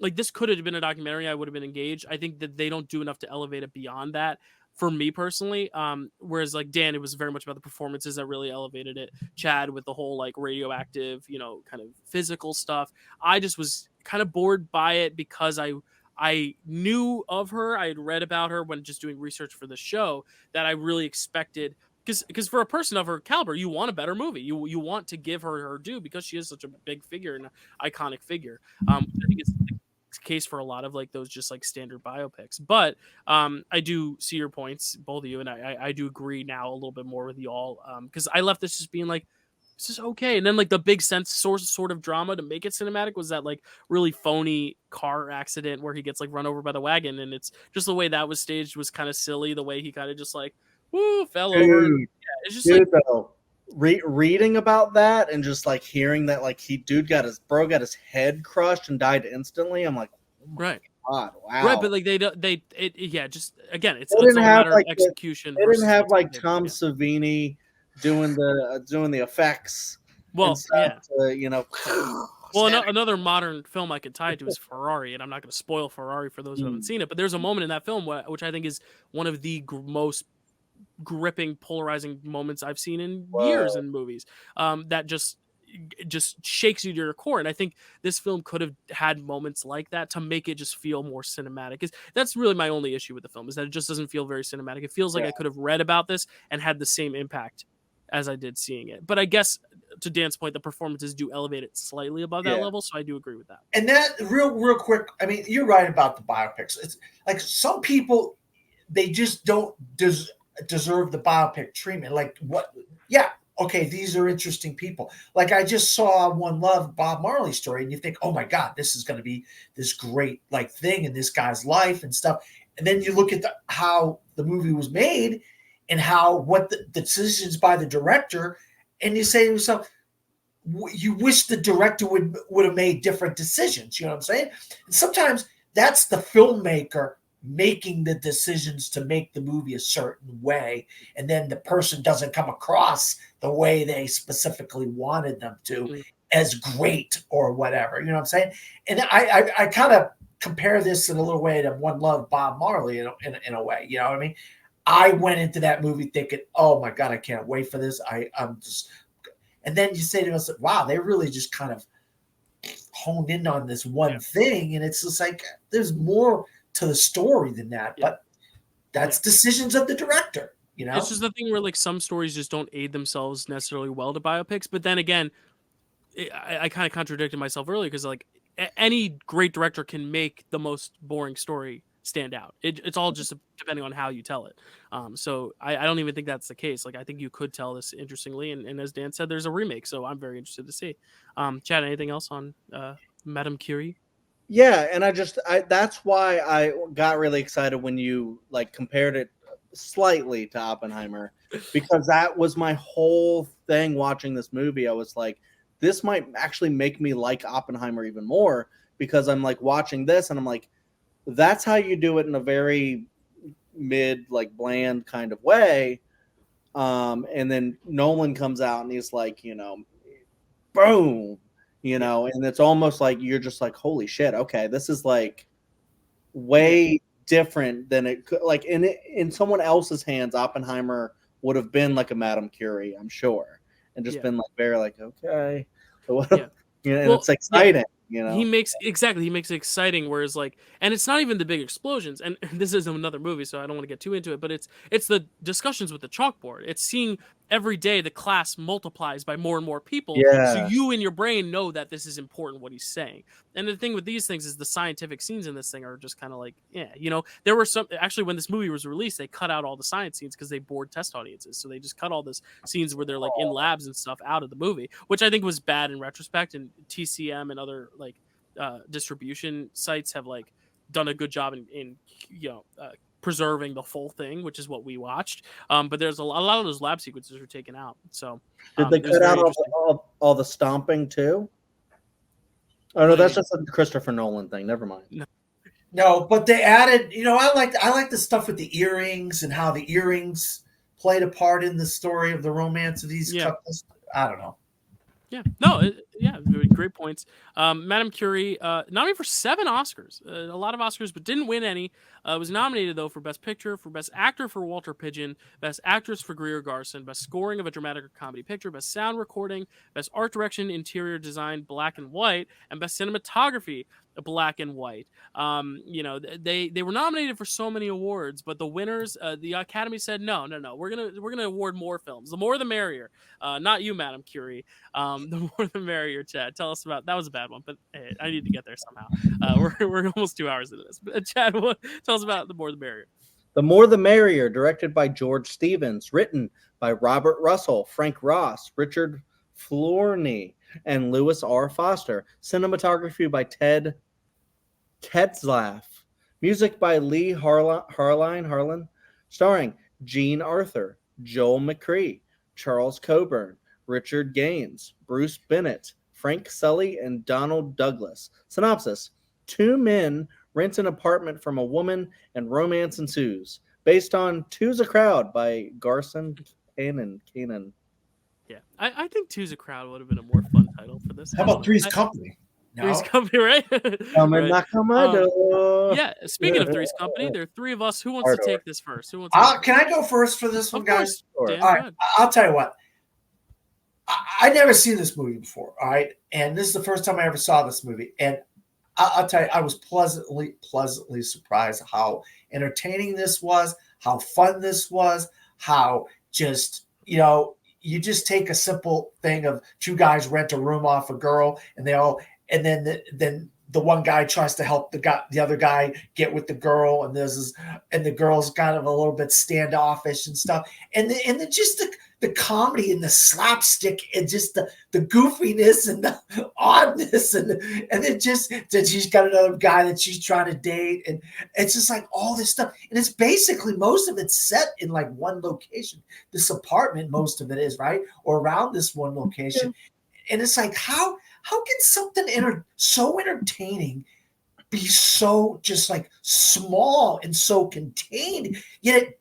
like this could have been a documentary, I would have been engaged. I think that they don't do enough to elevate it beyond that for me personally. Whereas like Dan, it was very much about the performances that really elevated it. Chad with the whole like radioactive, kind of physical stuff. I just was kind of bored by it because I knew of her. I had read about her when just doing research for the show, that I really expected, because for a person of her caliber, you want a better movie. You want to give her due because she is such a big figure and an iconic figure. I think it's the case for a lot of like those just like standard biopics. But I do see your points, both of you, and I do agree now a little bit more with you all, because I left this just being like, this is okay. And then like the big sort of drama to make it cinematic was that like really phony car accident where he gets like run over by the wagon, and it's just the way that was staged was kind of silly. The way he kind of just like fell over. Yeah, it's just like though, reading about that and just like hearing that like got his head crushed and died instantly. I'm like, oh my God, wow. Right, but like just again, it's a matter of execution. They didn't have like Tom Savini doing the effects. Well, to, Well, another modern film I could tie it to is Ferrari, and I'm not going to spoil Ferrari for those who haven't seen it, but there's a moment in that film which I think is one of the most gripping, polarizing moments I've seen in years in movies. That just shakes you to your core, and I think this film could have had moments like that to make it just feel more cinematic. That's really my only issue with the film, is that it just doesn't feel very cinematic. It feels like I could have read about this and had the same impact as I did seeing it. But I guess, to Dan's point, the performances do elevate it slightly above that level, so I do agree with that. And that real quick, I mean, you're right about the biopics. It's like some people, they just don't deserve the biopic treatment. Like what? Yeah. Okay, these are interesting people. Like I just saw One Love, Bob Marley story, and you think, oh my God, this is going to be this great like thing in this guy's life and stuff. And then you look at how the movie was made and what the decisions by the director, and you say to yourself, you wish the director would have made different decisions. You know what I'm saying? And sometimes that's the filmmaker making the decisions to make the movie a certain way, and then the person doesn't come across the way they specifically wanted them to as great or whatever. You know what I'm saying? And I kind of compare this in a little way to One Love, Bob Marley in a way. You know what I mean? I went into that movie thinking, oh my God, I can't wait for this. I'm just, and then you say to us, wow, they really just kind of honed in on this one thing. And it's just like, there's more to the story than that, but that's decisions of the director, you know? It's just the thing where like some stories just don't aid themselves necessarily well to biopics. But then again, I kind of contradicted myself earlier, because like any great director can make the most boring story stand out. It's all just depending on how you tell it. So I don't even think that's the case. Like I think you could tell this interestingly, and as Dan said, there's a remake, so I'm very interested to see. Chad, anything else on Madame Curie? Yeah, and that's why I got really excited when you like compared it slightly to Oppenheimer, because that was my whole thing watching this movie. I was like, this might actually make me like Oppenheimer even more, because I'm like watching this and I'm like, that's how you do it in a very mid, like bland kind of way. And then Nolan comes out and he's like, you know, boom. You know, and it's almost like you're just like, holy shit, okay, this is like way different than it could. Like in someone else's hands, Oppenheimer would have been like a Madame Curie, I'm sure, and just been like very like, okay, so what? You know, and it's exciting. You know, he makes it exciting, whereas like, and it's not even the big explosions, and this is another movie, so I don't want to get too into it, but it's the discussions with the chalkboard. It's seeing every day the class multiplies by more and more people, so you in your brain know that this is important what he's saying. And the thing with these things is the scientific scenes in this thing are just kind of like, you know, there were some, actually when this movie was released, they cut out all the science scenes because they bored test audiences, so they just cut all those scenes where they're like in labs and stuff out of the movie, which I think was bad in retrospect, and TCM and other like distribution sites have like done a good job in you know preserving the full thing, which is what we watched. But there's a lot of those lab sequences were taken out. So did they cut out all the stomping too? Oh no, that's just a Christopher Nolan thing. Never mind. No, but they added. You know, I like the stuff with the earrings and how the earrings played a part in the story of the romance of these couples. I don't know. Yeah, no, great points. Madame Curie, nominated for 7 Oscars, a lot of Oscars, but didn't win any. Was nominated though for Best Picture, for Best Actor for Walter Pidgeon, Best Actress for Greer Garson, Best Scoring of a Dramatic or Comedy Picture, Best Sound Recording, Best Art Direction, Interior Design, Black and White, and Best Cinematography, Black and White. You know, they were nominated for so many awards, but the winners, the Academy said no, we're gonna award more films. The more the merrier. Not you, Madame Curie. The more the merrier. Chad, tell us about that. Was a bad one, but hey, I need to get there somehow. We're almost 2 hours into this. But Chad, tell us about The More the Merrier. The More the Merrier, directed by George Stevens, written by Robert Russell, Frank Ross, Richard Flournoy, and Louis R. Foster. Cinematography by Ted Tetzlaff. Music by Lee Harlan. Starring Jean Arthur, Joel McCrea, Charles Coburn, Richard Gaines, Bruce Bennett, Frank Sully, and Donald Douglas. Synopsis: 2 men rent an apartment from a woman and romance ensues. Based on Two's a Crowd by Garson Kanan. Yeah, I think Two's a Crowd would have been a more fun title for this. How about Three's Company? Three's No. Company, right? Come and Right. knock on my door. Yeah. Speaking of Three's Company, there are three of us. Who wants to Hardcore. take this first? Who wants to go first? Can I go first for this one, Of guys? course, Dan. All Go right, ahead. I'll tell you what. I never seen this movie before. All right, and this is the first time I ever saw this movie, and I'll tell you, I was pleasantly surprised how entertaining this was, how fun this was, how just you just take a simple thing of two guys rent a room off a girl, and then the one guy tries to help the other guy get with the girl, and and the girl's kind of a little bit standoffish and stuff, and then just the comedy and the slapstick and just the goofiness and the oddness and then just that she's got another guy that she's trying to date, and it's just like all this stuff, and it's basically most of it's set in like one location, this apartment, most of it is, right, or around this one location. And it's like how can something so entertaining be so just like small and so contained, yet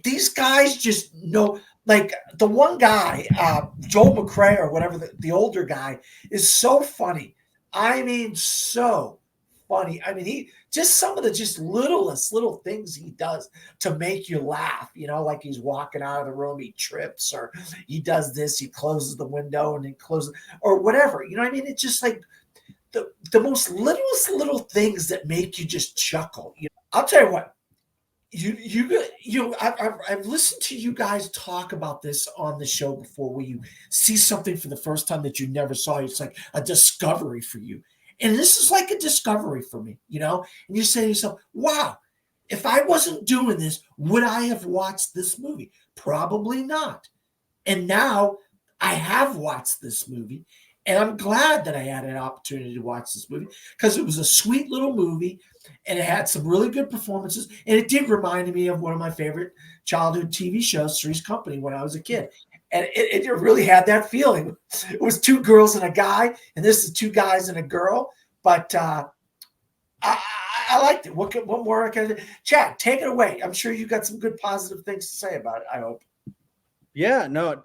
these guys just know. Like the one guy, Joel McRae or whatever, the older guy, is so funny. I mean, so funny. I mean, he just some of the just littlest little things he does to make you laugh. Like he's walking out of the room, he trips, or he does this, he closes the window and then closes, or whatever. You know what I mean? It's just like the most littlest little things that make you just chuckle. I'll tell you what. I've listened to you guys talk about this on the show before, where you see something for the first time that you never saw. It's like a discovery for you. And this is like a discovery for me, and you say to yourself, wow, if I wasn't doing this, would I have watched this movie? Probably not. And now I have watched this movie, and I'm glad that I had an opportunity to watch this movie, because it was a sweet little movie, and it had some really good performances. And it did remind me of one of my favorite childhood TV shows, Three's Company, when I was a kid. And it really had that feeling. It was two girls and a guy, and this is two guys and a girl. But I liked it. What more can I do? Chad, take it away. I'm sure you got some good positive things to say about it, I hope. Yeah, no,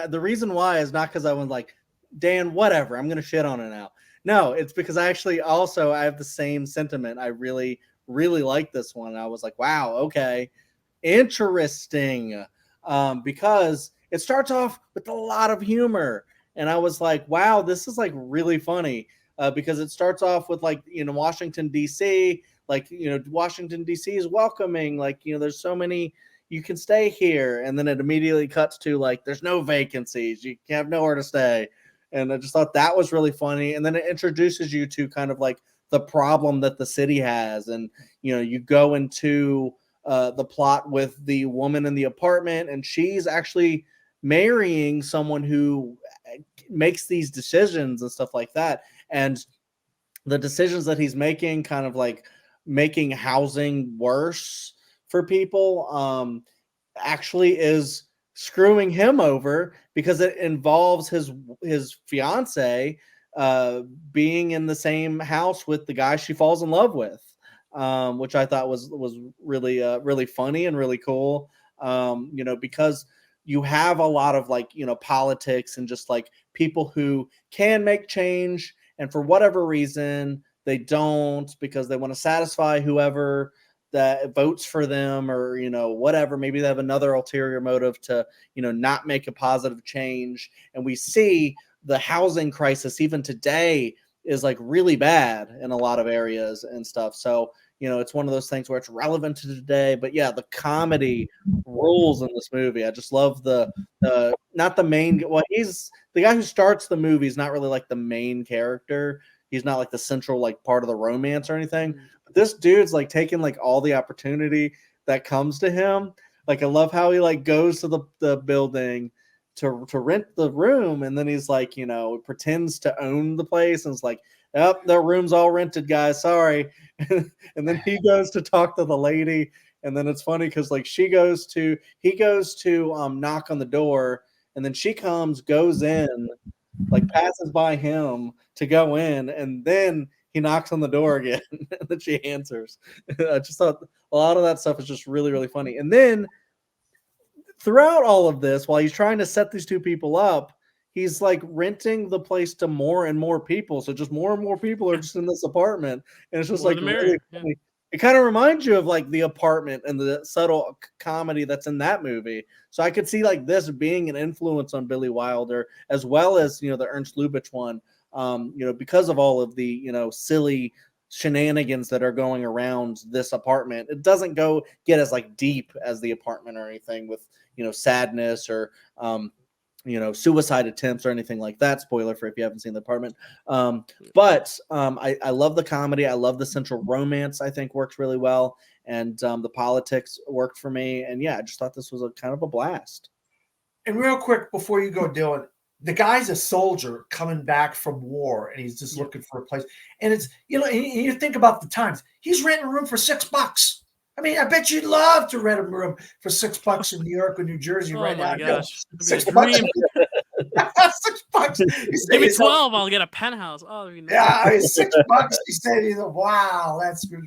the reason why is not because I was like, Dan, whatever, I'm going to shit on it now. No, it's because I have the same sentiment. I really, really like this one. I was like, wow, okay, interesting. Because it starts off with a lot of humor. And I was like, wow, this is like really funny. Because it starts off with like, Washington, D.C., like, Washington, D.C. is welcoming. Like, there's so many, you can stay here. And then it immediately cuts to like, there's no vacancies. You have nowhere to stay. And I just thought that was really funny. And then it introduces you to kind of like the problem that the city has. And, you go into the plot with the woman in the apartment, and she's actually marrying someone who makes these decisions and stuff like that. And the decisions that he's making, kind of like making housing worse for people, actually is screwing him over, because it involves his fiance being in the same house with the guy she falls in love with, which I thought was really really funny and really cool. Because you have a lot of like politics and just like people who can make change, and for whatever reason they don't, because they want to satisfy whoever that votes for them, or whatever. Maybe they have another ulterior motive to not make a positive change. And we see the housing crisis even today is like really bad in a lot of areas and stuff. So it's one of those things where it's relevant to today. But yeah, the comedy rules in this movie. I just love the not the main. Well, he's the guy who starts the movie is not really like the main character. He's not like the central like part of the romance or anything. But this dude's like taking like all the opportunity that comes to him. Like I love how he like goes to the building to rent the room, and then he's like, pretends to own the place, and it's like, oh, the room's all rented, guys. Sorry. And then he goes to talk to the lady, and then it's funny because like he goes to knock on the door, and then she goes in, like passes by him to go in, and then he knocks on the door again, and then she answers. I just thought a lot of that stuff is just really, really funny. And then throughout all of this, while he's trying to set these two people up, he's like renting the place to more and more people. So just more and more people are just in this apartment. And it's just More like the really merrier. funny. Yeah. It kind of reminds you of like The Apartment and the subtle comedy that's in that movie. So I could see like this being an influence on Billy Wilder, as well as, you know, the Ernst Lubitsch one, you know, because of all of the, you know, silly shenanigans that are going around this apartment. It doesn't get as like deep as The Apartment or anything with, you know, sadness or, you know, suicide attempts or anything like that. Spoiler for if you haven't seen The Apartment. But I love the comedy. I love the central romance. I think works really well, and the politics worked for me. And yeah, I just thought this was a kind of a blast. And real quick before you go, Dylan, the guy's a soldier coming back from war, and he's just looking for a place. And it's, you know, and you think about the times. He's renting a room for $6. I mean, I bet you'd love to rent a room for $6 in New York or New Jersey right now. Oh my gosh, $6. dream. $6. Give me 12, I'll get a penthouse. Oh, yeah, I mean, $6. You say, wow, that's good.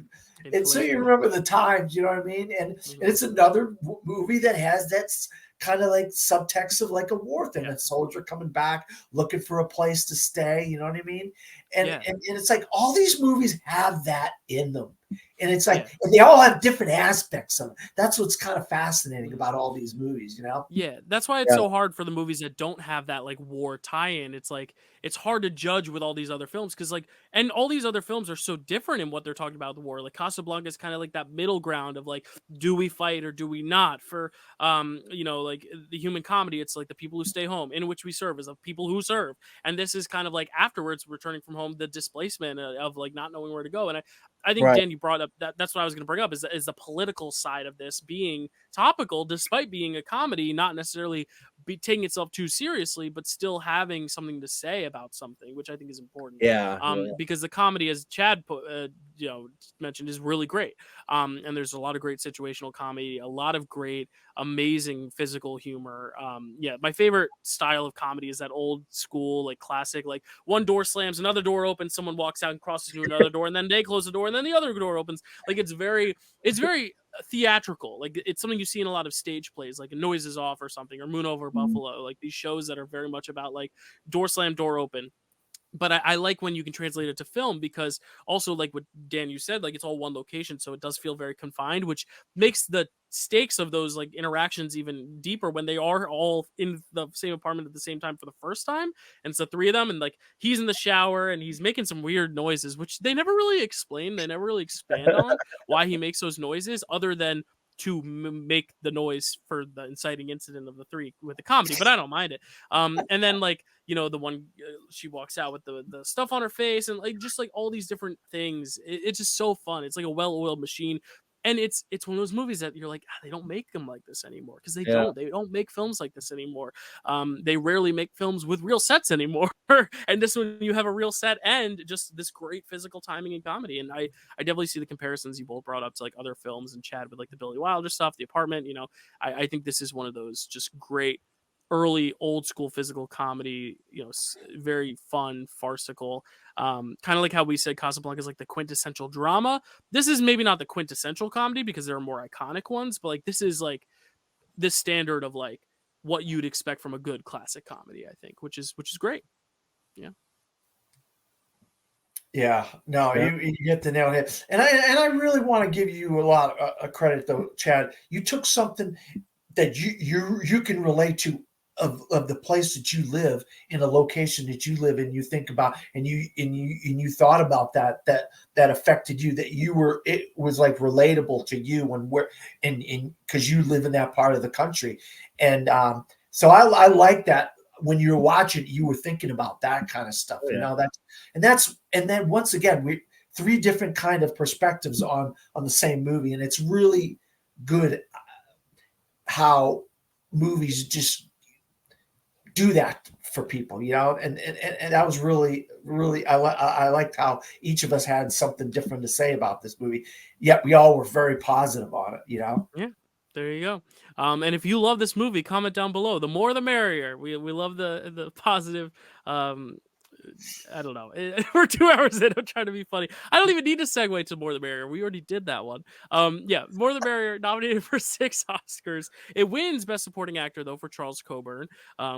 And so you remember the times, you know what I mean? And it's another movie that has that kind of like subtext of like a war thing, a soldier coming back looking for a place to stay, you know what I mean? And it's like all these movies have that in them. And it's like, and they all have different aspects of it. That's what's kind of fascinating about all these movies, you know? Yeah, that's why it's so hard for the movies that don't have that like war tie-in. It's like it's hard to judge with all these other films because like, and all these other films are so different in what they're talking about the war. Like Casablanca is kind of like that middle ground of like, do we fight or do we not? For you know, like the human comedy, it's like the people who stay home, in which we serve as the people who serve, and this is kind of like afterwards returning from home, the displacement of like not knowing where to go. And I think Dan, you brought up that's what I was going to bring up is the political side of this being topical, despite being a comedy, not necessarily taking itself too seriously, but still having something to say about something, which I think is important. Because the comedy, as Chad you know, mentioned, is really great. And there's a lot of great situational comedy, a lot of great, amazing physical humor. My favorite style of comedy is that old school, like classic, like one door slams, another door opens, someone walks out and crosses to another door, and then they close the door, and then the other door opens. Like it's very theatrical. Like it's something you see in a lot of stage plays, like Noise is Off or something, or Moon Over Buffalo, like these shows that are very much about like door slam, door open. But I like when you can translate it to film, because also like what Dan, you said, like it's all one location, so it does feel very confined, which makes the stakes of those like interactions even deeper when they are all in the same apartment at the same time for the first time. And it's the three of them, and like he's in the shower and he's making some weird noises, which they never really explain, they never really expand on why he makes those noises, other than to make the noise for the inciting incident of the three with the comedy, but I don't mind it. And then like, you know, the one she walks out with the stuff on her face, and like just like all these different things. It's just so fun. It's like a well-oiled machine. And it's one of those movies that you're like, they don't make them like this anymore, because they don't make films like this anymore. They rarely make films with real sets anymore. And this one, you have a real set and just this great physical timing and comedy. And I definitely see the comparisons you both brought up to like other films, and Chad with like the Billy Wilder stuff, The Apartment. You know, I think this is one of those just great early old school physical comedy, you know, very fun, farcical, kind of like how we said Casablanca is like the quintessential drama. This is maybe not the quintessential comedy because there are more iconic ones, but like this is like this standard of like what you'd expect from a good classic comedy, I think, which is great. You get the nail hit. And I really want to give you a lot of credit though, Chad. You took something that you can relate to of the place that you live, in a location that you live in, you think about, and you thought about that affected you, that it was like relatable to you, and because you live in that part of the country. And so I like that when you're watching, you were thinking about that kind of stuff, you know, and then once again, we three different kind of perspectives on the same movie. And it's really good how movies just do that for people, you know, and that was really, really, I liked how each of us had something different to say about this movie, yet we all were very positive on it, you know? Yeah, there you go. And if you love this movie, comment down below. The more the merrier. We love the positive I don't know. We're 2 hours in. I'm trying to be funny. I don't even need to segue to More the Merrier. We already did that one. Yeah, More the Merrier nominated for 6 Oscars. It wins Best Supporting Actor though for Charles Coburn,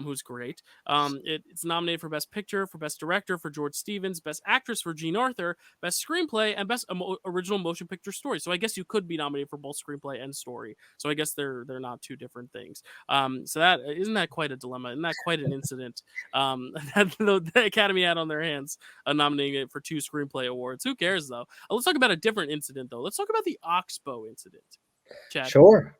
who's great. It's nominated for Best Picture, for Best Director for George Stevens, Best Actress for Jean Arthur, Best Screenplay, and Best Original Motion Picture Story. So I guess you could be nominated for both screenplay and story. So I guess they're not two different things. So that isn't that quite a dilemma? Isn't that quite an incident? That the Academy had on their hands, nominating it for 2 screenplay awards. Who cares though? Let's talk about a different incident though. Let's talk about the Oxbow incident. Chad. Sure.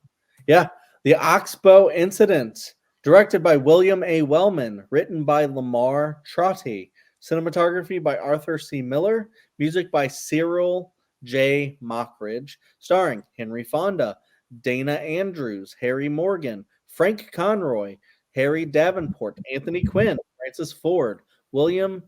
Yeah. The Oxbow Incident, directed by William A. Wellman, written by Lamar Trotty, cinematography by Arthur C. Miller, music by Cyril J. Mockridge, starring Henry Fonda, Dana Andrews, Harry Morgan, Frank Conroy, Harry Davenport, Anthony Quinn, Francis Ford, William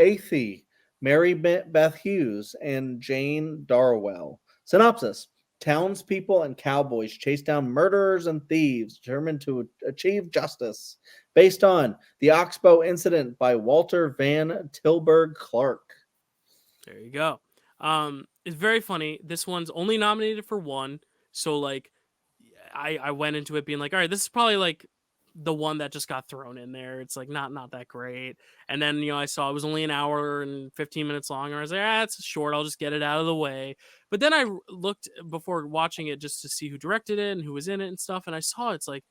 Athey, Mary Beth Hughes, and Jane Darwell. Synopsis: townspeople and cowboys chase down murderers and thieves determined to achieve justice. Based on The Oxbow Incident by Walter Van Tilburg Clark. There you go. It's very funny. This one's only nominated for 1. So like I went into it being like, all right, this is probably like the one that just got thrown in there. It's like not that great. And then I saw it was only an hour and 15 minutes long, and I was like, it's short. I'll just get it out of the way. But then I looked before watching it just to see who directed it and who was in it and stuff, and I saw it's like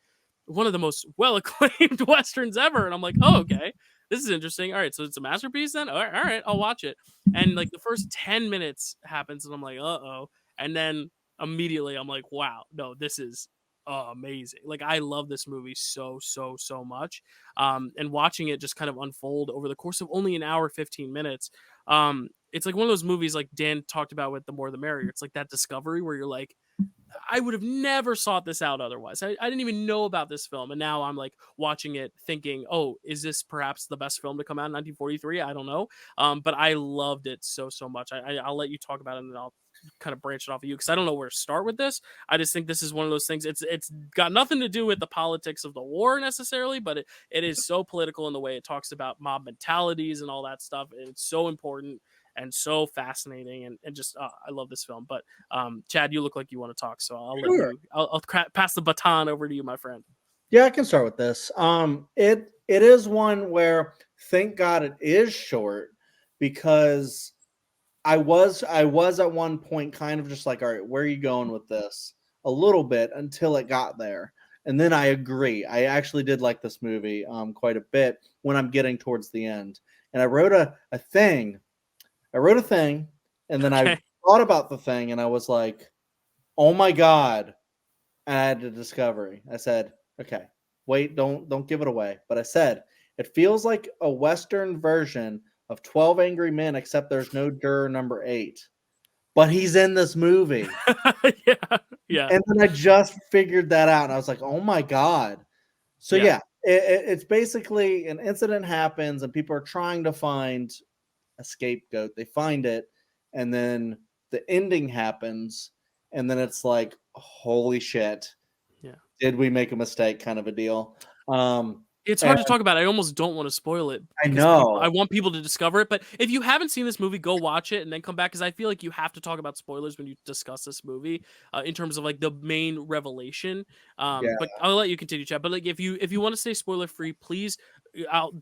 one of the most well acclaimed westerns ever, and I'm like, oh, okay, this is interesting. All right, so it's a masterpiece then. All right, I'll watch it. And like the first 10 minutes happens, and I'm like, uh-oh, and then immediately I'm like, wow, no, this is amazing. Like I love this movie so much. And watching it just kind of unfold over the course of only an hour 15 minutes, it's like one of those movies like Dan talked about with The More the Merrier. It's like that discovery where you're like, I would have never sought this out otherwise. I didn't even know about this film, and now I'm like watching it thinking, oh, is this perhaps the best film to come out in 1943? I don't know, but I loved it so much. I'll let you talk about it, and then I'll kind of branch it off of you because I don't know where to start with this. I just think this is one of those things. It's got nothing to do with the politics of the war necessarily, but it is so political in the way it talks about mob mentalities and all that stuff. It's so important and so fascinating, and just I love this film. But Chad, you look like you want to talk, so I'll let you. I'll pass the baton over to you, my friend. Yeah, I can start with this. It is one where thank God it is short, because I was at one point kind of just like, all right, where are you going with this? A little bit until it got there. And then I agree. I actually did like this movie quite a bit when I'm getting towards the end. And I wrote a thing. And then I thought about the thing, and I was like, oh my God. And I had a discovery. I said, okay, wait, don't give it away. But I said, it feels like a Western version of 12 Angry Men, except there's no juror number 8. But he's in this movie. Yeah. And then I just figured that out, and I was like, oh my God. So yeah, it's basically an incident happens, and people are trying to find a scapegoat. They find it, and then the ending happens, and then it's like, holy shit. Yeah. Did we make a mistake kind of a deal? It's hard to talk about. I almost don't want to spoil it. I know. I want people to discover it. But if you haven't seen this movie, go watch it and then come back, because I feel like you have to talk about spoilers when you discuss this movie in terms of like the main revelation. But I'll let you continue, Chad. But like if you want to stay spoiler free, please.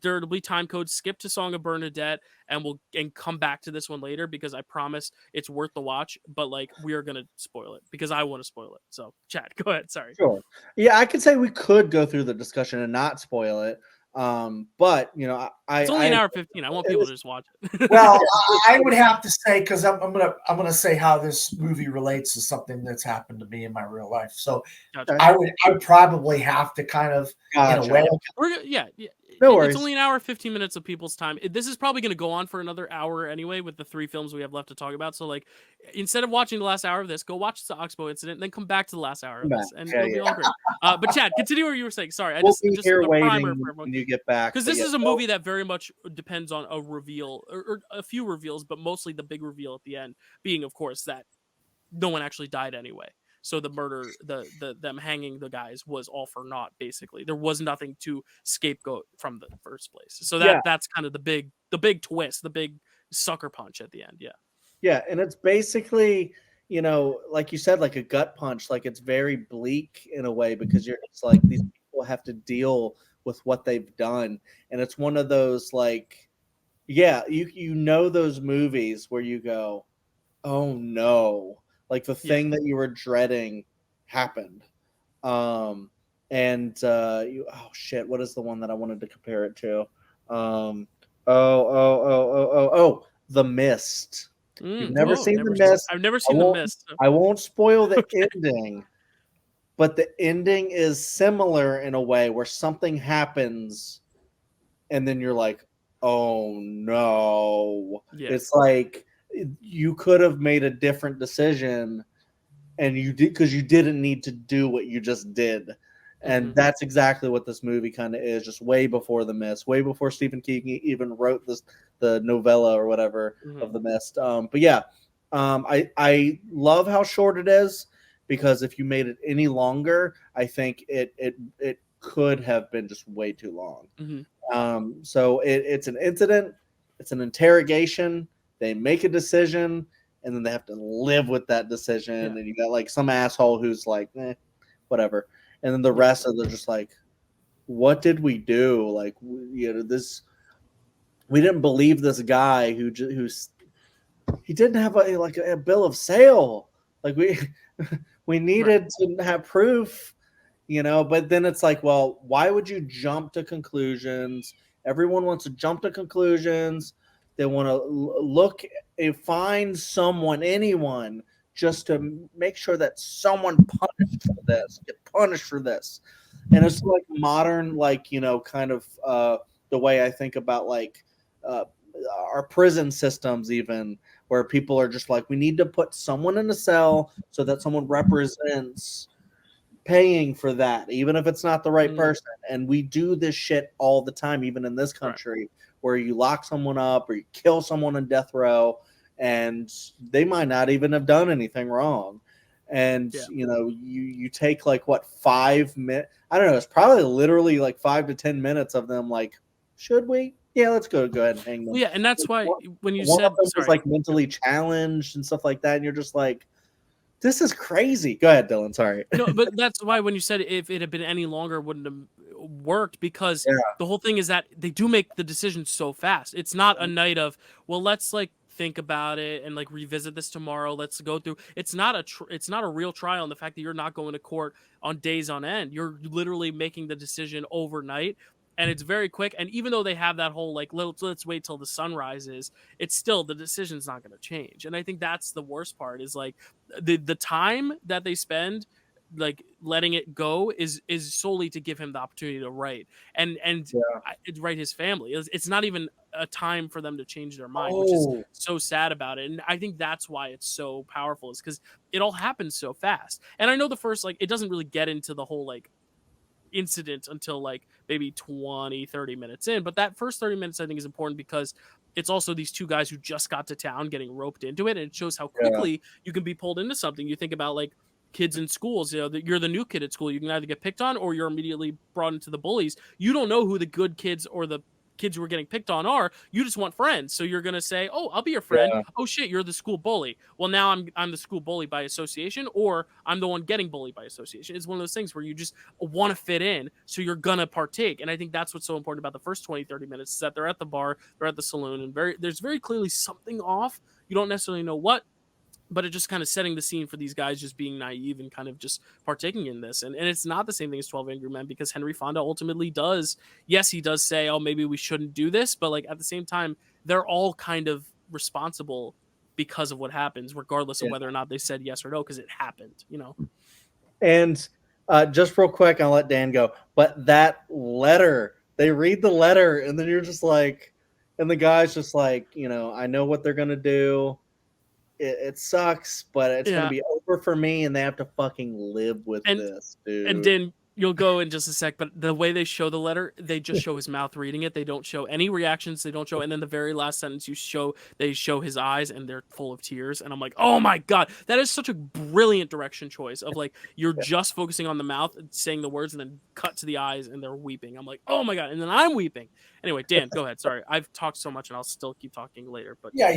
There'll be time codes. Skip to Song of Bernadette, and we'll come back to this one later, because I promise it's worth the watch. But like we are gonna spoil it because I want to spoil it. So Chad, go ahead. Sorry. Sure. Yeah, I could say we could go through the discussion and not spoil it. But it's only an hour 15. I want people to just watch it. Well, I would have to say, because I'm gonna say how this movie relates to something that's happened to me in my real life. So Gotcha. I would probably have to kind of in a way. No worries. It's only an hour 15 minutes of people's time. This is probably going to go on for another hour anyway with the 3 films we have left to talk about. So like instead of watching the last hour of this, go watch the Oxbow Incident and then come back to the last hour of this, and it'll be all great. But Chad, continue what you were saying. Sorry, we'll be just here a waiting primer for everyone. when you get back, because this is a movie that very much depends on a reveal or a few reveals, but mostly the big reveal at the end being, of course, that no one actually died anyway. So the murder, them hanging the guys was all for naught. Basically, there was nothing to scapegoat from the first place. So that's kind of the big big twist, the big sucker punch at the end. Yeah, and it's basically, like you said, like a gut punch. Like it's very bleak in a way because it's like these people have to deal with what they've done, and it's one of those like, yeah, you know those movies where you go, oh no, like the thing that you were dreading happened. And oh shit, what is the one that I wanted to compare it to? The Mist. You've never seen The Mist. I've never seen The Mist. So. I won't spoil the ending, but the ending is similar in a way where something happens, and then you're like, oh no. Yeah. It's like you could have made a different decision, and you did because you didn't need to do what you just did. And that's exactly what this movie kind of is, just way before The Mist, way before Stephen King even wrote the novella or whatever of The Mist. But yeah, I love how short it is, because if you made it any longer, I think it could have been just way too long. So it's an incident, it's an interrogation. They make a decision, and then they have to live with that decision. And you got like some asshole who's like, whatever. And then the rest of them just like, what did we do? Like, this, we didn't believe this guy who's he didn't have a bill of sale. Like we needed to have proof, but then it's like, well, why would you jump to conclusions? Everyone wants to jump to conclusions. They want to look and find someone, just to make sure that someone get punished for this. And it's like modern, kind of the way I think about our prison systems, even, where people are just like, we need to put someone in a cell so that someone represents paying for that, even if it's not the right person. And we do this shit all the time, even in this country, where you lock someone up or you kill someone in death row, and they might not even have done anything wrong. And, you take 5 minutes. I don't know. It's probably literally 5 to 10 minutes of them. Like, should we? Yeah, let's go ahead and hang them. Well, yeah. And that's why when you one said, of them was mentally challenged and stuff like that. And you're just like, this is crazy. Go ahead, Dylan. Sorry. No, but that's why when you said if it had been any longer, it wouldn't have worked, because the whole thing is that they do make the decision so fast. It's not a night of, well, let's think about it and revisit this tomorrow. Let's go through. It's not a real trial. And the fact that you're not going to court on days on end, you're literally making the decision overnight. And it's very quick. And even though they have that whole let's wait till the sun rises, it's still, the decision's not going to change. And I think that's the worst part, is the time that they spend letting it go is solely to give him the opportunity to write and write his family. It's not even a time for them to change their mind, which is so sad about it. And I think that's why it's so powerful, is because it all happens so fast. And I know the first it doesn't really get into the whole incident until maybe 20-30 minutes in, but that first 30 minutes I think is important, because it's also these two guys who just got to town getting roped into it, and it shows how quickly you can be pulled into something. You think about kids in schools, that you're the new kid at school, you can either get picked on or you're immediately brought into the bullies. You don't know who the good kids or the kids who are getting picked on are. You just want friends, so you're gonna say, oh, I'll be your friend. Oh shit, you're the school bully. Well, now I'm the school bully by association, or I'm the one getting bullied by association. It's one of those things where you just want to fit in, so you're gonna partake. And I think that's what's so important about the first 20-30 minutes, is that they're at the bar, they're at the saloon, and there's very clearly something off. You don't necessarily know what, but it just kind of setting the scene for these guys just being naive and kind of just partaking in this. And it's not the same thing as 12 Angry Men, because Henry Fonda ultimately does, yes, he does say, oh, maybe we shouldn't do this, but at the same time, they're all kind of responsible because of what happens, regardless of whether or not they said yes or no, because it happened, And just real quick, I'll let Dan go, but that letter, they read the letter, and then you're just like, and the guy's just like, I know what they're going to do. It sucks, but it's going to be over for me, and they have to fucking live with this, dude. And Dan, You'll go in just a sec, but the way they show the letter, they just show his mouth reading it. They don't show any reactions. They don't show, and then the very last sentence they show his eyes, and they're full of tears. And I'm like, oh my god, that is such a brilliant direction choice. Of like, you're just focusing on the mouth, and saying the words, and then cut to the eyes, and they're weeping. I'm like, oh my god, and then I'm weeping. Anyway, Dan, go ahead. Sorry, I've talked so much, and I'll still keep talking later. But yeah,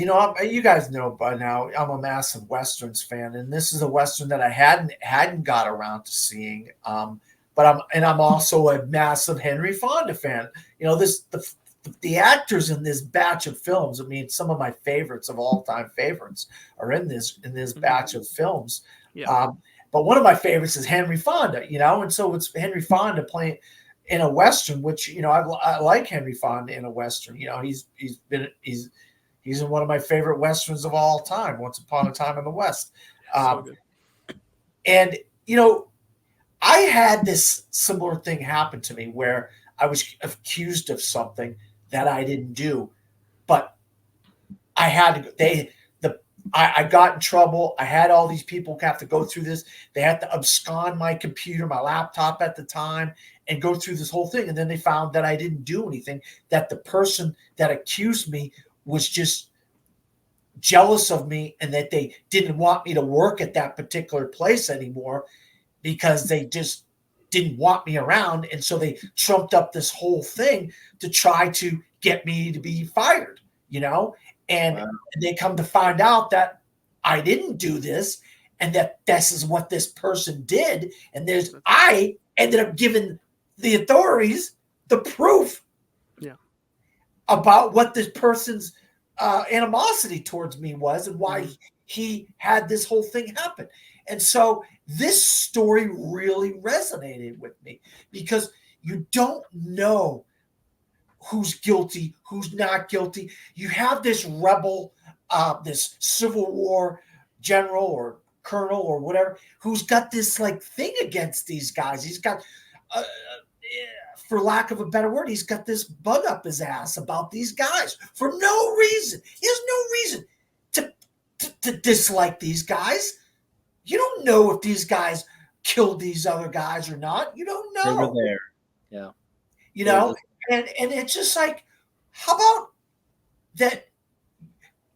you guys know by now I'm a massive westerns fan, and this is a western that I hadn't got around to seeing. But I'm also a massive Henry Fonda fan. The actors in this batch of films. I mean, some of my favorites of all time favorites are in this batch of films. Yeah. But one of my favorites is Henry Fonda. And so it's Henry Fonda playing in a western, which I like Henry Fonda in a western. He's in one of my favorite westerns of all time, Once Upon a Time in the West. So good. And I had this similar thing happen to me where I was accused of something that I didn't do, but I had to. I got in trouble. I had all these people have to go through this. They had to abscond my computer, my laptop at the time, and go through this whole thing. And then they found that I didn't do anything, that the person that accused me was just jealous of me, and that they didn't want me to work at that particular place anymore because they just didn't want me around. And so they trumped up this whole thing to try to get me to be fired, And Wow. they come to find out that I didn't do this, and that this is what this person did. And I ended up giving the authorities the proof about what this person's animosity towards me was, and why he had this whole thing happen. And so this story really resonated with me, because you don't know who's guilty, who's not guilty. You have this rebel, this Civil War general or colonel or whatever, who's got this like thing against these guys. He's got, for lack of a better word, he's got this bug up his ass about these guys for no reason. He has no reason to dislike these guys. You don't know if these guys killed these other guys or not. You don't know. They were there. Yeah. And it's just like, how about that?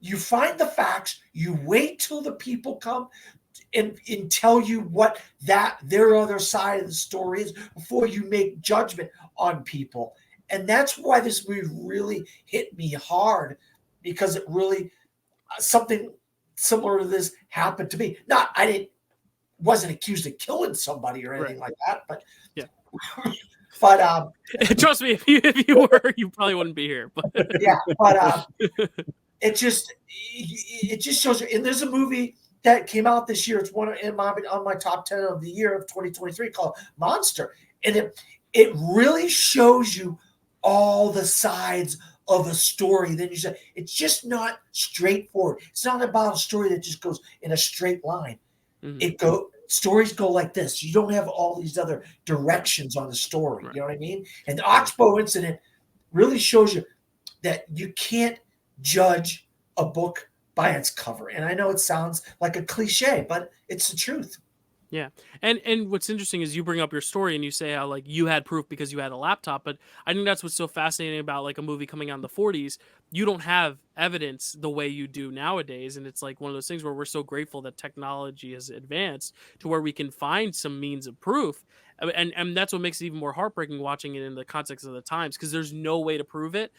You find the facts, you wait till the people come and tell you what their other side of the story is before you make judgment on people. And that's why this movie really hit me hard, because it really, something similar to this happened to me. Wasn't accused of killing somebody or anything like that, but but trust me, if you were, you probably wouldn't be here. But it just shows you. And there's a movie that came out this year. It's on my top 10 of the year of 2023 called Monster, and it really shows you all the sides of a story. Then you say it's just not straightforward. It's not about a story that just goes in a straight line. Mm-hmm. Stories go like this. You don't have all these other directions on the story. Right. You know what I mean? And the Oxbow incident really shows you that you can't judge a book by its cover. And I know it sounds like a cliche, but it's the truth. Yeah. And what's interesting is you bring up your story and you say how like you had proof because you had a laptop, but I think that's what's so fascinating about like a movie coming out in the 40s. You don't have evidence the way you do nowadays, and it's like one of those things where we're so grateful that technology has advanced to where we can find some means of proof. And that's what makes it even more heartbreaking watching it in the context of the times, because there's no way to prove it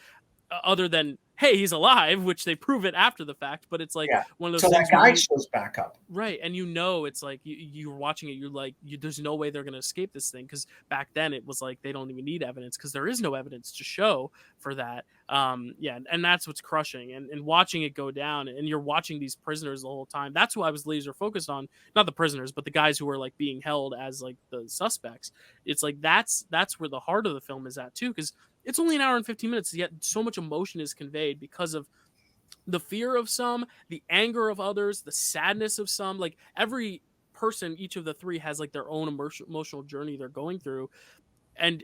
other than, hey, he's alive, which they prove it after the fact. But it's like one of those things that guy shows back up, right? And it's like you're watching it, you're like, there's no way they're going to escape this thing, because back then it was like they don't even need evidence because there is no evidence to show for that. And that's what's crushing, and watching it go down, and you're watching these prisoners the whole time. That's who I was laser focused on, not the prisoners, but the guys who were like being held as like the suspects. It's like that's where the heart of the film is at too, because it's only an hour and 15 minutes, yet so much emotion is conveyed because of the fear of some, the anger of others, the sadness of some. Like every person, each of the three has like their own emotional journey they're going through. And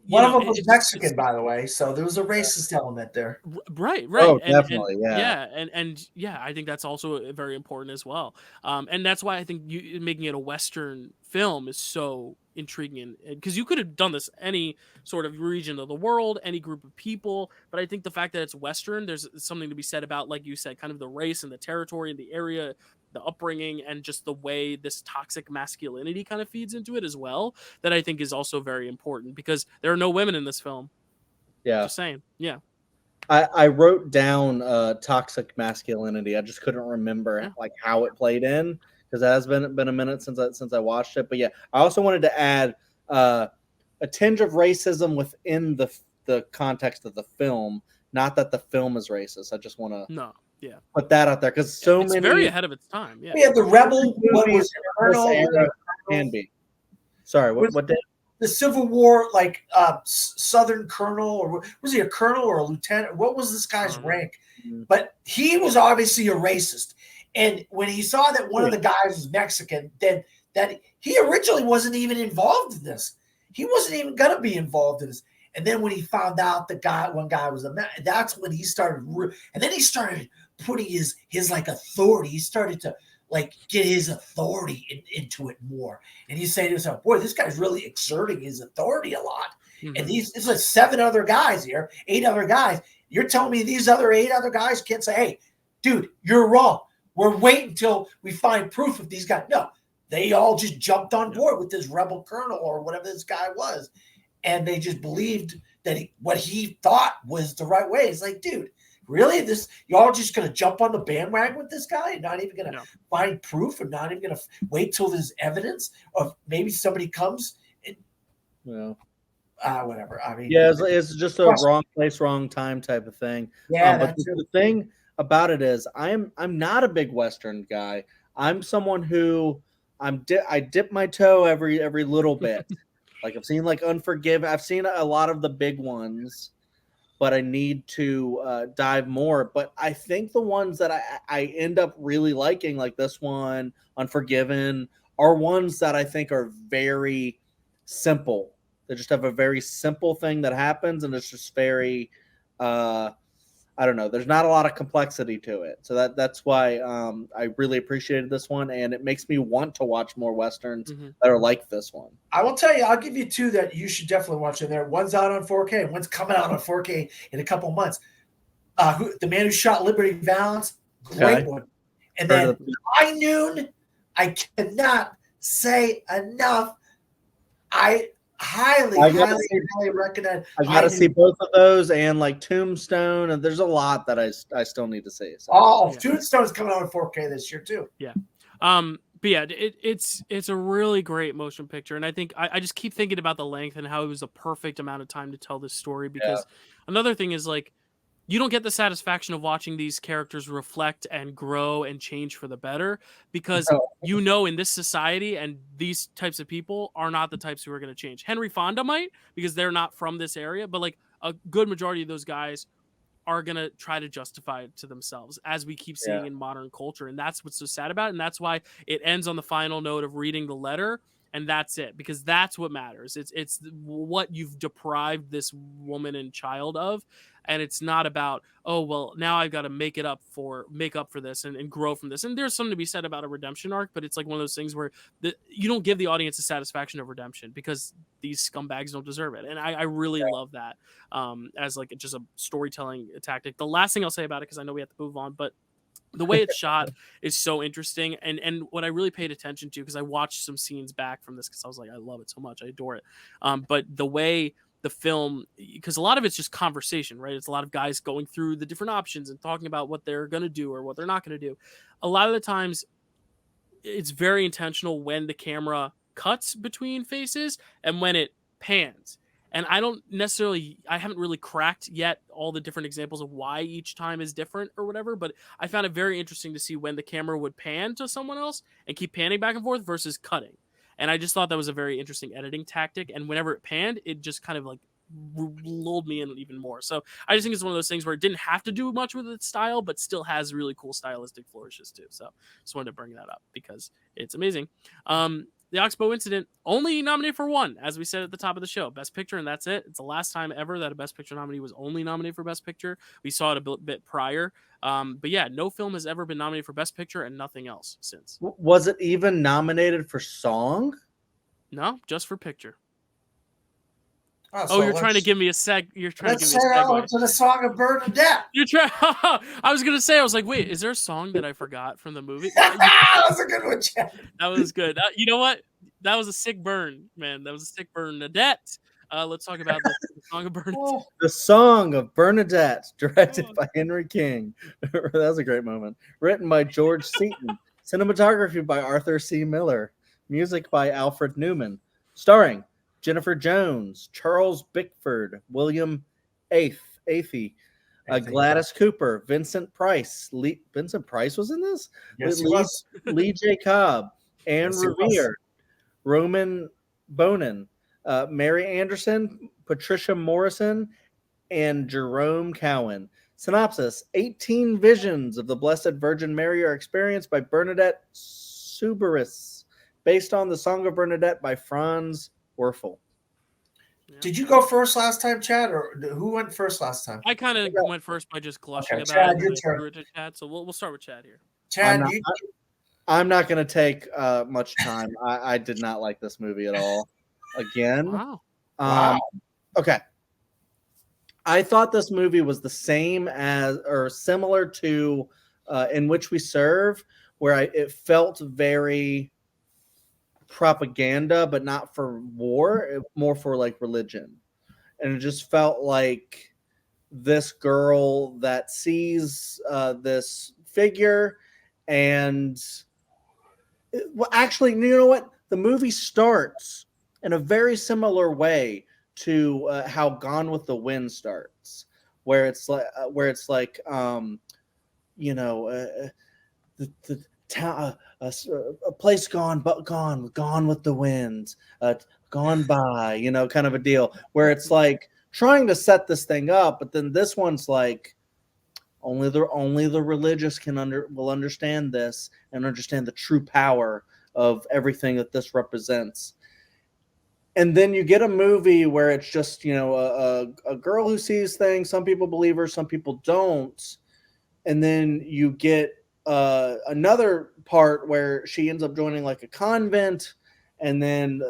one of them was Mexican, by the way, so there was a racist element there. Right. Oh, definitely, and I think that's also very important as well. And that's why I think making it a Western film is so intriguing, because you could have done this any sort of region of the world, any group of people, but I think the fact that it's Western, there's something to be said about, like you said, kind of the race and the territory and the area, the upbringing, and just the way this toxic masculinity kind of feeds into it as well, that I think is also very important, because there are no women in this film. Yeah. Just saying. Yeah. I wrote down toxic masculinity. I just couldn't remember like how it played in, because it has been a minute since I watched it. But yeah, I also wanted to add a tinge of racism within the context of the film. Not that the film is racist. I just want to put that out there, because it's many very ahead of its time. Yeah, we had the Rebel. What was it? Colonel can be. Sorry, what did? The Civil War, like Southern Colonel, or was he a colonel or a lieutenant? What was this guy's rank? But he was obviously a racist. And when he saw that one of the guys was Mexican, then that he originally wasn't even involved in this. He wasn't even going to be involved in this. And then when he found out one guy was that's when he started. And then he started putting his like authority. He started to like get his authority into it more. And he's saying to himself, boy, this guy's really exerting his authority a lot. Mm-hmm. And it's like 8 other guys. You're telling me these 8 other guys can't say, hey, dude, you're wrong. We're waiting until we find proof of these guys. No, they all just jumped on board with this rebel colonel or whatever this guy was. And they just believed that what he thought was the right way. It's like, dude, really? Y'all just going to jump on the bandwagon with this guy and not even going to find proof, and not even going to wait till there's evidence of maybe somebody comes and whatever. I mean, it's just a wrong place, wrong time type of thing. Yeah, but the thing about it is, I'm not a big Western guy. I'm someone who I dip my toe every little bit. Like I've seen like Unforgiven. I've seen a lot of the big ones, but I need to dive more. But I think the ones that I end up really liking, like this one, Unforgiven, are ones that I think are very simple. They just have a very simple thing that happens, and it's just very, I don't know. There's not a lot of complexity to it. So that's why I really appreciated this one, and it makes me want to watch more Westerns that are like this one. I will tell you, I'll give you 2 that you should definitely watch in there. One's out on 4K, and one's coming out on 4K in a couple months. The Man Who Shot Liberty Valance, great one. And then High Noon, I cannot say enough. I highly recommend. I got to see both of those, and like Tombstone, and there's a lot that I still need to see. So. Tombstone's coming out in 4K this year too. Yeah. But yeah, it's a really great motion picture, and I think I just keep thinking about the length and how it was a perfect amount of time to tell this story, because another thing is, like, you don't get the satisfaction of watching these characters reflect and grow and change for the better, because you know, in this society and these types of people are not the types who are going to change. Henry Fonda might, because they're not from this area, but like a good majority of those guys are going to try to justify it to themselves, as we keep seeing in modern culture. And that's what's so sad about it. And that's why it ends on the final note of reading the letter. And that's it, because that's what matters. It's what you've deprived this woman and child of. And it's not about, oh, well, now I've got to make up for this and grow from this. And there's something to be said about a redemption arc, but it's like one of those things where you don't give the audience the satisfaction of redemption, because these scumbags don't deserve it. And I really love that as like just a storytelling tactic. The last thing I'll say about it, because I know we have to move on, but the way it's shot is so interesting. And what I really paid attention to, because I watched some scenes back from this, because I was like, I love it so much. I adore it. But the way the film, because a lot of it's just conversation, right? It's a lot of guys going through the different options and talking about what they're going to do or what they're not going to do. A lot of the times it's very intentional when the camera cuts between faces and when it pans. And I haven't really cracked yet all the different examples of why each time is different or whatever, but I found it very interesting to see when the camera would pan to someone else and keep panning back and forth versus cutting. And I just thought that was a very interesting editing tactic. And whenever it panned, it just kind of like lulled me in even more. So I just think it's one of those things where it didn't have to do much with its style, but still has really cool stylistic flourishes too. So just wanted to bring that up because it's amazing. The Oxbow Incident only nominated for 1, as we said at the top of the show, Best Picture, and that's it. It's the last time ever that a Best Picture nominee was only nominated for Best Picture. We saw it a bit prior. But yeah, no film has ever been nominated for Best Picture and nothing else since. Was it even nominated for song? No, just for picture. Oh, Oh, you're trying to give me a seg. You're trying to Let's give me a say segue. to the Song of Bernadette. You're trying. I was gonna say. I was like, wait, is there a song that I forgot from the movie? That was a good one, Chad. That was good. You know what? That was a sick burn, man. That was a sick Bernadette. Let's talk about the Song of Bernadette. Oh, The Song of Bernadette, directed by Henry King. That was a great moment. Written by George Seaton. Cinematography by Arthur C. Miller. Music by Alfred Newman. Starring Jennifer Jones, Charles Bickford, William Athey, Gladys Cooper, Vincent Price. Vincent Price was in this? yes, he was. Lee J. Cobb, Anne Yes, he was. Revere, Roman Bonin, Mary Anderson, Patricia Morrison, and Jerome Cowan. Synopsis: 18 visions of the Blessed Virgin Mary are experienced by Bernadette Suberis, based on the Song of Bernadette by Franz Werfel. Yeah. Did you go first last time, Chad, or who went first last time? I kind of went first by just glushing about Chad, it. your And turn. threw it to Chad, so we'll start with Chad here. Chad, I'm not going to take much time. I did not like this movie at all. Again. Wow. Wow. Okay. I thought this movie was the same as or similar to In Which We Serve, where it felt very propaganda, but not for war, more for like religion. And it just felt like this girl that sees this figure and well, actually, you know what? The movie starts in a very similar way to how Gone with the Wind starts, where it's like, you know, the town, a place gone with the wind, gone by, you know, kind of a deal, where it's like trying to set this thing up, but then this one's like, only the religious will understand this and understand the true power of everything that this represents. And then you get a movie where it's just, you know, a girl who sees things. Some people believe her, some people don't. And then you get another part where she ends up joining like a convent. And then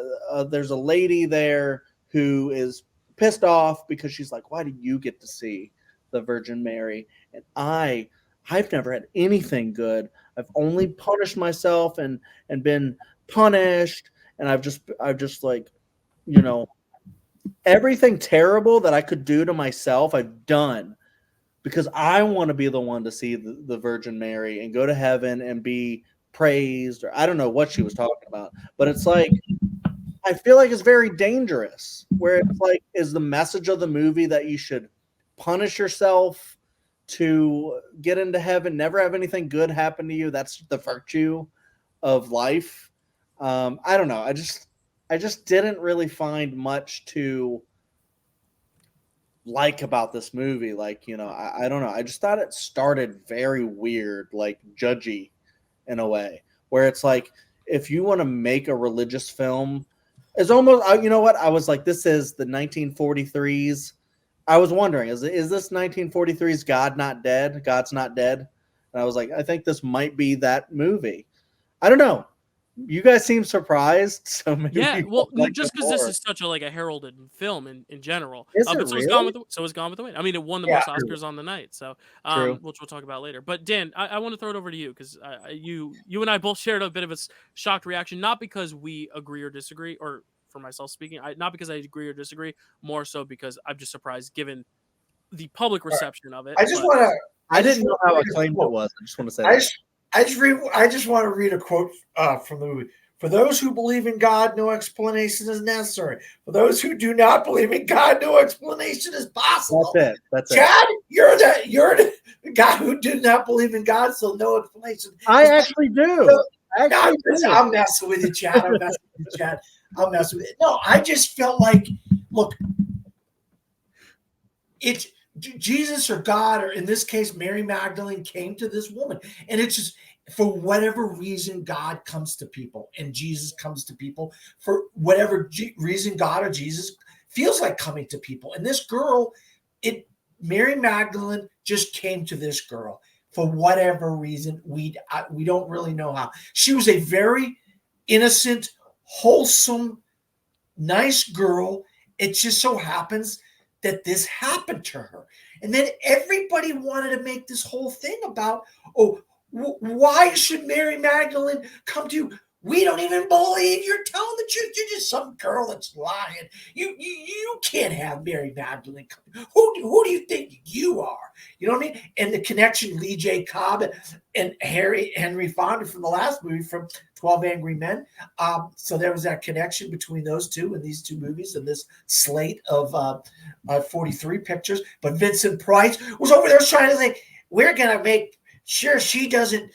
there's a lady there who is pissed off because she's like, why do you get to see the Virgin Mary? And I've never had anything good. I've only punished myself and been punished. And I've just like, you know, everything terrible that I could do to myself, I've done because I want to be the one to see the Virgin Mary and go to heaven and be praised. Or I don't know what she was talking about, but it's like, I feel like it's very dangerous where it's like, is the message of the movie that you should punish yourself to get into heaven, never have anything good happen to you? That's the virtue of life. I don't know. I just didn't really find much to like about this movie. Like, you know, I don't know. I just thought it started very weird, like judgy in a way, where it's like, if you want to make a religious film, it's almost, you know what? I was like, this is the 1943's. I was wondering, is this 1943's God Not Dead? God's Not Dead? And I was like, I think this might be that movie. I don't know. You guys seem surprised, so maybe well, like just because this is such a heralded film in general. Is it but so really? is Gone with the Wind. I mean, it won the most Oscars on the night, so which we'll talk about later. But Dan, I want to throw it over to you because you and I both shared a bit of a shocked reaction, not because we agree or disagree, or for myself speaking, not because I agree or disagree, more so because I'm just surprised given the public reception of it. I just want to. I didn't know how acclaimed it was. I just want to say that. I just want to read a quote from the movie. For those who believe in God, no explanation is necessary. For those who do not believe in God, no explanation is possible. That's it. Chad, you're the guy who did not believe in God, so no explanation. I actually do. I'm messing with you, Chad. I'm messing with you. No, I just felt like, look, it's Jesus or God, or in this case, Mary Magdalene came to this woman. And it's just, for whatever reason, God comes to people and Jesus comes to people. For whatever reason, God or Jesus feels like coming to people. And this girl, Mary Magdalene just came to this girl for whatever reason. We don't really know how. She was a very innocent, wholesome nice girl. It just so happens that this happened to her. And then everybody wanted to make this whole thing about, oh, why should Mary Magdalene come to you? We don't even believe you're telling the truth. You're just some girl that's lying. You can't have Mary Magdalene come. Who do you think you are? You know what I mean? And the connection, Lee J. Cobb and Henry Fonda from the last movie, from 12 Angry Men. So there was that connection between those two and these two movies and this slate of 43 pictures. But Vincent Price was over there trying to say, we're going to make sure she doesn't,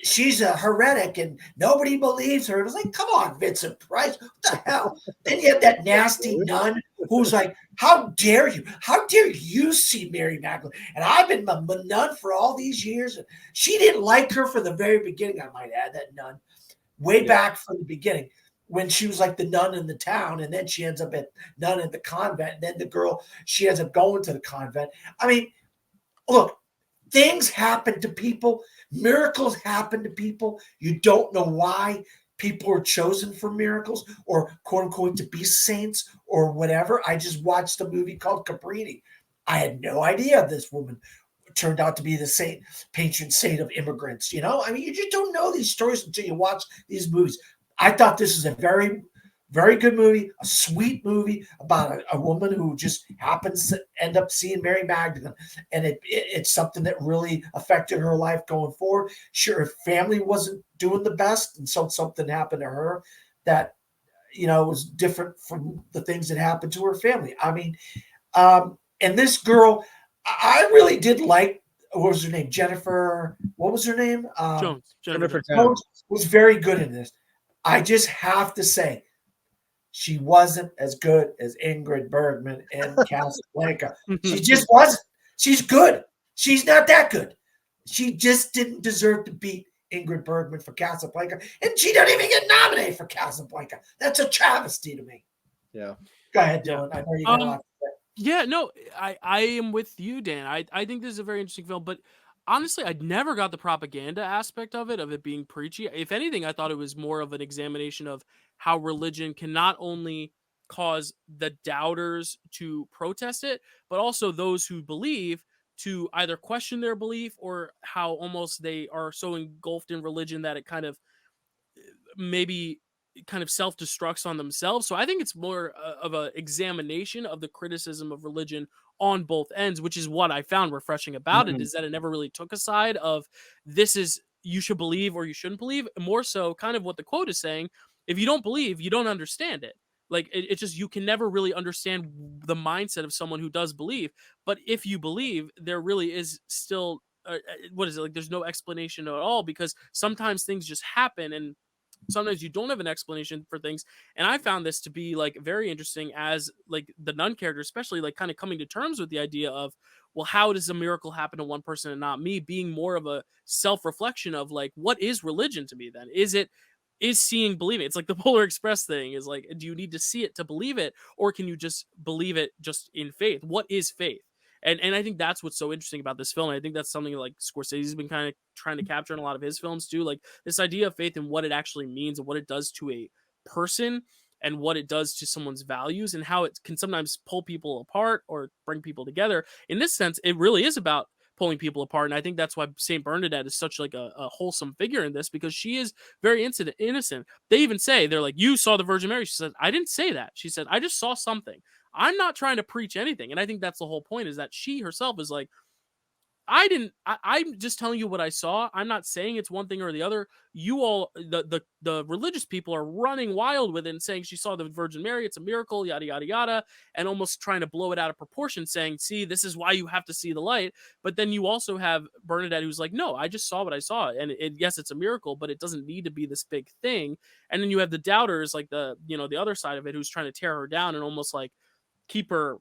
she's a heretic and nobody believes her. It was like, come on, Vincent Price, what the hell? Then you have that nasty nun who's like, how dare you? How dare you see Mary Magdalene? And I've been a nun for all these years. And she didn't like her from the very beginning, I might add, that nun, way back from the beginning, when she was like the nun in the town. And then she ends up at nun in the convent. And then the girl, she ends up going to the convent. I mean, look, things happen to people. Miracles happen to people. You don't know why people are chosen for miracles or quote unquote to be saints or whatever. I just watched a movie called Cabrini. I had no idea this woman turned out to be the patron saint of immigrants. You know, I mean, you just don't know these stories until you watch these movies. I thought this is a very, very good movie, a sweet movie about a woman who just happens to end up seeing Mary Magdalene. And it's something that really affected her life going forward. Sure, her family wasn't doing the best. And so something happened to her that, you know, was different from the things that happened to her family. I mean, and this girl, I really did like, what was her name? Jennifer, what was her name? Jones. Jennifer Jones was very good in this. I just have to say, she wasn't as good as Ingrid Bergman in Casablanca. She just wasn't. She's good. She's not that good. She just didn't deserve to beat Ingrid Bergman for Casablanca. And she didn't even get nominated for Casablanca. That's a travesty to me. Yeah. Go ahead, Dylan. I know you got a lot to say. Yeah, no, I am with you, Dan. I think this is a very interesting film, but honestly, I never got the propaganda aspect of it being preachy. If anything, I thought it was more of an examination of how religion can not only cause the doubters to protest it, but also those who believe to either question their belief or how almost they are so engulfed in religion that it kind of maybe kind of self-destructs on themselves. So I think it's more of a examination of the criticism of religion on both ends, which is what I found refreshing about it, is that it never really took a side of this is you should believe or you shouldn't believe. More so kind of what the quote is saying, if you don't believe, you don't understand it. Like it's just you can never really understand the mindset of someone who does believe. But if you believe, there really is still what is it, like there's no explanation at all, because sometimes things just happen and sometimes you don't have an explanation for things. And I found this to be like very interesting as like the nun character, especially like kind of coming to terms with the idea of, well, how does a miracle happen to one person and not me, being more of a self-reflection of like, what is religion to me then? Is seeing believing? It's like the Polar Express thing is like, do you need to see it to believe it, or can you just believe it just in faith? What is faith? And I think that's what's so interesting about this film. And I think that's something like Scorsese's been kind of trying to capture in a lot of his films too. Like this idea of faith and what it actually means and what it does to a person and what it does to someone's values and how it can sometimes pull people apart or bring people together. In this sense, it really is about pulling people apart. And I think that's why Saint Bernadette is such like a wholesome figure in this, because she is very innocent. They even say, they're like, you saw the Virgin Mary. She said, I didn't say that. She said, I just saw something. I'm not trying to preach anything. And I think that's the whole point, is that she herself is like, I'm just telling you what I saw. I'm not saying it's one thing or the other. You all, the religious people are running wild with it and saying she saw the Virgin Mary, it's a miracle, yada, yada, yada, and almost trying to blow it out of proportion, saying, see, this is why you have to see the light. But then you also have Bernadette who's like, no, I just saw what I saw. And yes, it's a miracle, but it doesn't need to be this big thing. And then you have the doubters, like the other side of it, who's trying to tear her down and almost like keep her,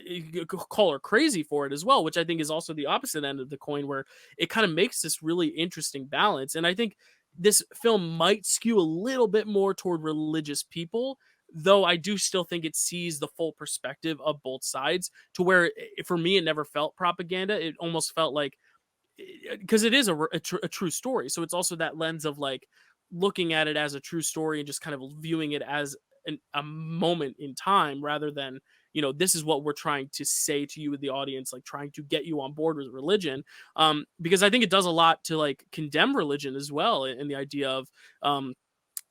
you could call her crazy for it as well, which I think is also the opposite end of the coin, where it kind of makes this really interesting balance. And I think this film might skew a little bit more toward religious people, though I do still think it sees the full perspective of both sides, to where for me it never felt propaganda. It almost felt like, because it is a true story, so it's also that lens of like looking at it as a true story and just kind of viewing it as a moment in time rather than, this is what we're trying to say to you, the audience, like trying to get you on board with religion. Because I think it does a lot to like condemn religion as well, in the idea of,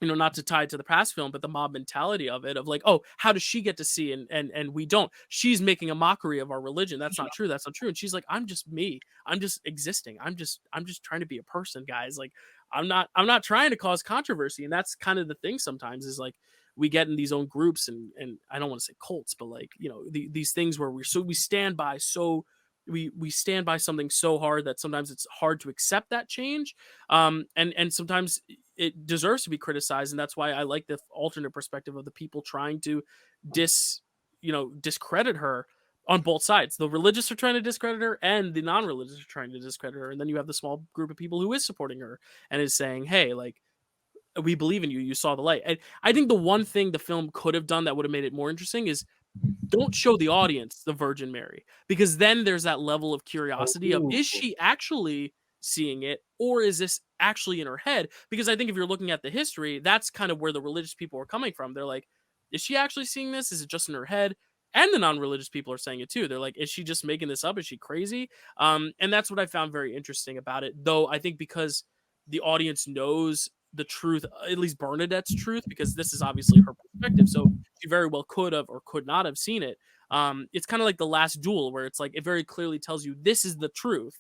not to tie it to the past film, but the mob mentality of it, of like, oh, how does she get to see and we don't? She's making a mockery of our religion. That's not true. That's not true. And she's like, I'm just me. I'm just existing. I'm just trying to be a person, guys. Like, I'm not trying to cause controversy. And that's kind of the thing sometimes, is like we get in these own groups and I don't want to say cults, but like, these things where we stand by we stand by something so hard that sometimes it's hard to accept that change. And sometimes it deserves to be criticized, and that's why I like the alternate perspective of the people trying to discredit her on both sides. The religious are trying to discredit her, and the non-religious are trying to discredit her, and then you have the small group of people who is supporting her and is saying, hey, like, we believe in you, you saw the light. And I think the one thing the film could have done that would have made it more interesting is don't show the audience the Virgin Mary, because then there's that level of curiosity of, is she actually seeing it, or is this actually in her head? Because I think if you're looking at the history, that's kind of where the religious people are coming from. They're like, is she actually seeing this? Is it just in her head? And the non-religious people are saying it too. They're like, is she just making this up? Is she crazy? And that's what I found very interesting about it. Though I think because the audience knows the truth, at least Bernadette's truth, because this is obviously her perspective, so she very well could have or could not have seen it. It's kind of like The Last Duel, where it's like it very clearly tells you this is the truth,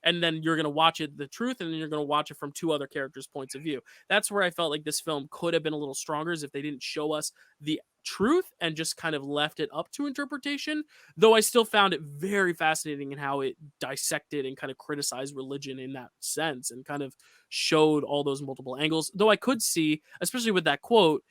and then you're going to watch it the truth, and then you're going to watch it from two other characters' points of view. That's where I felt like this film could have been a little stronger, is if they didn't show us the truth and just kind of left it up to interpretation. Though I still found it very fascinating in how it dissected and kind of criticized religion in that sense, and kind of showed all those multiple angles. Though I could see, especially with that quote,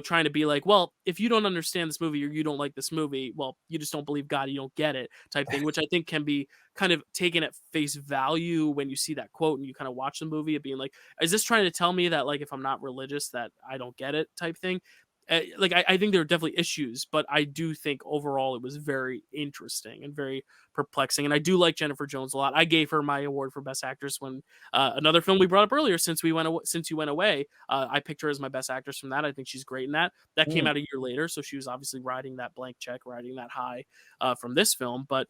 trying to be like, well, if you don't understand this movie or you don't like this movie, well, you just don't believe God, you don't get it, type thing, which I think can be kind of taken at face value when you see that quote and you kind of watch the movie, of being like, is this trying to tell me that, like, if I'm not religious, that I don't get it, type thing? I think there are definitely issues, but I do think overall it was very interesting and very perplexing. And I do like Jennifer Jones a lot. I gave her my award for Best Actress when another film we brought up earlier, Since You Went Away. I picked her as my Best Actress from that. I think she's great in that. That came out a year later, so she was obviously riding that blank check, riding that high from this film. But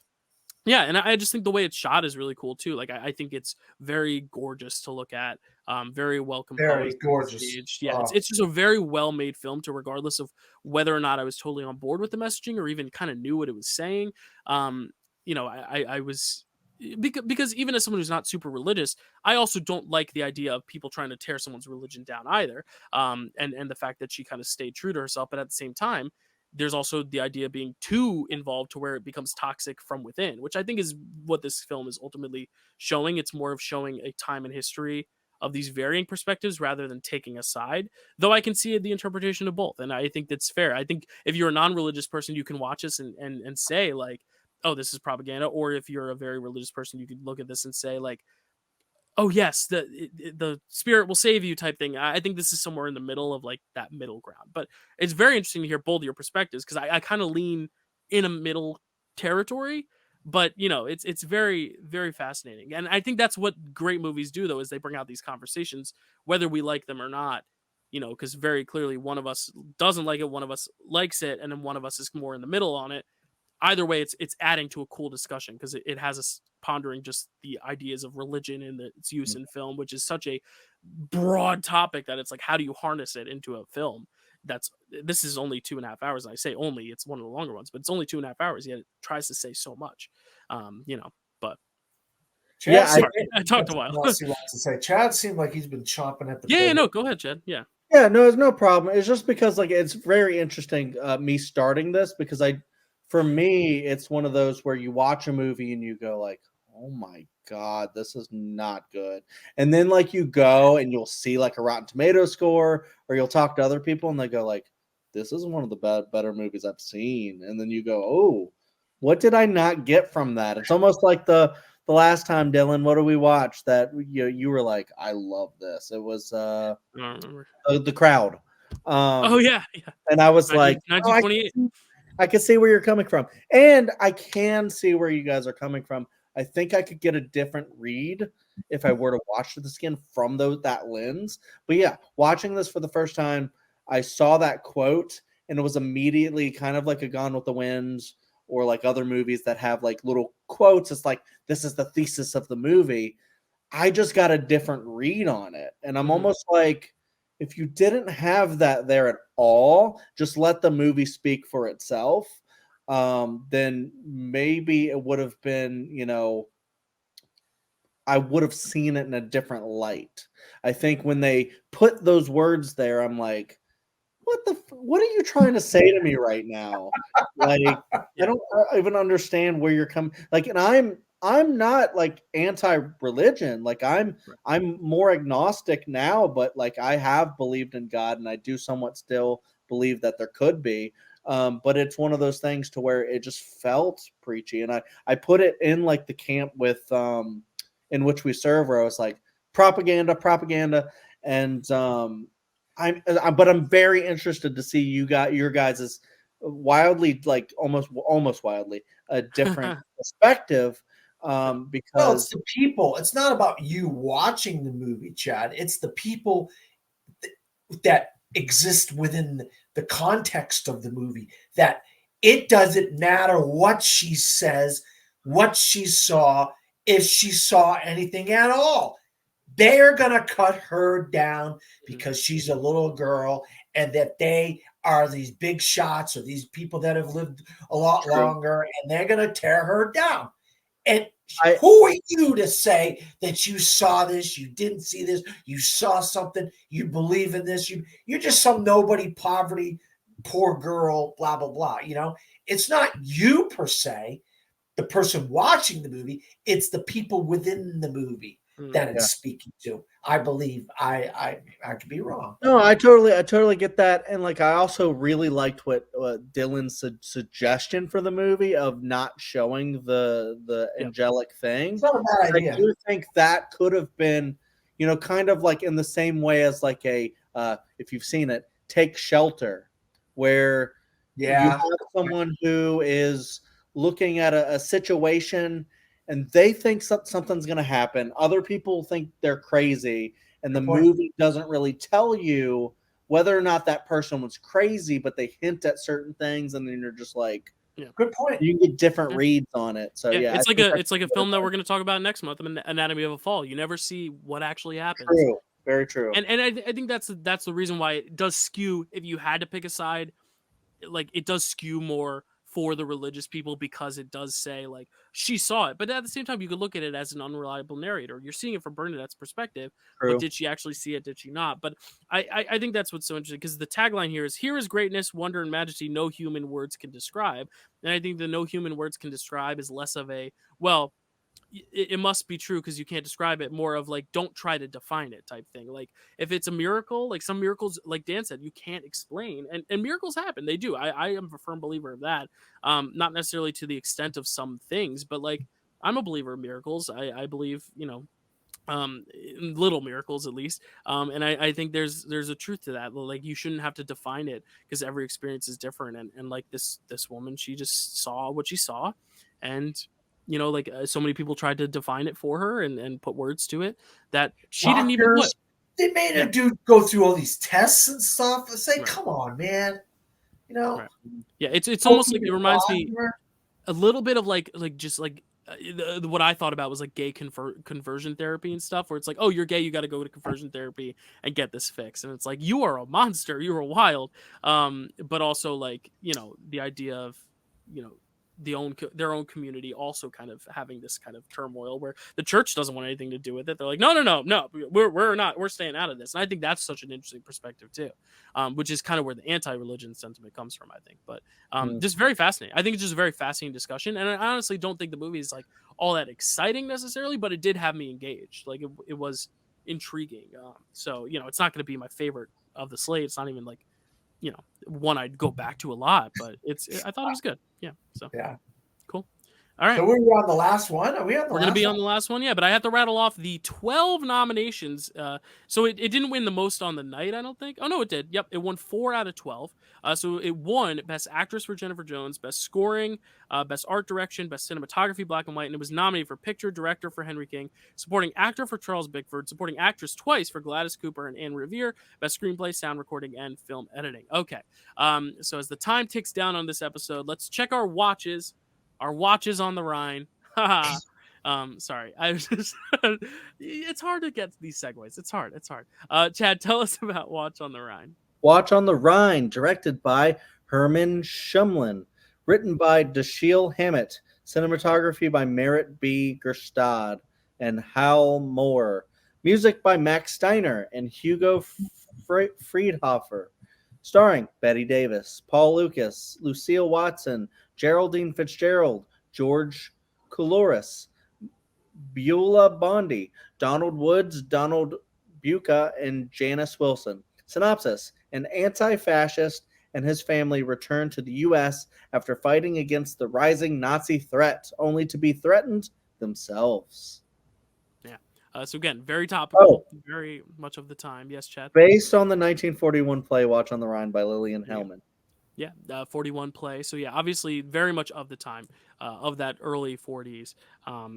yeah, and I just think the way it's shot is really cool too. Like I think it's very gorgeous to look at, very well composed, very gorgeous. staged. Yeah, it's just a very well made film. To regardless of whether or not I was totally on board with the messaging or even kind of knew what it was saying, I was, because even as someone who's not super religious, I also don't like the idea of people trying to tear someone's religion down either. And the fact that she kind of stayed true to herself, but at the same time, there's also the idea of being too involved to where it becomes toxic from within, which I think is what this film is ultimately showing. It's more of showing a time in history of these varying perspectives rather than taking a side, though I can see the interpretation of both. And I think that's fair. I think if you're a non-religious person, you can watch this and say like, oh, this is propaganda. Or if you're a very religious person, you could look at this and say like, oh yes, the spirit will save you, type thing. I think this is somewhere in the middle of like that middle ground. But it's very interesting to hear both of your perspectives, because I kind of lean in a middle territory. But it's very, very fascinating. And I think that's what great movies do, though, is they bring out these conversations, whether we like them or not. Because very clearly one of us doesn't like it, one of us likes it, and then one of us is more in the middle on it. Either way, it's adding to a cool discussion, because it has us pondering just the ideas of religion and its use in film, which is such a broad topic that it's like, how do you harness it into a film? This is only 2.5 hours. And I say only, it's one of the longer ones, but it's only 2.5 hours, yet it tries to say so much. But Chad, I talked a while. He wants to say. Chad seemed like he's been chomping at the yeah, no, go ahead, Chad. Yeah, no, it's no problem. It's just because like it's very interesting me starting this, because for me, it's one of those where you watch a movie and you go like, oh my God, this is not good. And then like you go and you'll see like a Rotten Tomato score, or you'll talk to other people and they go like, this is one of the better movies I've seen. And then you go, oh, what did I not get from that? It's almost like the last time, Dylan, what did we watch that you were like, I love this? It was I don't remember. The Crowd. Oh yeah. And I was like, 1928. I can see where you're coming from. And I can see where you guys are coming from. I think I could get a different read if I were to watch this again from that lens. But yeah, watching this for the first time, I saw that quote and it was immediately kind of like a Gone with the Wind or like other movies that have like little quotes. It's like, this is the thesis of the movie. I just got a different read on it. And I'm almost like, if you didn't have that there at all, just let the movie speak for itself, then maybe it would have been, I would have seen it in a different light. I think when they put those words there, I'm like, what are you trying to say to me right now? Like, I don't even understand where you're coming. Like, and I'm not like anti-religion. Like I'm more agnostic now, but like I have believed in God, and I do somewhat still believe that there could be. But it's one of those things to where it just felt preachy, and I put it in like the camp with In Which We Serve, where I was like propaganda, and but I'm very interested to see your guys's wildly, like almost wildly a different perspective, Well, because it's the people. It's not about you watching the movie, Chad. It's the people that exist within the context of the movie, that it doesn't matter what she says, what she saw, if she saw anything at all. They're going to cut her down because she's a little girl, and that they are these big shots or these people that have lived a lot longer, and they're going to tear her down. And who are you to say that you saw this, you didn't see this, you saw something, you believe in this, you're just some nobody, poverty, poor girl, blah, blah, blah. It's not you per se, the person watching the movie, it's the people within the movie that it's speaking to. I believe. I could be wrong. No, I totally get that, and like I also really liked what Dylan's suggestion for the movie of not showing the angelic thing. It's not a bad idea. I do think that could have been, kind of like in the same way as like a if you've seen it, Take Shelter, where you have someone who is looking at a situation and they think something's going to happen. Other people think they're crazy. And the movie doesn't really tell you whether or not that person was crazy, but they hint at certain things. And then you're just like, good point. You can get different reads on it. So it's like a film that we're going to talk about next month, Anatomy of a Fall. You never see what actually happens. True. Very true. And I think that's the reason why it does skew. If you had to pick a side, like it does skew more for the religious people, because it does say like she saw it, but at the same time you could look at it as an unreliable narrator. You're seeing it from Bernadette's perspective. But did she actually see it? Did she not? But I think that's what's so interesting, because the tagline here is greatness, wonder, and majesty no human words can describe. And I think the no human words can describe is less of a, well, it must be true because you can't describe it, more of like, don't try to define it type thing. Like if it's a miracle, like some miracles, like Dan said, you can't explain, and miracles happen. They do. I am a firm believer of that. Not necessarily to the extent of some things, but like I'm a believer in miracles. I believe, in little miracles at least. And I think there's a truth to that. Like you shouldn't have to define it because every experience is different. And like this woman, she just saw what she saw, and like so many people tried to define it for her and put words to it that she didn't even put. They made a dude go through all these tests and stuff. It's like, come on, man. Yeah, it's almost like it reminds me a little bit of like just like what I thought about was like gay conversion therapy and stuff, where it's like, oh, you're gay, you got to go to conversion therapy and get this fix, and it's like, you are a monster, you are wild. But also like the idea of their own community also kind of having this kind of turmoil where the church doesn't want anything to do with it. They're like, no, we're staying out of this. And I think that's such an interesting perspective too, which is kind of where the anti-religion sentiment comes from, I think. But just very fascinating. I think it's just a very fascinating discussion, and I honestly don't think the movie is like all that exciting necessarily, but it did have me engaged. Like it was intriguing. So it's not going to be my favorite of the slate. It's not even like one I'd go back to a lot, but I thought it was good. Yeah. So yeah, cool. All right. So we're on the last one. Are we on the We're last going to be one? on the last one, yeah, but I have to rattle off the 12 nominations. So it didn't win the most on the night, I don't think. Oh, no, it did. Yep, it won 4 out of 12. So it won Best Actress for Jennifer Jones, Best Scoring, Best Art Direction, Best Cinematography, Black and White, and it was nominated for Picture Director for Henry King, Supporting Actor for Charles Bickford, Supporting Actress twice for Gladys Cooper and Anne Revere, Best Screenplay, Sound Recording, and Film Editing. Okay, so as the time ticks down on this episode, let's check our watches. Our watches on the Rhine. Haha. Sorry, I was just it's hard to get these segues. It's hard. Chad, tell us about Watch on the Rhine. Watch on the Rhine, directed by Herman Shumlin, written by Dashiell Hammett, cinematography by Merritt B. Gerstad and Hal Moore, music by Max Steiner and Hugo Friedhofer, starring Betty Davis, Paul Lucas, Lucille Watson, Geraldine Fitzgerald, George Coulouris, Beulah Bondi, Donald Woods, Donald Buca, and Janice Wilson. Synopsis: an anti-fascist and his family return to the U.S. after fighting against the rising Nazi threat, only to be threatened themselves. Yeah. So again, very topical, very much of the time. Yes, Chad. Based on the 1941 play Watch on the Rhine by Lillian Hellman. Yeah, 41 play. So yeah, obviously very much of the time of that early 40s.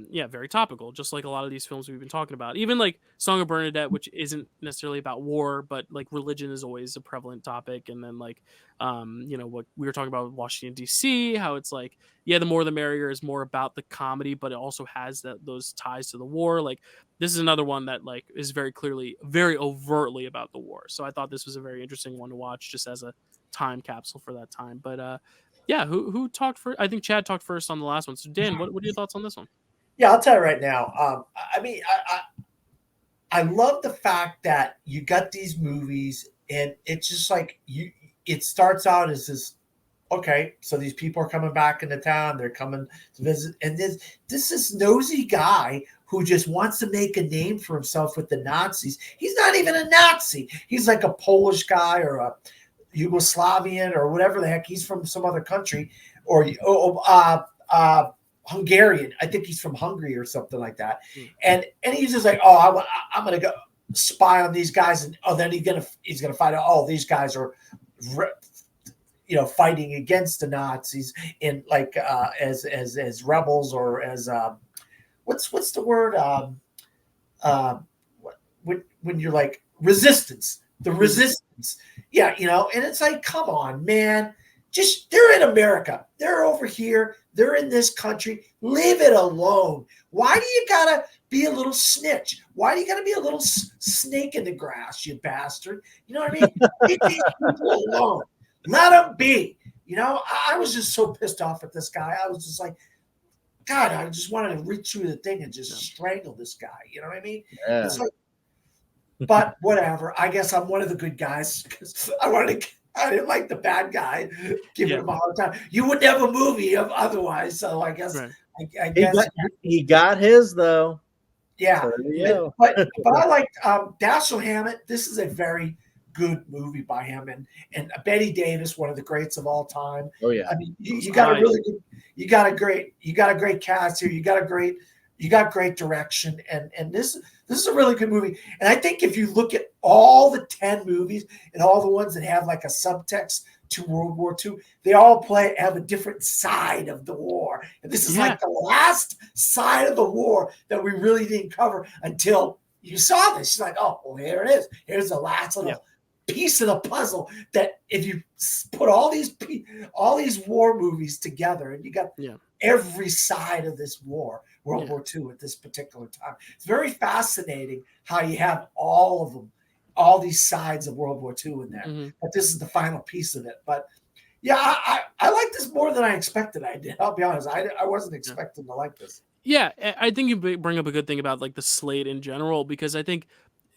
Yeah, very topical, just like a lot of these films we've been talking about. Even like Song of Bernadette, which isn't necessarily about war, but like religion is always a prevalent topic. And then like, what we were talking about with Washington, D.C., how it's like, yeah, the More the Merrier is more about the comedy, but it also has those ties to the war. Like this is another one that like is very clearly, very overtly about the war. So I thought this was a very interesting one to watch just as a time capsule for that time. But yeah, who talked first? I think Chad talked first on the last one. So Dan, what are your thoughts on this one? Yeah, I'll tell you right now. I mean, I love the fact that you got these movies and it's just like it starts out as this, okay, so these people are coming back into town, they're coming to visit, and this is nosy guy who just wants to make a name for himself with the Nazis. He's not even a Nazi. He's like a Polish guy or a Yugoslavian or whatever the heck. He's from some other country, or Hungarian. I think he's from Hungary or something like that. And he's just like, oh, I'm gonna go spy on these guys, and then he's gonna find out, oh, these guys are, fighting against the Nazis in like as rebels or as what's the word when you're like resistance. The resistance. Yeah, and it's like, come on, man. Just they're in America. They're over here. They're in this country. Leave it alone. Why do you gotta be a little snitch? Why do you gotta be a little snake in the grass, you bastard? You know what I mean? Leave these people alone. Let them be. I was just so pissed off at this guy. I was just like, God, I just wanted to reach through the thing and just strangle this guy. You know what I mean? Yeah. It's like, but whatever. I guess I'm one of the good guys because I didn't like the bad guy giving him a hard time. You wouldn't have a movie otherwise. So I guess I guess he got his though. Yeah, but I like Dashiell Hammett. This is a very good movie by him, and Betty Davis, one of the greats of all time. Oh yeah, I mean, you got a really good, you got a great cast here. You got great direction, and this is a really good movie. And I think if you look at all the 10 movies and all the ones that have like a subtext to World War II, they all have a different side of the war. And this is like the last side of the war that we really didn't cover until you saw this. She's like, oh, well, here it is. Here's the last little piece of the puzzle that if you put all these war movies together and you got every side of this war, World War II at this particular time. It's very fascinating how you have all of them, all these sides of World War II in there. Mm-hmm. But this is the final piece of it. But yeah, I like this more than I expected. I did. I'll be honest. I wasn't expecting to like this. Yeah, I think you bring up a good thing about like the slate in general, because I think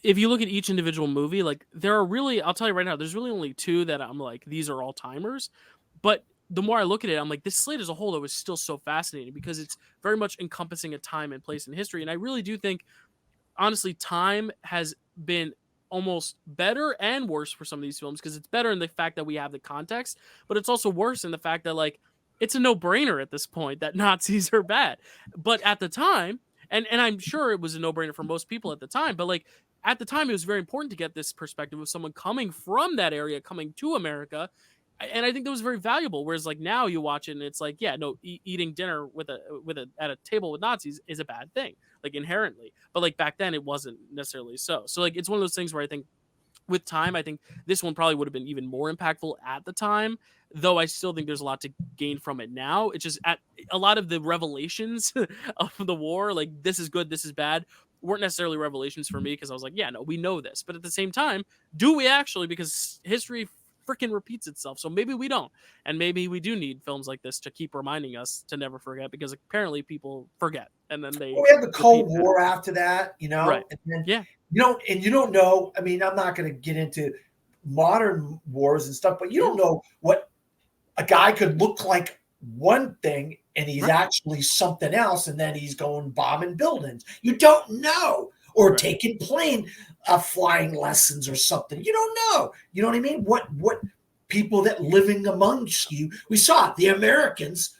if you look at each individual movie, like there are really, I'll tell you right now, there's really only 2 that I'm like, these are all timers. But the more I look at it, I'm like, this slate as a whole, it was still so fascinating because it's very much encompassing a time and place in history. And I really do think, honestly, time has been almost better and worse for some of these films, because it's better in the fact that we have the context, but it's also worse in the fact that like it's a no-brainer at this point that Nazis are bad. But at the time, and I'm sure it was a no-brainer for most people at the time, but like at the time it was very important to get this perspective of someone coming from that area coming to America. And I think that was very valuable. Whereas like now you watch it and it's like, yeah, no, eating dinner with a at a table with Nazis is a bad thing, like inherently. But like back then it wasn't necessarily so. So like it's one of those things where I think with time, I think this one probably would have been even more impactful at the time, though I still think there's a lot to gain from it now. It's just at a lot of the revelations of the war, like this is good, this is bad, weren't necessarily revelations for me because I was like, yeah, no, we know this. But at the same time, do we actually? Because history freaking repeats itself. So maybe we don't. And maybe we do need films like this to keep reminding us to never forget, because apparently people forget. And then they we had the Cold War after that, Right. And then, yeah. You don't know. I mean, I'm not going to get into modern wars and stuff, but you don't know what a guy could look like one thing and he's actually something else, and then he's going bombing buildings. You don't know. Or taking plane flying lessons or something. You don't know. You know what I mean? What people that living amongst you. We saw the Americans.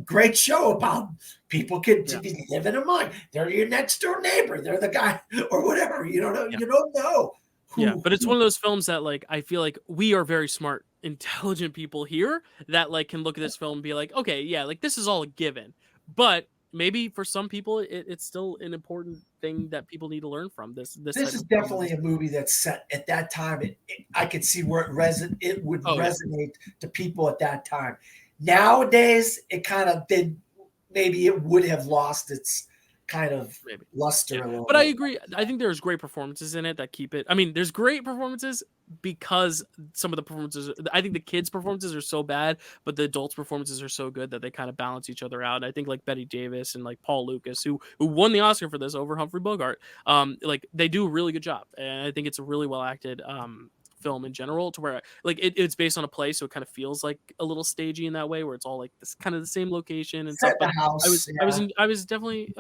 Great show about people could be living among. They're your next door neighbor. They're the guy or whatever. You don't know. You don't know. But it's one of those films that like I feel like we are very smart, intelligent people here that like can look at this film and be like, okay, yeah, like this is all a given. But maybe for some people it's still an important thing that people need to learn from this is definitely a movie that's set at that time. I could see where it would resonate to people at that time. Nowadays it kind of did, maybe it would have lost its kind of luster a little but bit. I agree. I think there's great performances in it that keep it. I mean, there's great performances because some of the performances, I think the kids' performances are so bad, but the adults' performances are so good that they kind of balance each other out. And I think like Betty Davis and like Paul Lucas, who won the Oscar for this over Humphrey Bogart, like they do a really good job. And I think it's a really well acted film in general, to where like it's based on a play, so it kind of feels like a little stagey in that way, where it's all like this kind of the same location and stuff. But house, I was definitely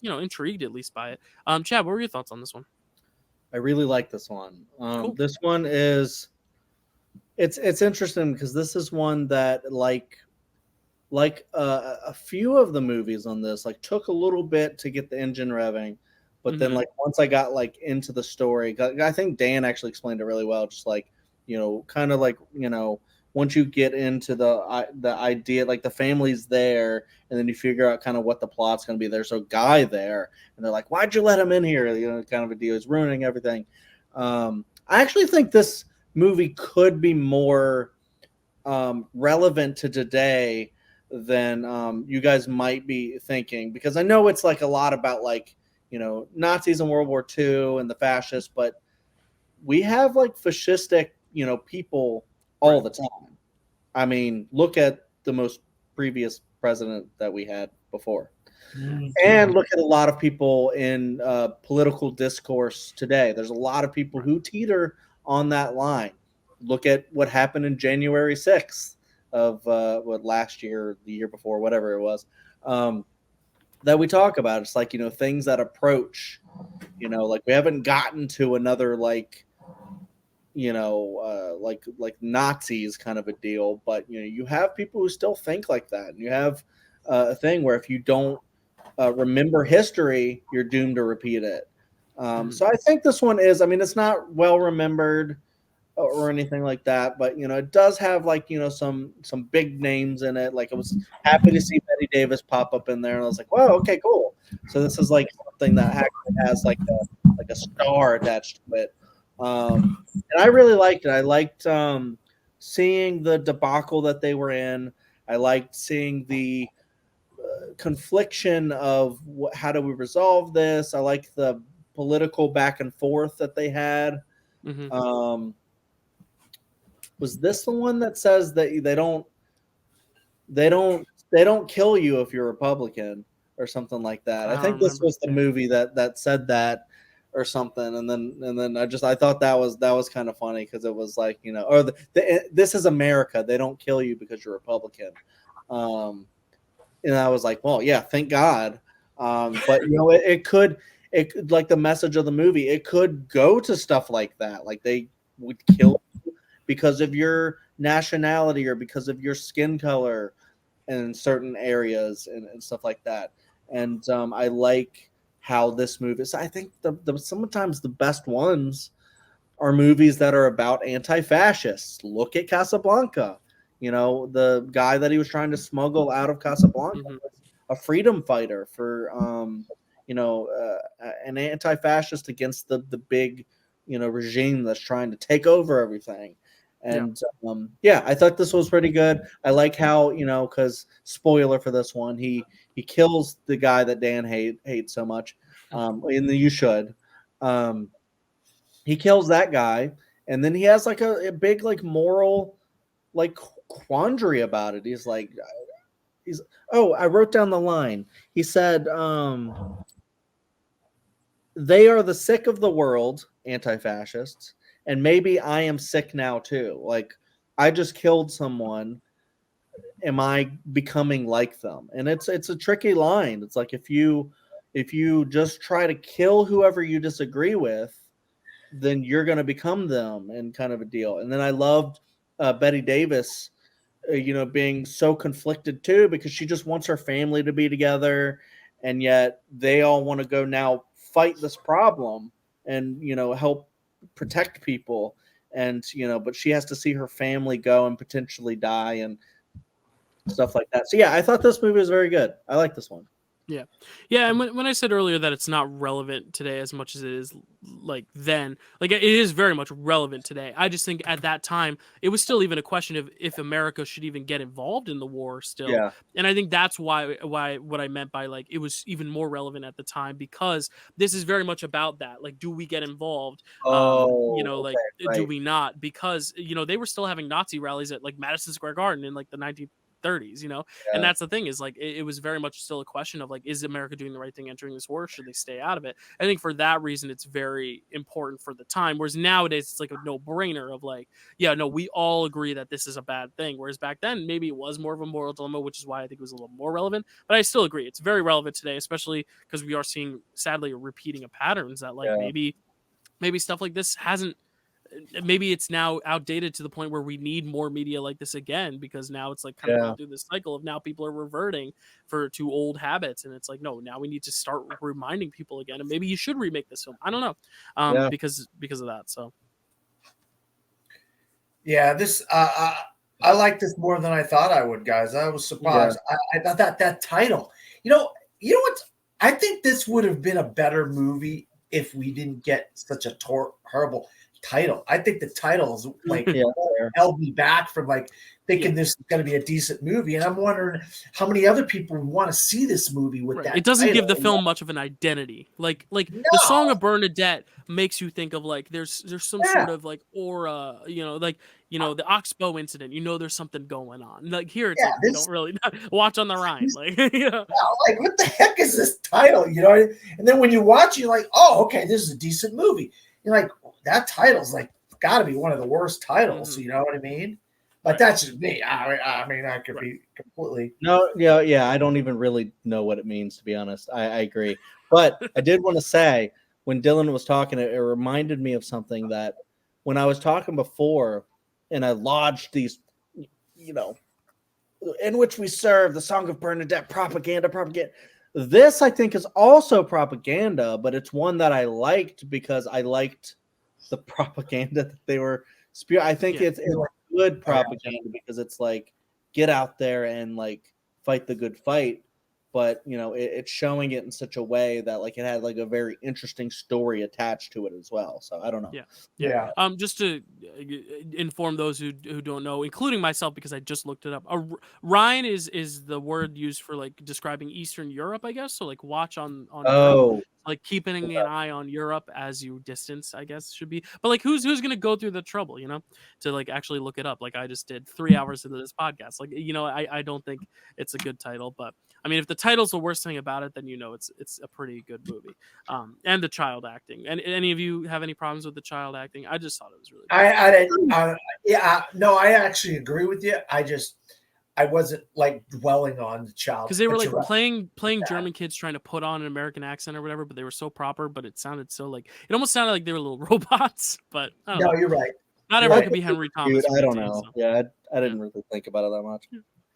intrigued at least by it. Chad, what were your thoughts on this one? I really like this one. Cool. This one is it's interesting because this is one that like a few of the movies on this like took a little bit to get the engine revving. But then, like, once I got, like, into the story, I think Dan actually explained it really well. Just, like, kind of like, once you get into the idea, like, the family's there, and then you figure out kind of what the plot's going to be. There's a guy there, and they're like, why'd you let him in here? Kind of a deal. He's ruining everything. I actually think this movie could be more relevant to today than you guys might be thinking. Because I know it's, like, a lot about, like, Nazis in World War II and the fascists, but we have like fascistic, people all the time. I mean, look at the most previous president that we had before. And look at a lot of people in political discourse today. There's a lot of people who teeter on that line. Look at what happened in January 6th of last year, the year before, whatever it was. That we talk about. It's like, things that approach, like we haven't gotten to another, like, like Nazis kind of a deal, but, you have people who still think like that. And you have a thing where if you don't remember history, you're doomed to repeat it. So I think this one is, I mean, it's not well remembered or anything like that, but it does have like some big names in it. Like I was happy to see Betty Davis pop up in there, and I was like, "Wow, okay, cool." So this is like something that actually has like a star attached to it, and I really liked it. I liked seeing the debacle that they were in. I liked seeing the confliction of how do we resolve this. I liked the political back and forth that they had. Was this the one that says that they don't kill you if you're Republican or something like that? I think this was the movie that said that or something. And then I thought that was kind of funny because it was like, this is America. They don't kill you because you're Republican. And I was like, well, yeah, thank God. But it could like the message of the movie, it could go to stuff like that. Like they would kill you because of your nationality or because of your skin color. in certain areas and stuff like that. And I like how this movie is. I think the sometimes the best ones are movies that are about anti-fascists. Look at Casablanca. You know, the guy that he was trying to smuggle out of Casablanca was a freedom fighter for, an anti-fascist against the big, regime that's trying to take over everything. And I thought this was pretty good. I like how, because spoiler for this one, he kills the guy that Dan hates so much. You should. He kills that guy, and then he has like a big like moral like quandary about it. I wrote down the line. He said, they are the sick of the world, anti-fascists, and maybe I am sick now too. Like, I just killed someone. Am I becoming like them? And it's a tricky line. It's like if you just try to kill whoever you disagree with, then you're going to become them, and kind of a deal. And then I loved Betty Davis, being so conflicted too, because she just wants her family to be together, and yet they all want to go now fight this problem and, help protect people. And, but she has to see her family go and potentially die and stuff like that. So yeah, I thought this movie was very good. I like this one. Yeah, and when I said earlier that it's not relevant today as much as it is like then, like it is very much relevant today. I just think at that time it was still even a question of if America should even get involved in the war still. Yeah. And I think that's why what I meant by like it was even more relevant at the time, because this is very much about that. Like, do we get involved? Right. Do we not? Because they were still having Nazi rallies at like Madison Square Garden in like the 1930s, and that's the thing is like it was very much still a question of like, is America doing the right thing entering this war? Should they stay out of it? I think for that reason it's very important for the time, whereas nowadays it's like a no-brainer of like, yeah, no, we all agree that this is a bad thing, whereas back then maybe it was more of a moral dilemma, which is why I think it was a little more relevant. But I still agree it's very relevant today, especially because we are seeing sadly a repeating of patterns that like maybe stuff like this hasn't, maybe it's now outdated to the point where we need more media like this again, because now it's like kind of going through this cycle of now people are reverting to old habits, and it's like, no, now we need to start reminding people again, and maybe you should remake this film. I don't know, because of that. So yeah, this I like this more than I thought I would, guys. I was surprised. I thought that title, you know what, I think this would have been a better movie if we didn't get such a horrible title. I think the title is like held me back from like thinking this is going to be a decent movie, and I'm wondering how many other people want to see this movie with that. It doesn't title. give the film much of an identity. Like the Song of Bernadette makes you think of like there's some sort of like aura, the Oxbow incident. There's something going on. Like here, it's like you don't really watch on the Rhine. Like like what the heck is this title? And then when you watch, you're like, oh, okay, this is a decent movie. You're like, that title's like got to be one of the worst titles. You know what I mean? But that's just me. I mean, I could be completely. No, I don't even really know what it means, to be honest. I agree. But I did want to say, when Dylan was talking, it reminded me of something that when I was talking before, and I lodged these, in which we serve the Song of Bernadette propaganda. This, I think, is also propaganda, but it's one that I liked because I liked the propaganda that they were spewing. I think it's good propaganda because it's like, get out there and like fight the good fight, but it's showing it in such a way that like it had like a very interesting story attached to it as well. So I don't know. Yeah. Just to inform those who don't know, including myself, because I just looked it up. Rhine is the word used for like describing Eastern Europe, I guess. So like watch on Europe. Like keeping an eye on Europe as you distance, I guess should be. But like who's gonna go through the trouble, to like actually look it up? Like I just did 3 hours into this podcast. Like I don't think it's a good title, but I mean if the title's the worst thing about it, then it's a pretty good movie. And the child acting. And any of you have any problems with the child acting? I just thought it was really good. I actually agree with you. I wasn't like dwelling on the child because they were like playing German kids trying to put on an American accent or whatever, but they were so proper. But it sounded so like it almost sounded like they were little robots. But I don't know. You're right. Not everyone could be Henry Thomas. I don't know. So. Yeah, I didn't really think about it that much.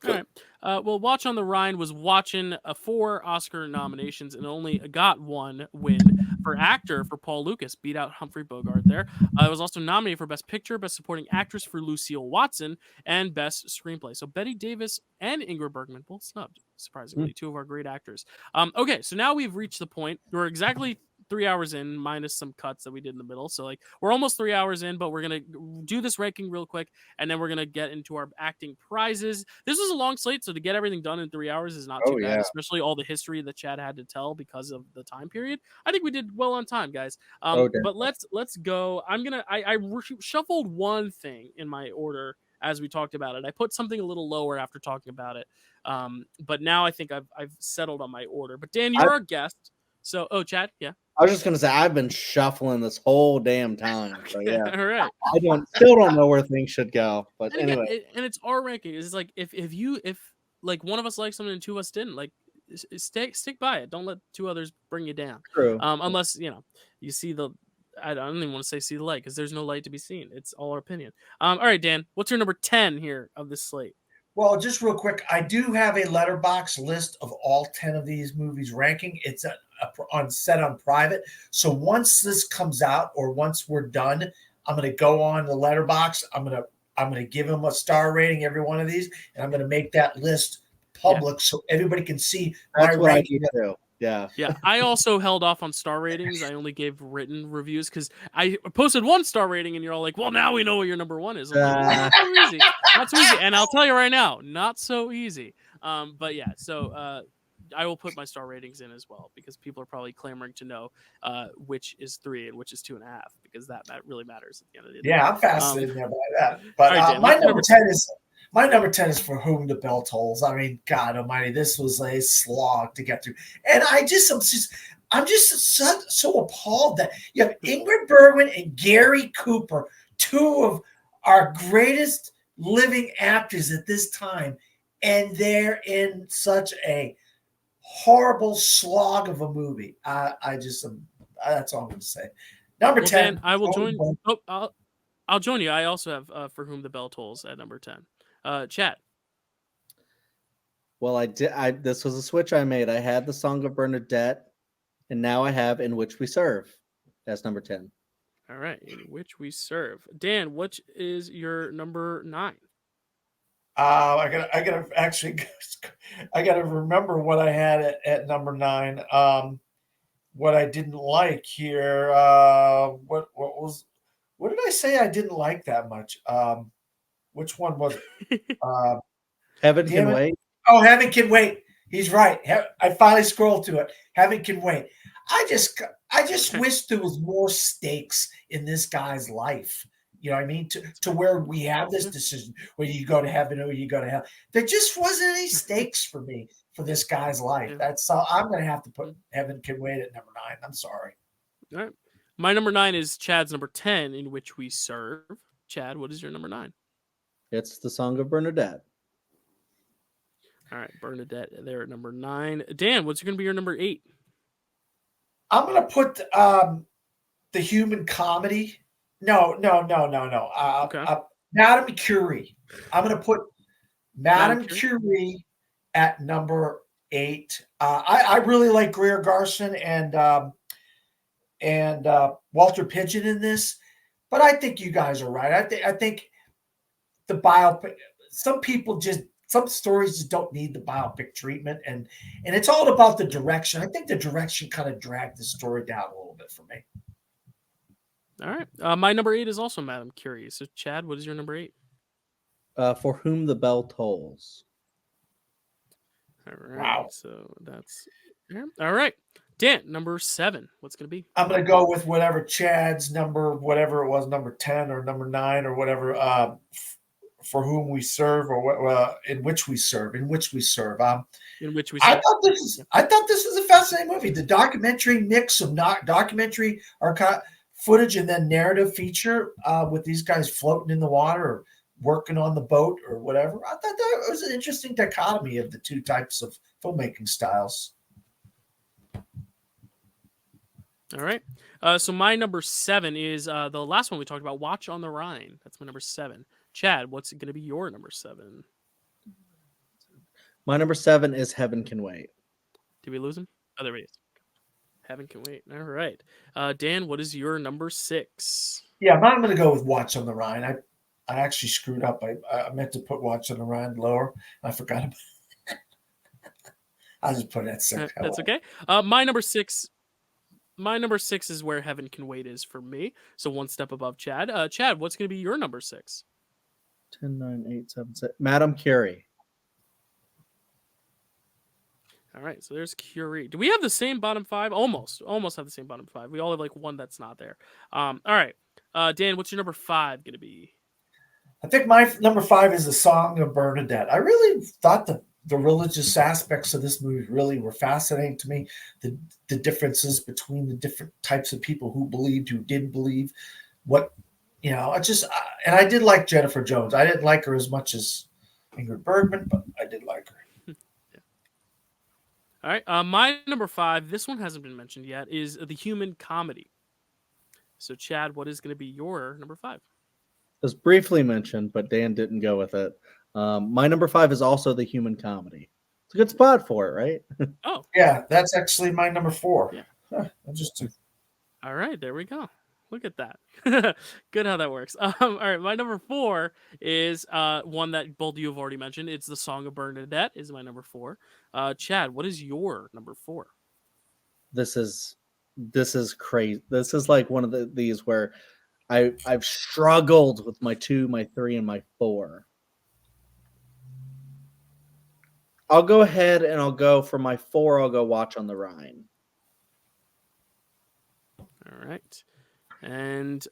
All right. Well, Watch on the Rhine was watching 4 Oscar nominations and only got 1 win for actor for Paul Lucas, beat out Humphrey Bogart there. It was also nominated for Best Picture, Best Supporting Actress for Lucille Watson, and Best Screenplay. So Betty Davis and Ingrid Bergman both snubbed, surprisingly, 2 of our great actors. Okay, so now we've reached the point. We're exactly 3 hours in, minus some cuts that we did in the middle. So like we're almost 3 hours in, but we're gonna do this ranking real quick, and then we're gonna get into our acting prizes. This was a long slate, so to get everything done in 3 hours is not too bad, especially all the history that Chad had to tell because of the time period. I think we did well on time, guys. But let's go. I shuffled one thing in my order as we talked about it. I put something a little lower after talking about it. But now I think I've settled on my order. But Dan, you're our guest. So, Chad, yeah. I was just gonna say I've been shuffling this whole damn time. So yeah, all right. I still don't know where things should go. But and anyway, again, and it's our ranking. It's like if like one of us liked something and 2 of us didn't, like stick by it. Don't let 2 others bring you down. true. Unless you see the. I don't even want to say see the light because there's no light to be seen. It's all our opinion. All right, Dan, what's your number 10 here of this slate? Well, just real quick, I do have a letterbox list of all 10 of these movies ranking. It's set on private. So once this comes out or once we're done, I'm going to go on the letterbox. I'm going to give them a star rating, every one of these, and I'm going to make that list public so everybody can see That's my what ranking. I do too. Yeah. I also held off on star ratings. I only gave written reviews because I posted 1 star rating, and you're all like, "Well, now we know what your number 1 is." Like, not so easy. And I'll tell you right now, not so easy. But yeah, so I will put my star ratings in as well because people are probably clamoring to know which is 3 and which is 2.5 because that really matters at the end of the day. Yeah, I'm fascinated by that. But right, Dan, my number 10 is. My number 10 is For Whom the Bell Tolls. I mean, God Almighty, this was a slog to get through, and I'm just so appalled that you have Ingrid Bergman and Gary Cooper, 2 of our greatest living actors at this time, and they're in such a horrible slog of a movie. That's all I'm going to say. Number 10. Dan, I will join. I'll join you. I also have For Whom the Bell Tolls at number 10. Chat. Well, I did. This was a switch I made. I had the Song of Bernadette, and now I have In Which We Serve as number 10. All right, In Which We Serve. Dan, which is your number 9? I gotta remember what I had at number 9. What I didn't like here. What did I say I didn't like that much? Which one was it? Heaven Can Wait. Oh, Heaven Can Wait. He's right. I finally scrolled to it. Heaven Can Wait. I just wish there was more stakes in this guy's life. You know what I mean? To where we have this decision, whether you go to heaven or you go to hell. There just wasn't any stakes for me for this guy's life. That's all. I'm going to have to put Heaven Can Wait at number 9. I'm sorry. All right. My number 9 is Chad's number 10, In Which We Serve. Chad, what is your number 9? It's the Song of Bernadette. All right, Bernadette there at number 9. Dan, what's going to be your number 8? I'm going to put The Human Comedy. No. Okay. Madame Curie. I'm going to put Madame Curie at number 8. I really like Greer Garson and Walter Pidgeon in this, but I think you guys are right. I think the biopic. Some stories just don't need the biopic treatment, and it's all about the direction. I think the direction kind of dragged the story down a little bit for me. All right. My number 8 is also Madame Curie. So, Chad, what is your number 8? For Whom the Bell Tolls. All right. Wow. So that's all right. Dan, number 7. What's going to be? I'm going to go with whatever Chad's number, whatever it was, number 10 or number 9 or whatever. For Whom We Serve, or In Which We Serve. In Which We Serve. In Which We Serve. I thought this was a fascinating movie. The documentary mix of documentary archive footage and then narrative feature with these guys floating in the water or working on the boat or whatever. I thought that was an interesting dichotomy of the 2 types of filmmaking styles. All right. So my number 7 is the last one we talked about, Watch on the Rhine. That's my number 7. Chad, what's going to be your number 7? My number 7 is Heaven Can Wait. Did we lose him? Oh, there he is. Heaven Can Wait. All right. Dan, what is your number 6? Yeah, I'm going to go with Watch on the Rhine. I actually screwed up. I meant to put Watch on the Rhine lower. I forgot about it. I just put it at 6. That's okay. My number 6 is where Heaven Can Wait is for me. So one step above Chad. Chad, what's going to be your number 6? 10, 9, 8, 7, 6. Madam Curie. All right, so there's Curie. Do we have the same bottom 5? Almost have the same bottom 5. We all have like one that's not there. All right, Dan, what's your number 5 going to be? I think my number 5 is the Song of Bernadette. I really thought the religious aspects of this movie really were fascinating to me. The differences between the different types of people who believed, who didn't believe. And I did like Jennifer Jones. I didn't like her as much as Ingrid Bergman, but I did like her. All right, my number 5, this one hasn't been mentioned yet, is The Human Comedy. So, Chad, what is going to be your number 5? It was briefly mentioned, but Dan didn't go with it. My number 5 is also The Human Comedy. It's a good spot for it, right? Oh. Yeah, that's actually my number 4. Yeah. All right, there we go. Look at that. Good how that works. All right, my number 4 is one that both of you have already mentioned. It's The Song of Bernadette is my number 4. Chad, what is your number 4? This is crazy. This is like one of these where I've struggled with my 2, my 3, and my 4. I'll go ahead and I'll go for my 4. I'll go Watch on the Rhine. All right. And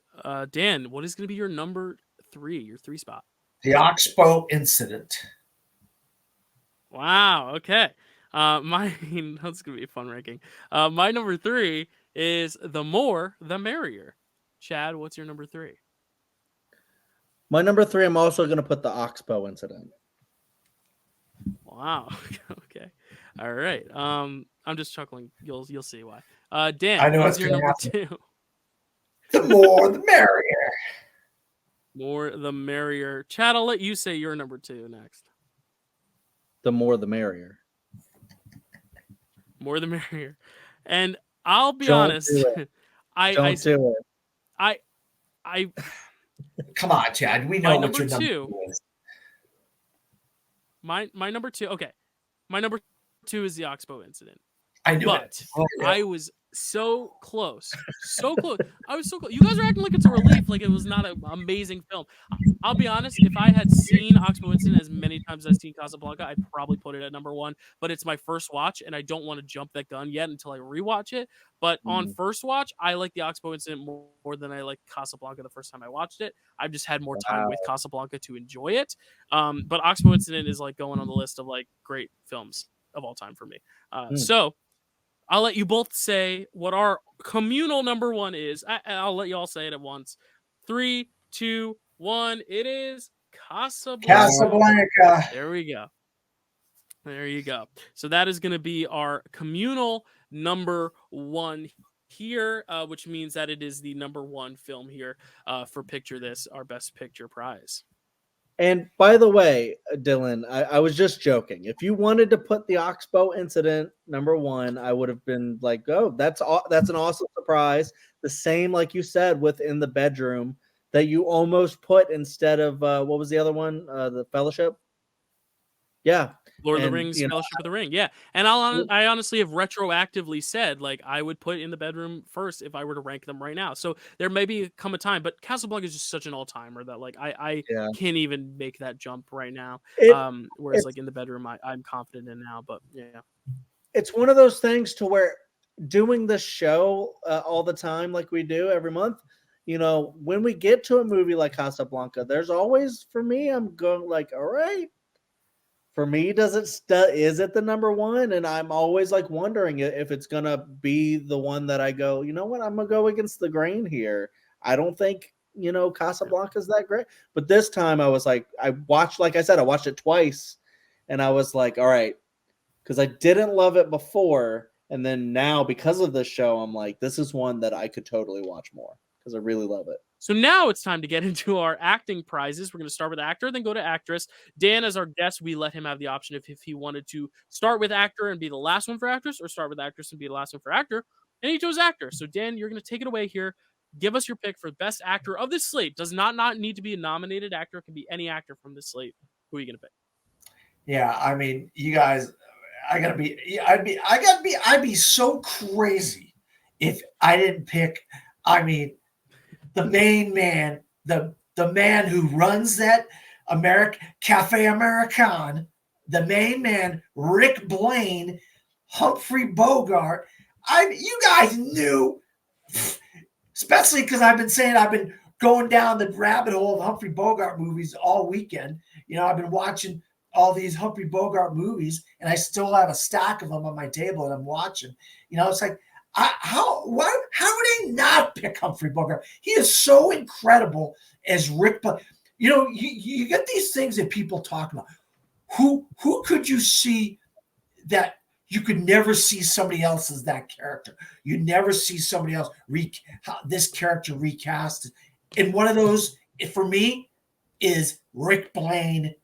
Dan, what is going to be your number 3, your 3 spot? The Oxbow Incident. Wow. Okay. That's going to be a fun ranking. My number 3 is The More the Merrier. Chad, what's your number 3? My number 3, I'm also going to put The Oxbow Incident. Wow. Okay. All right. I'm just chuckling. You'll see why. Dan, I know what's your number 2? The More the Merrier. More the Merrier. Chad, I'll let you say your number 2 next. The More the Merrier. More the Merrier. And I'll be honest. Do it. I Come on, Chad. We know what your number 2 is. My number 2. Okay. My number 2 is the Oxbow Incident. I knew it. Oh, yeah. I was so close. So close. I was so close. You guys are acting like it's a relief, like it was not an amazing film. I'll be honest, if I had seen Oxbow Incident as many times as I've seen Casablanca, I'd probably put it at number 1. But it's my first watch, and I don't want to jump that gun yet until I rewatch it. But on first watch, I like the Oxbow Incident more than I like Casablanca the first time I watched it. I've just had more time with Casablanca to enjoy it. But Oxbow Incident is like going on the list of like great films of all time for me. So I'll let you both say what our communal number 1 is. I'll let you all say it at once. 3, 2, 1. It is Casablanca. There we go. There you go. So that is going to be our communal number 1 here, which means that it is the number 1 film here for Picture This, our Best Picture prize. And by the way, Dylan, I was just joking. If you wanted to put the Oxbow Incident number 1, I would have been like, "Oh, that's an awesome surprise." The same, like you said, within the bedroom that you almost put instead of what was the other one? The Fellowship. Yeah, Lord of the Rings, Fellowship of the Ring. Yeah. And I honestly have retroactively said, like, I would put In the Bedroom first if I were to rank them right now. So there may come a time, but Casablanca is just such an all-timer that, like, I can't even make that jump right now. Whereas, like, In the Bedroom, I'm confident in now. But, yeah. It's one of those things to where doing the show all the time like we do every month, when we get to a movie like Casablanca, there's always, for me, I'm going like, all right. For me, is it the number 1? And I'm always like wondering if it's going to be the one that I go, you know what, I'm going to go against the grain here. I don't think, Casablanca is that great. But this time I was like, I watched it twice. And I was like, all right, because I didn't love it before. And then now because of this show, I'm like, this is one that I could totally watch more because I really love it. So now it's time to get into our acting prizes. We're going to start with actor, then go to actress. Dan, as our guest, we let him have the option if he wanted to start with actor and be the last one for actress, or start with actress and be the last one for actor. And he chose actor. So Dan, you're going to take it away here. Give us your pick for best actor of this slate. Does not need to be a nominated actor. It can be any actor from this slate. Who are you going to pick? Yeah, I mean, you guys, I'd be so crazy if I didn't pick. I mean, the main man, the man who runs that Cafe American, the main man, Rick Blaine, Humphrey Bogart. You guys knew, especially because I've been going down the rabbit hole of Humphrey Bogart movies all weekend. I've been watching all these Humphrey Bogart movies, and I still have a stack of them on my table that I'm watching. It's like, how would I not pick Humphrey Bogart? He is so incredible as Rick. You get these things that people talk about. Who could you see that you could never see somebody else as that character? You never see somebody else this character recast. And one of those, for me, is Rick Blaine,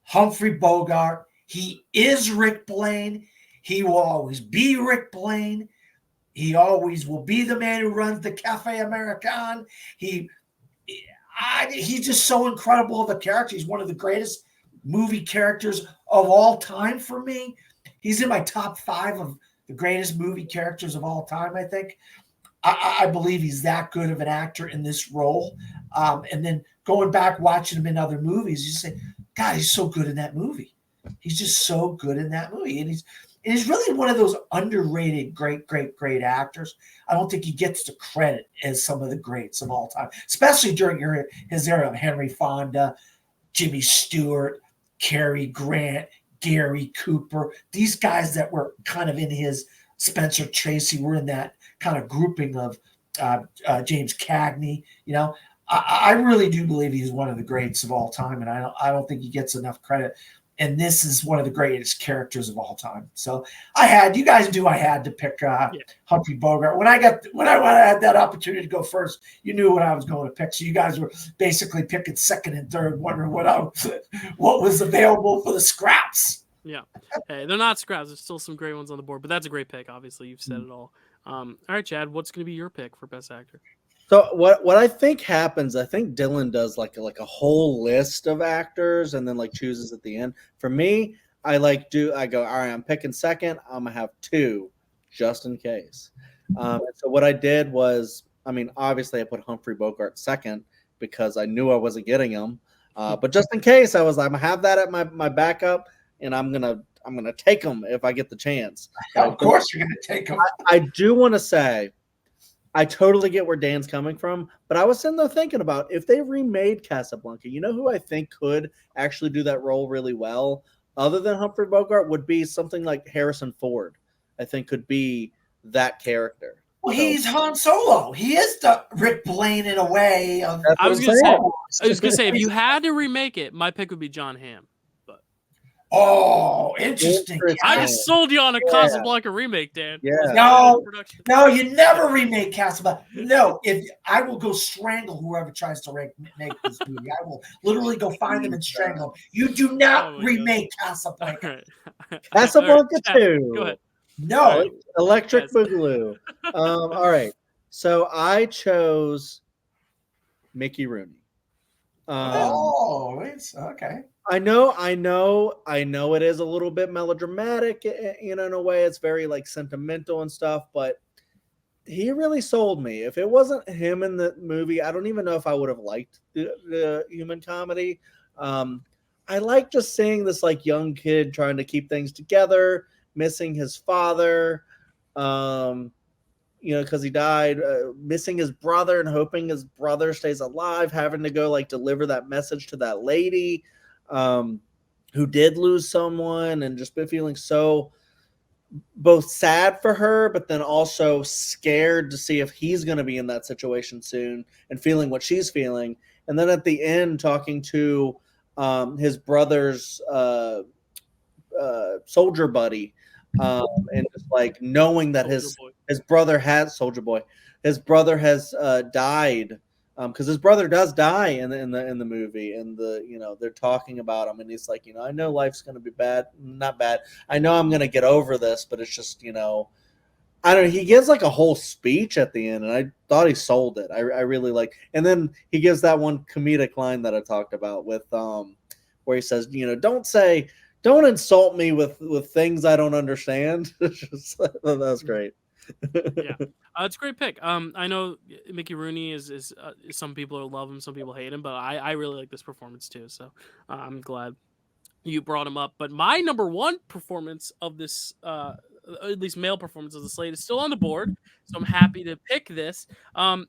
Humphrey Bogart. He is Rick Blaine. He will always be Rick Blaine. He always will be the man who runs the Cafe American. He's just so incredible of a character. He's one of the greatest movie characters of all time for me. He's in my top 5 of the greatest movie characters of all time, I think. I believe he's that good of an actor in this role. And then going back, watching him in other movies, you say, God, he's so good in that movie. He's just so good in that movie. And he's really one of those underrated, great actors. I don't think he gets the credit as some of the greats of all time, especially during his era of Henry Fonda, Jimmy Stewart, Cary Grant, Gary Cooper. These guys that were kind of in his Spencer Tracy were in that kind of grouping of James Cagney. I really do believe he's one of the greats of all time, and I don't think he gets enough credit. And this is one of the greatest characters of all time. So I had to pick Humphrey Bogart. When I had that opportunity to go first, you knew what I was going to pick. So you guys were basically picking second and third, wondering what was available for the scraps. Yeah. Hey, they're not scraps. There's still some great ones on the board, but that's a great pick. Obviously, you've said it all. All right, Chad, what's going to be your pick for best actor? So what I think happens, I think Dylan does like a whole list of actors and then like chooses at the end. For me, I go, all right, I'm picking second. I'm gonna have 2 just in case. So what I did was, obviously I put Humphrey Bogart second because I knew I wasn't getting him. But just in case, I'm gonna have that at my backup, and I'm gonna take him if I get the chance. Of course, you're gonna take him. I do want to say, I totally get where Dan's coming from, but I was sitting there thinking about if they remade Casablanca, you know who I think could actually do that role really well, other than Humphrey Bogart, would be something like Harrison Ford. I think could be that character. Well, he's Han Solo. He is the Rick Blaine in a way. I was gonna say, if you had to remake it, my pick would be John Hamm. Oh, interesting. I just sold you on a Casablanca remake, Dan. Yeah. No, you never remake Casablanca. No, if I will go strangle whoever tries to make this movie. I will literally go find them and strangle them. You do not remake Casablanca. Right. Casablanca 2. Go ahead. No. Electric Boogaloo. All right. So I chose Mickey Rooney. It's okay. I know it is a little bit melodramatic, in a way. It's very like sentimental and stuff, but he really sold me. If it wasn't him in the movie, I don't even know if I would have liked the human comedy. I like just seeing this like young kid trying to keep things together, missing his father, because he died, missing his brother and hoping his brother stays alive, having to go like deliver that message to that lady who did lose someone, and just been feeling so both sad for her, but then also scared to see if he's going to be in that situation soon and feeling what she's feeling. And then at the end, talking to his brother's soldier buddy, and just like knowing that his brother has died because his brother does die in the movie, and they're talking about him, and he's like, I know life's gonna be bad, not bad. I know I'm gonna get over this, but it's just I don't know. He gives like a whole speech at the end, and I thought he sold it. I really like. And then he gives that one comedic line that I talked about with where he says, don't insult me with things I don't understand. That was great. Yeah, it's a great pick. I know Mickey Rooney is some people love him, some people hate him, but I really like this performance too. So I'm glad you brought him up. But my number one performance of this, at least male performance of the slate, is still on the board. So I'm happy to pick this.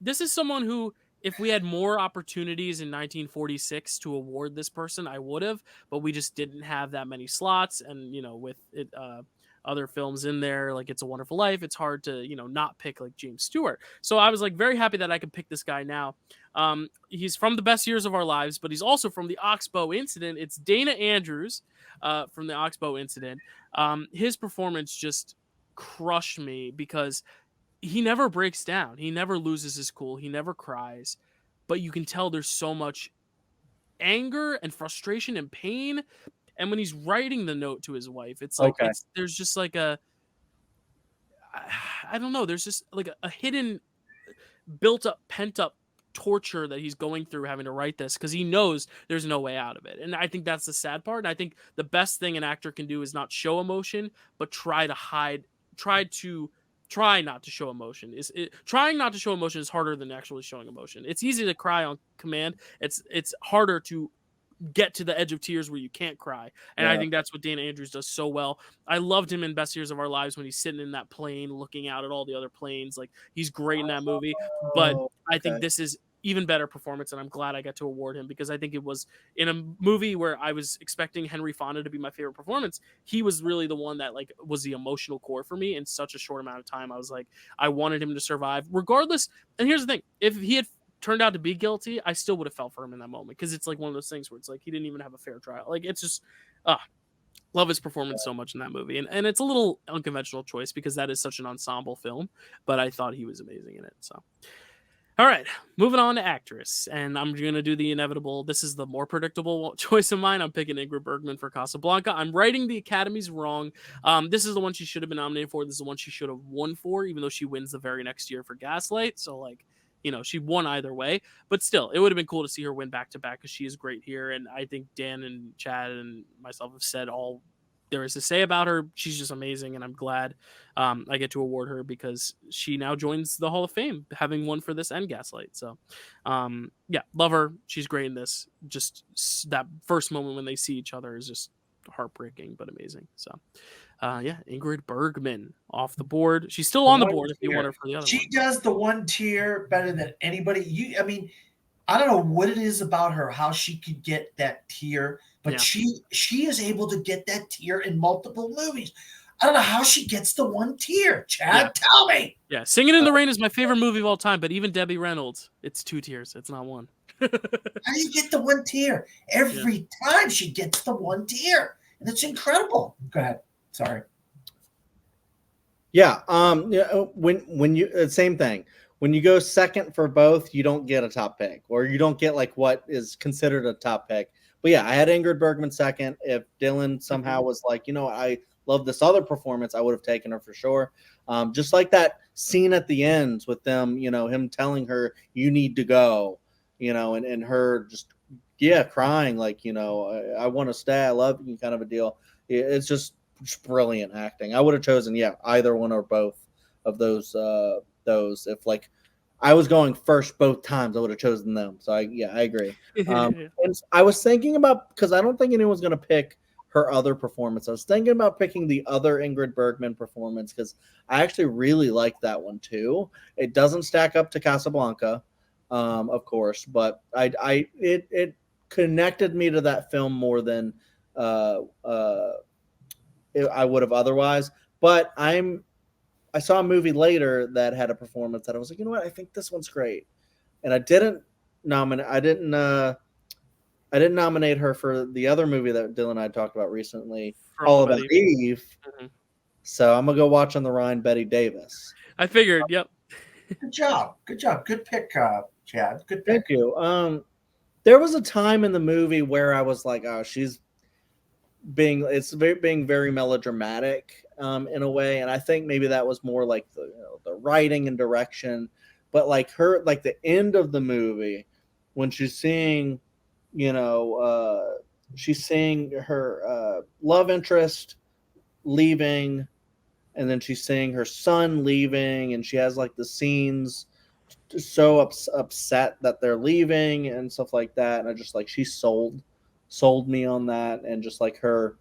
This is someone who, if we had more opportunities in 1946 to award this person, I would have, but we just didn't have that many slots. And, with it, other films in there, like It's a Wonderful Life, it's hard to, not pick like James Stewart. So I was like very happy that I could pick this guy now. He's from The Best Years of Our Lives, but he's also from the Oxbow Incident. It's Dana Andrews from the Oxbow Incident. His performance just crushed me because he never breaks down. He never loses his cool. He never cries. But you can tell there's so much anger and frustration and pain. And when he's writing the note to his wife, it's like there's just like I don't know. There's just like a hidden, built up, pent up torture that he's going through having to write this because he knows there's no way out of it. And I think that's the sad part. And I think the best thing an actor can do is not show emotion, but try not to show emotion. Trying not to show emotion is harder than actually showing emotion. It's easy to cry on command. It's harder to get to the edge of tears where you can't cry. And I think that's what Dana Andrews does so well. I loved him in Best Years of Our Lives when he's sitting in that plane looking out at all the other planes. Like, he's great in that movie. But I think this is even better performance, and I'm glad I got to award him because I think it was in a movie where I was expecting Henry Fonda to be my favorite performance. He was really the one that like was the emotional core for me in such a short amount of time. I was like, I wanted him to survive regardless. And here's the thing. If he had turned out to be guilty, I still would have felt for him in that moment because it's like one of those things where it's like he didn't even have a fair trial. Like, it's just love his performance so much in that movie. And it's a little unconventional choice because that is such an ensemble film, but I thought he was amazing in it. So all right, moving on to actress, and I'm going to do the inevitable. This is the more predictable choice of mine. I'm picking Ingrid Bergman for Casablanca. I'm writing the Academy's wrong. This is the one she should have been nominated for. This is the one she should have won for, even though she wins the very next year for Gaslight. So, like, she won either way. But still, it would have been cool to see her win back-to-back because she is great here. And I think Dan and Chad and myself have said all there is to say about her. She's just amazing, and I'm glad I get to award her because she now joins the Hall of Fame, having won for this and Gaslight. So, yeah, love her. She's great in this. Just that first moment when they see each other is just heartbreaking, but amazing. So, yeah, Ingrid Bergman off the board. She's still on the board if you want her for the other one. She does the one tier better than anybody. I don't know what it is about her, how she could get that tier, but she is able to get that tier in multiple movies. I don't know how she gets the one tier. Chad, tell me. Yeah, Singing in the Rain is my favorite movie of all time, but even Debbie Reynolds, it's 2 tiers. It's not 1. How do you get the one tier? Every time she gets the one tier, and it's incredible. Go ahead. Sorry. Yeah. When you same thing. When you go second for both, you don't get a top pick, or you don't get like what is considered a top pick. But yeah, I had Ingrid Bergman second. If Dylan somehow was like, I love this other performance, I would have taken her for sure. Just like that scene at the end with them, him telling her you need to go, and her just crying like, I want to stay, I love you, kind of a deal. It's just brilliant acting. I would have chosen either one or both of those. If like I was going first both times, I would have chosen them. So I agree. And I was thinking about, because I don't think anyone's going to pick her other performance. I was thinking about picking the other Ingrid Bergman performance because I actually really like that one too. It doesn't stack up to Casablanca, of course, but it connected me to that film more than I would have otherwise. But I saw a movie later that had a performance that I was like, you know what? I think this one's great. And I didn't nominate her for the other movie that Dylan and I talked about recently, All About Eve. Mm-hmm. So I'm going to go watch on the Rhine Betty Davis. I figured, yep. Good job. Good pick, Chad. Good pick. Thank you. There was a time in the movie where I was like, oh, she's being very melodramatic in a way, and I think maybe that was more like the writing and direction, but like the end of the movie when she's seeing, she's seeing her love interest leaving, and then she's seeing her son leaving, and she has like the scenes so upset that they're leaving and stuff like that, and I just like she sold me on that, and just like her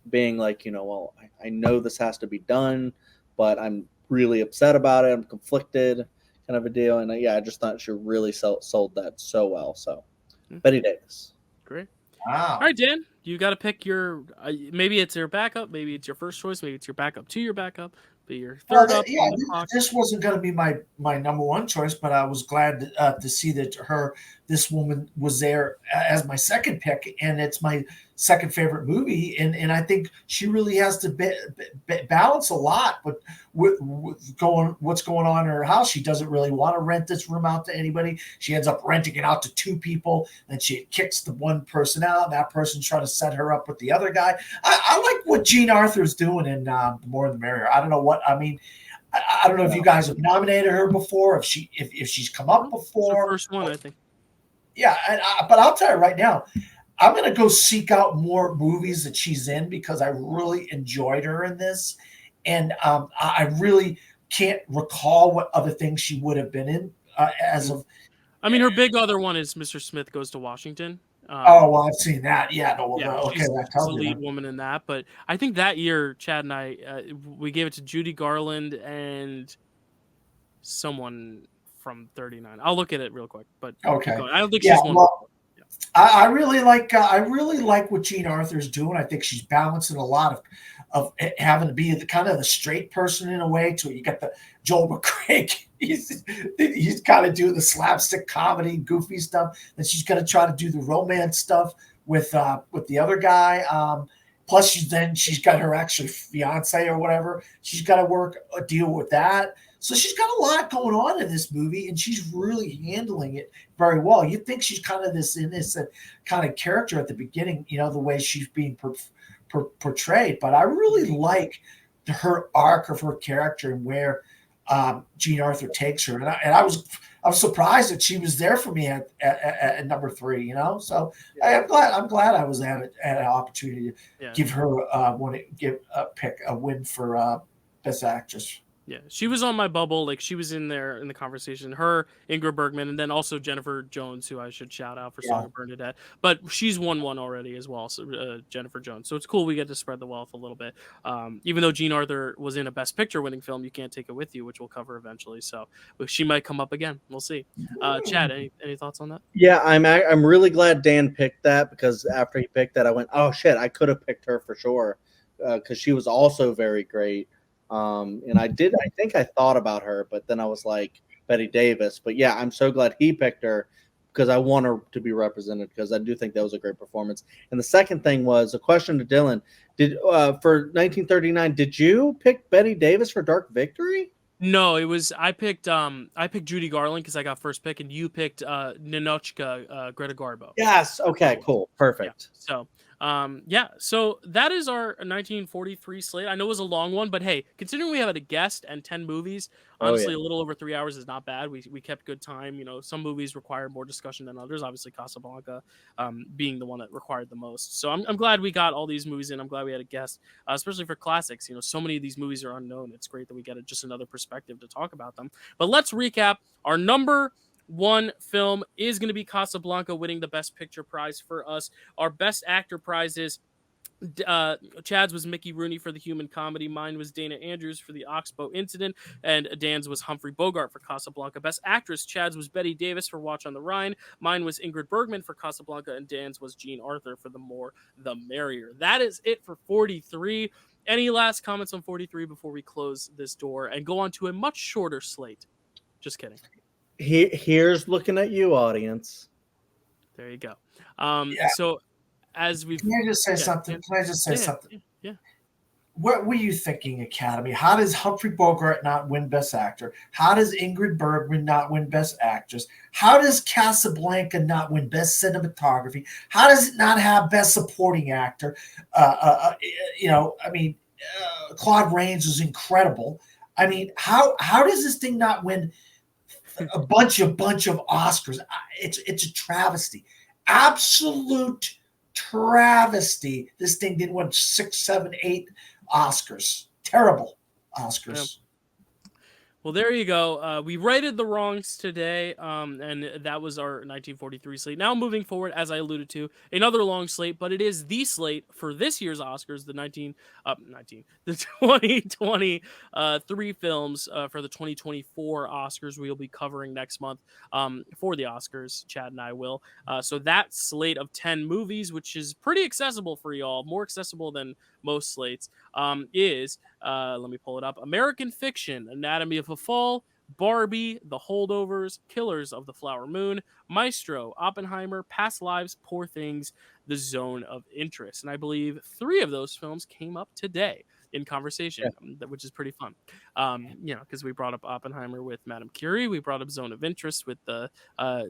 being like, well, I know this has to be done, but I'm really upset about it. I'm conflicted, kind of a deal. And I just thought she really sold that so well. So, Bette Davis. Great. Wow. All right, Dan, you got to pick your. Maybe it's your backup. Maybe it's your first choice. Maybe it's your backup to your backup. Be your third up. Yeah, this wasn't going to be my number one choice, but I was glad to see that this woman was there as my second pick, and it's my second favorite movie, and I think she really has to balance a lot with what's going on in her house. She doesn't really want to rent this room out to anybody. She ends up renting it out to two people, and she kicks the one person out. That person's trying to set her up with the other guy. I like what Jean Arthur's doing in More the Merrier. I don't know what I mean. I don't know if you guys have nominated her before, if she's come up before. It's her first one, I think. Yeah, but I'll tell you right now, I'm going to go seek out more movies that she's in because I really enjoyed her in this. And I really can't recall what other things she would have been in as of. I mean, her big other one is Mr. Smith Goes to Washington. Well, I've seen that. Yeah, no, okay, she's that tells the lead woman in that. But I think that year, Chad and I, we gave it to Judy Garland and someone from 39. I'll look at it real quick. But okay, I don't think she's one. Well, I really like what Jean Arthur's doing. I think she's balancing a lot of having to be the kind of the straight person in a way to it. You got the Joel McCraig. He's kind of doing the slapstick comedy, goofy stuff. And she's going to try to do the romance stuff with the other guy. Plus, she's got her actual fiance or whatever. She's got to deal with that. So she's got a lot going on in this movie, and she's really handling it very well. You'd think she's kind of this innocent kind of character at the beginning, the way she's being portrayed. But I really like her arc of her character and where Jean Arthur takes her. And I was surprised that she was there for me at number 3. So I'm glad I was at an opportunity to give her pick a win for Best Actress. Yeah, she was on my bubble. Like, she was in there in the conversation. Her, Ingrid Bergman, and then also Jennifer Jones, who I should shout out for Song of Bernadette. But she's won one already as well, so Jennifer Jones. So it's cool we get to spread the wealth a little bit. Even though Jean Arthur was in a Best Picture winning film, You Can't Take It With You, which we'll cover eventually. So she might come up again. We'll see. Chad, any thoughts on that? Yeah, I'm really glad Dan picked that, because after he picked that, I went, oh shit, I could have picked her for sure, because she was also very great. And I think I thought about her, but then I was like, Bette Davis. But yeah, I'm so glad he picked her, because I want her to be represented, because I do think that was a great performance. And the second thing was a question to Dylan. For 1939, did you pick Bette Davis for Dark Victory? No, it was I picked Judy Garland because I got first pick, and you picked Ninochka, Greta Garbo. Yes. Okay. Cool. Perfect. Yeah. So that is our 1943 slate. I know it was a long one, but hey, considering we have a guest and 10 movies, honestly, a little over 3 hours is not bad. We kept good time. Some movies require more discussion than others. Obviously, Casablanca being the one that required the most. So I'm glad we got all these movies in. I'm glad we had a guest, especially for classics. So many of these movies are unknown. It's great that we get just another perspective to talk about them. But let's recap. Our number one film is going to be Casablanca, winning the Best Picture prize for us. Our Best Actor prizes, Chad's was Mickey Rooney for The Human Comedy. Mine was Dana Andrews for The Oxbow Incident. And Dan's was Humphrey Bogart for Casablanca. Best Actress, Chad's was Bette Davis for Watch on the Rhine. Mine was Ingrid Bergman for Casablanca. And Dan's was Jean Arthur for The More the Merrier. That is it for 43. Any last comments on 43 before we close this door and go on to a much shorter slate? Just kidding. Here's looking at you, audience. There you go. So as we've... Can I just say something? Can I just say something? Yeah. what were you thinking, Academy? How does Humphrey Bogart not win Best Actor? How does Ingrid Bergman not win Best Actress? How does Casablanca not win Best Cinematography? How does it not have Best Supporting Actor? Claude Rains is incredible. I mean, how does this thing not win a bunch of Oscars? It's a travesty, absolute travesty. This thing didn't win 6, 7, 8 Oscars. Terrible Oscars. Yeah. Well, there you go. We righted the wrongs today, and that was our 1943 slate. Now moving forward, as I alluded to, another long slate, but it is the slate for this year's Oscars, the 2023 films for the 2024 Oscars we'll be covering next month for the Oscars. Chad and I will. So that slate of 10 movies, which is pretty accessible for y'all, more accessible than most slates, is, let me pull it up, American Fiction, Anatomy of a Fall, Barbie, The Holdovers, Killers of the Flower Moon, Maestro, Oppenheimer, Past Lives, Poor Things, The Zone of Interest. And I believe 3 of those films came up today in conversation, which is pretty fun. Because we brought up Oppenheimer with Madame Curie, we brought up Zone of Interest with the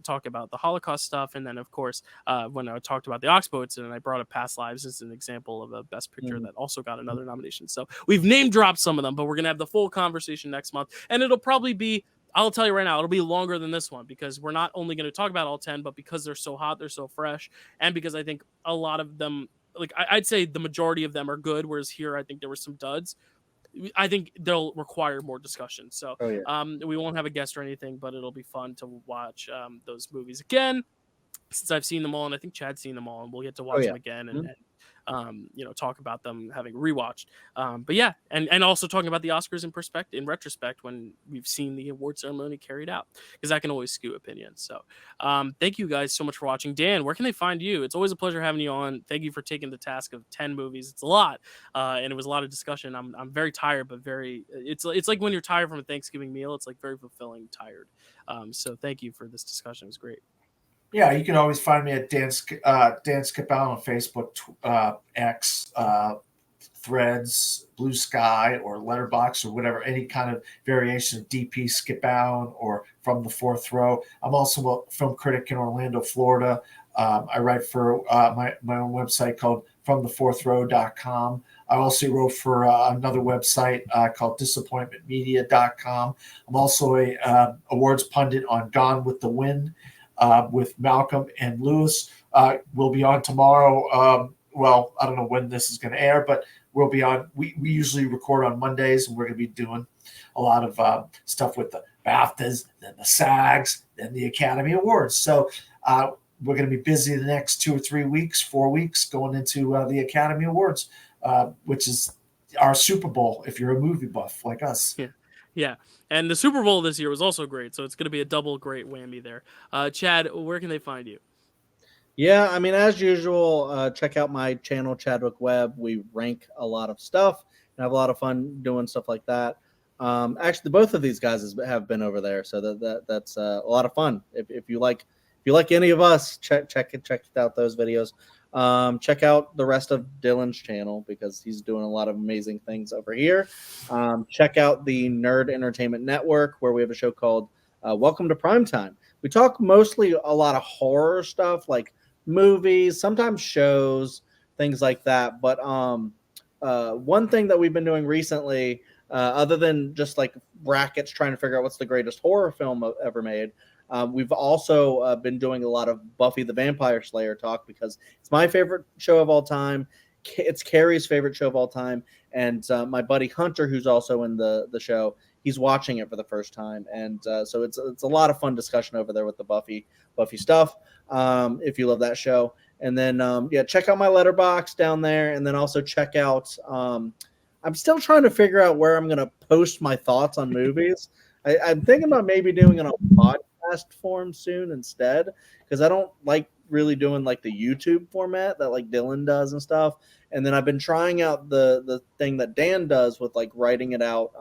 talk about the Holocaust stuff, and then of course when I talked about the Oxbow incident, I brought up Past Lives as an example of a Best Picture that also got another nomination. So we've name dropped some of them, but we're gonna have the full conversation next month, and it'll probably be, I'll tell you right now, it'll be longer than this one, because we're not only going to talk about all 10, but because they're so hot, they're so fresh, and because I think a lot of them, like I'd say the majority of them are good, whereas here I think there were some duds. I think they'll require more discussion. So we won't have a guest or anything, but it'll be fun to watch those movies again, since I've seen them all, and I think Chad's seen them all, and we'll get to watch them again and talk about them having rewatched. But yeah, and also talking about the Oscars in retrospect, when we've seen the award ceremony carried out, because that can always skew opinions. So thank you guys so much for watching. Dan, where can they find you? It's always a pleasure having you on. Thank you for taking the task of 10 movies. It's a lot, and it was a lot of discussion. I'm very tired, but it's like when you're tired from a Thanksgiving meal, it's like very fulfilling tired. So thank you for this discussion. It was great. Yeah, you can always find me at Dan Skipal on Facebook, X, Threads, Blue Sky, or Letterboxd, or whatever, any kind of variation of DP Skipal or From the Fourth Row. I'm also a film critic in Orlando, Florida. I write for my own website called FromTheFourthRow.com. I also wrote for another website called DisappointmentMedia.com. I'm also a awards pundit on Gone with the Wind, with Malcolm and Lewis. We'll be on tomorrow. Well, I don't know when this is going to air, but we'll be on. We usually record on Mondays, and we're going to be doing a lot of stuff with the BAFTAs, then the SAGs, then the Academy Awards. So we're going to be busy the next 2 or 3 weeks, 4 weeks, going into the Academy Awards, which is our Super Bowl if you're a movie buff like us. Yeah. And the Super Bowl this year was also great, so it's going to be a double great whammy there. Chad, where can they find you? Yeah, I mean, as usual, check out my channel, Chadwick Webb. We rank a lot of stuff and have a lot of fun doing stuff like that. Actually, both of these guys have been over there, so that's a lot of fun. If you like any of us, check out those videos. Check out the rest of Dylan's channel, because he's doing a lot of amazing things over here. Check out the Nerd Entertainment Network, where we have a show called Welcome to Primetime. We talk mostly a lot of horror stuff, like movies, sometimes shows, things like that. But one thing that we've been doing recently, other than just like brackets trying to figure out what's the greatest horror film ever made, we've also been doing a lot of Buffy the Vampire Slayer talk, because it's my favorite show of all time. It's Carrie's favorite show of all time. And my buddy Hunter, who's also in the show, he's watching it for the first time. And so it's a lot of fun discussion over there with the Buffy stuff, if you love that show. And then, check out my Letterboxd down there. And then also check out, I'm still trying to figure out where I'm going to post my thoughts on movies. I'm thinking about maybe doing it on podcast form soon instead, because I don't like really doing like the YouTube format that like Dylan does and stuff. And then I've been trying out the thing that Dan does with like writing it out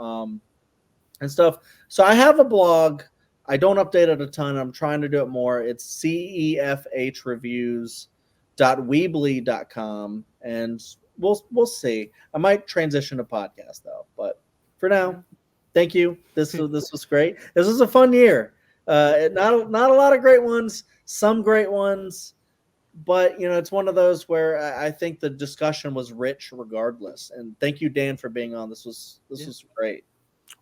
and stuff. So I have a blog. I don't update it a ton. I'm trying to do it more. It's cefhreviews.weebly.com. And we'll see. I might transition to podcast though, but for now, thank you. This was great. This was a fun year. Not a lot of great ones, some great ones, but it's one of those where I think the discussion was rich regardless. And thank you, Dan, for being on. This was great.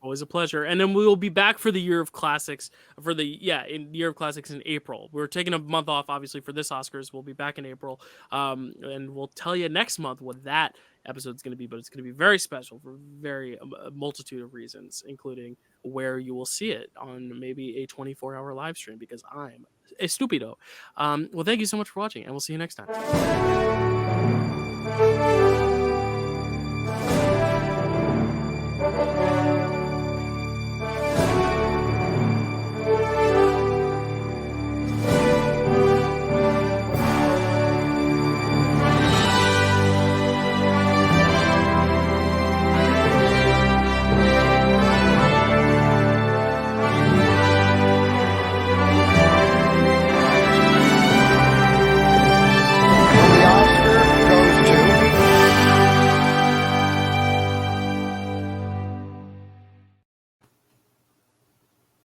Always a pleasure. And then we will be back for the Year of Classics in Year of Classics in April. We're taking a month off, obviously, for this Oscars. We'll be back in April. And we'll tell you next month what that episode is going to be, but it's going to be very special for a multitude of reasons, including where you will see it on maybe a 24-hour live stream, because I'm a stupido. Well, thank you so much for watching, and we'll see you next time.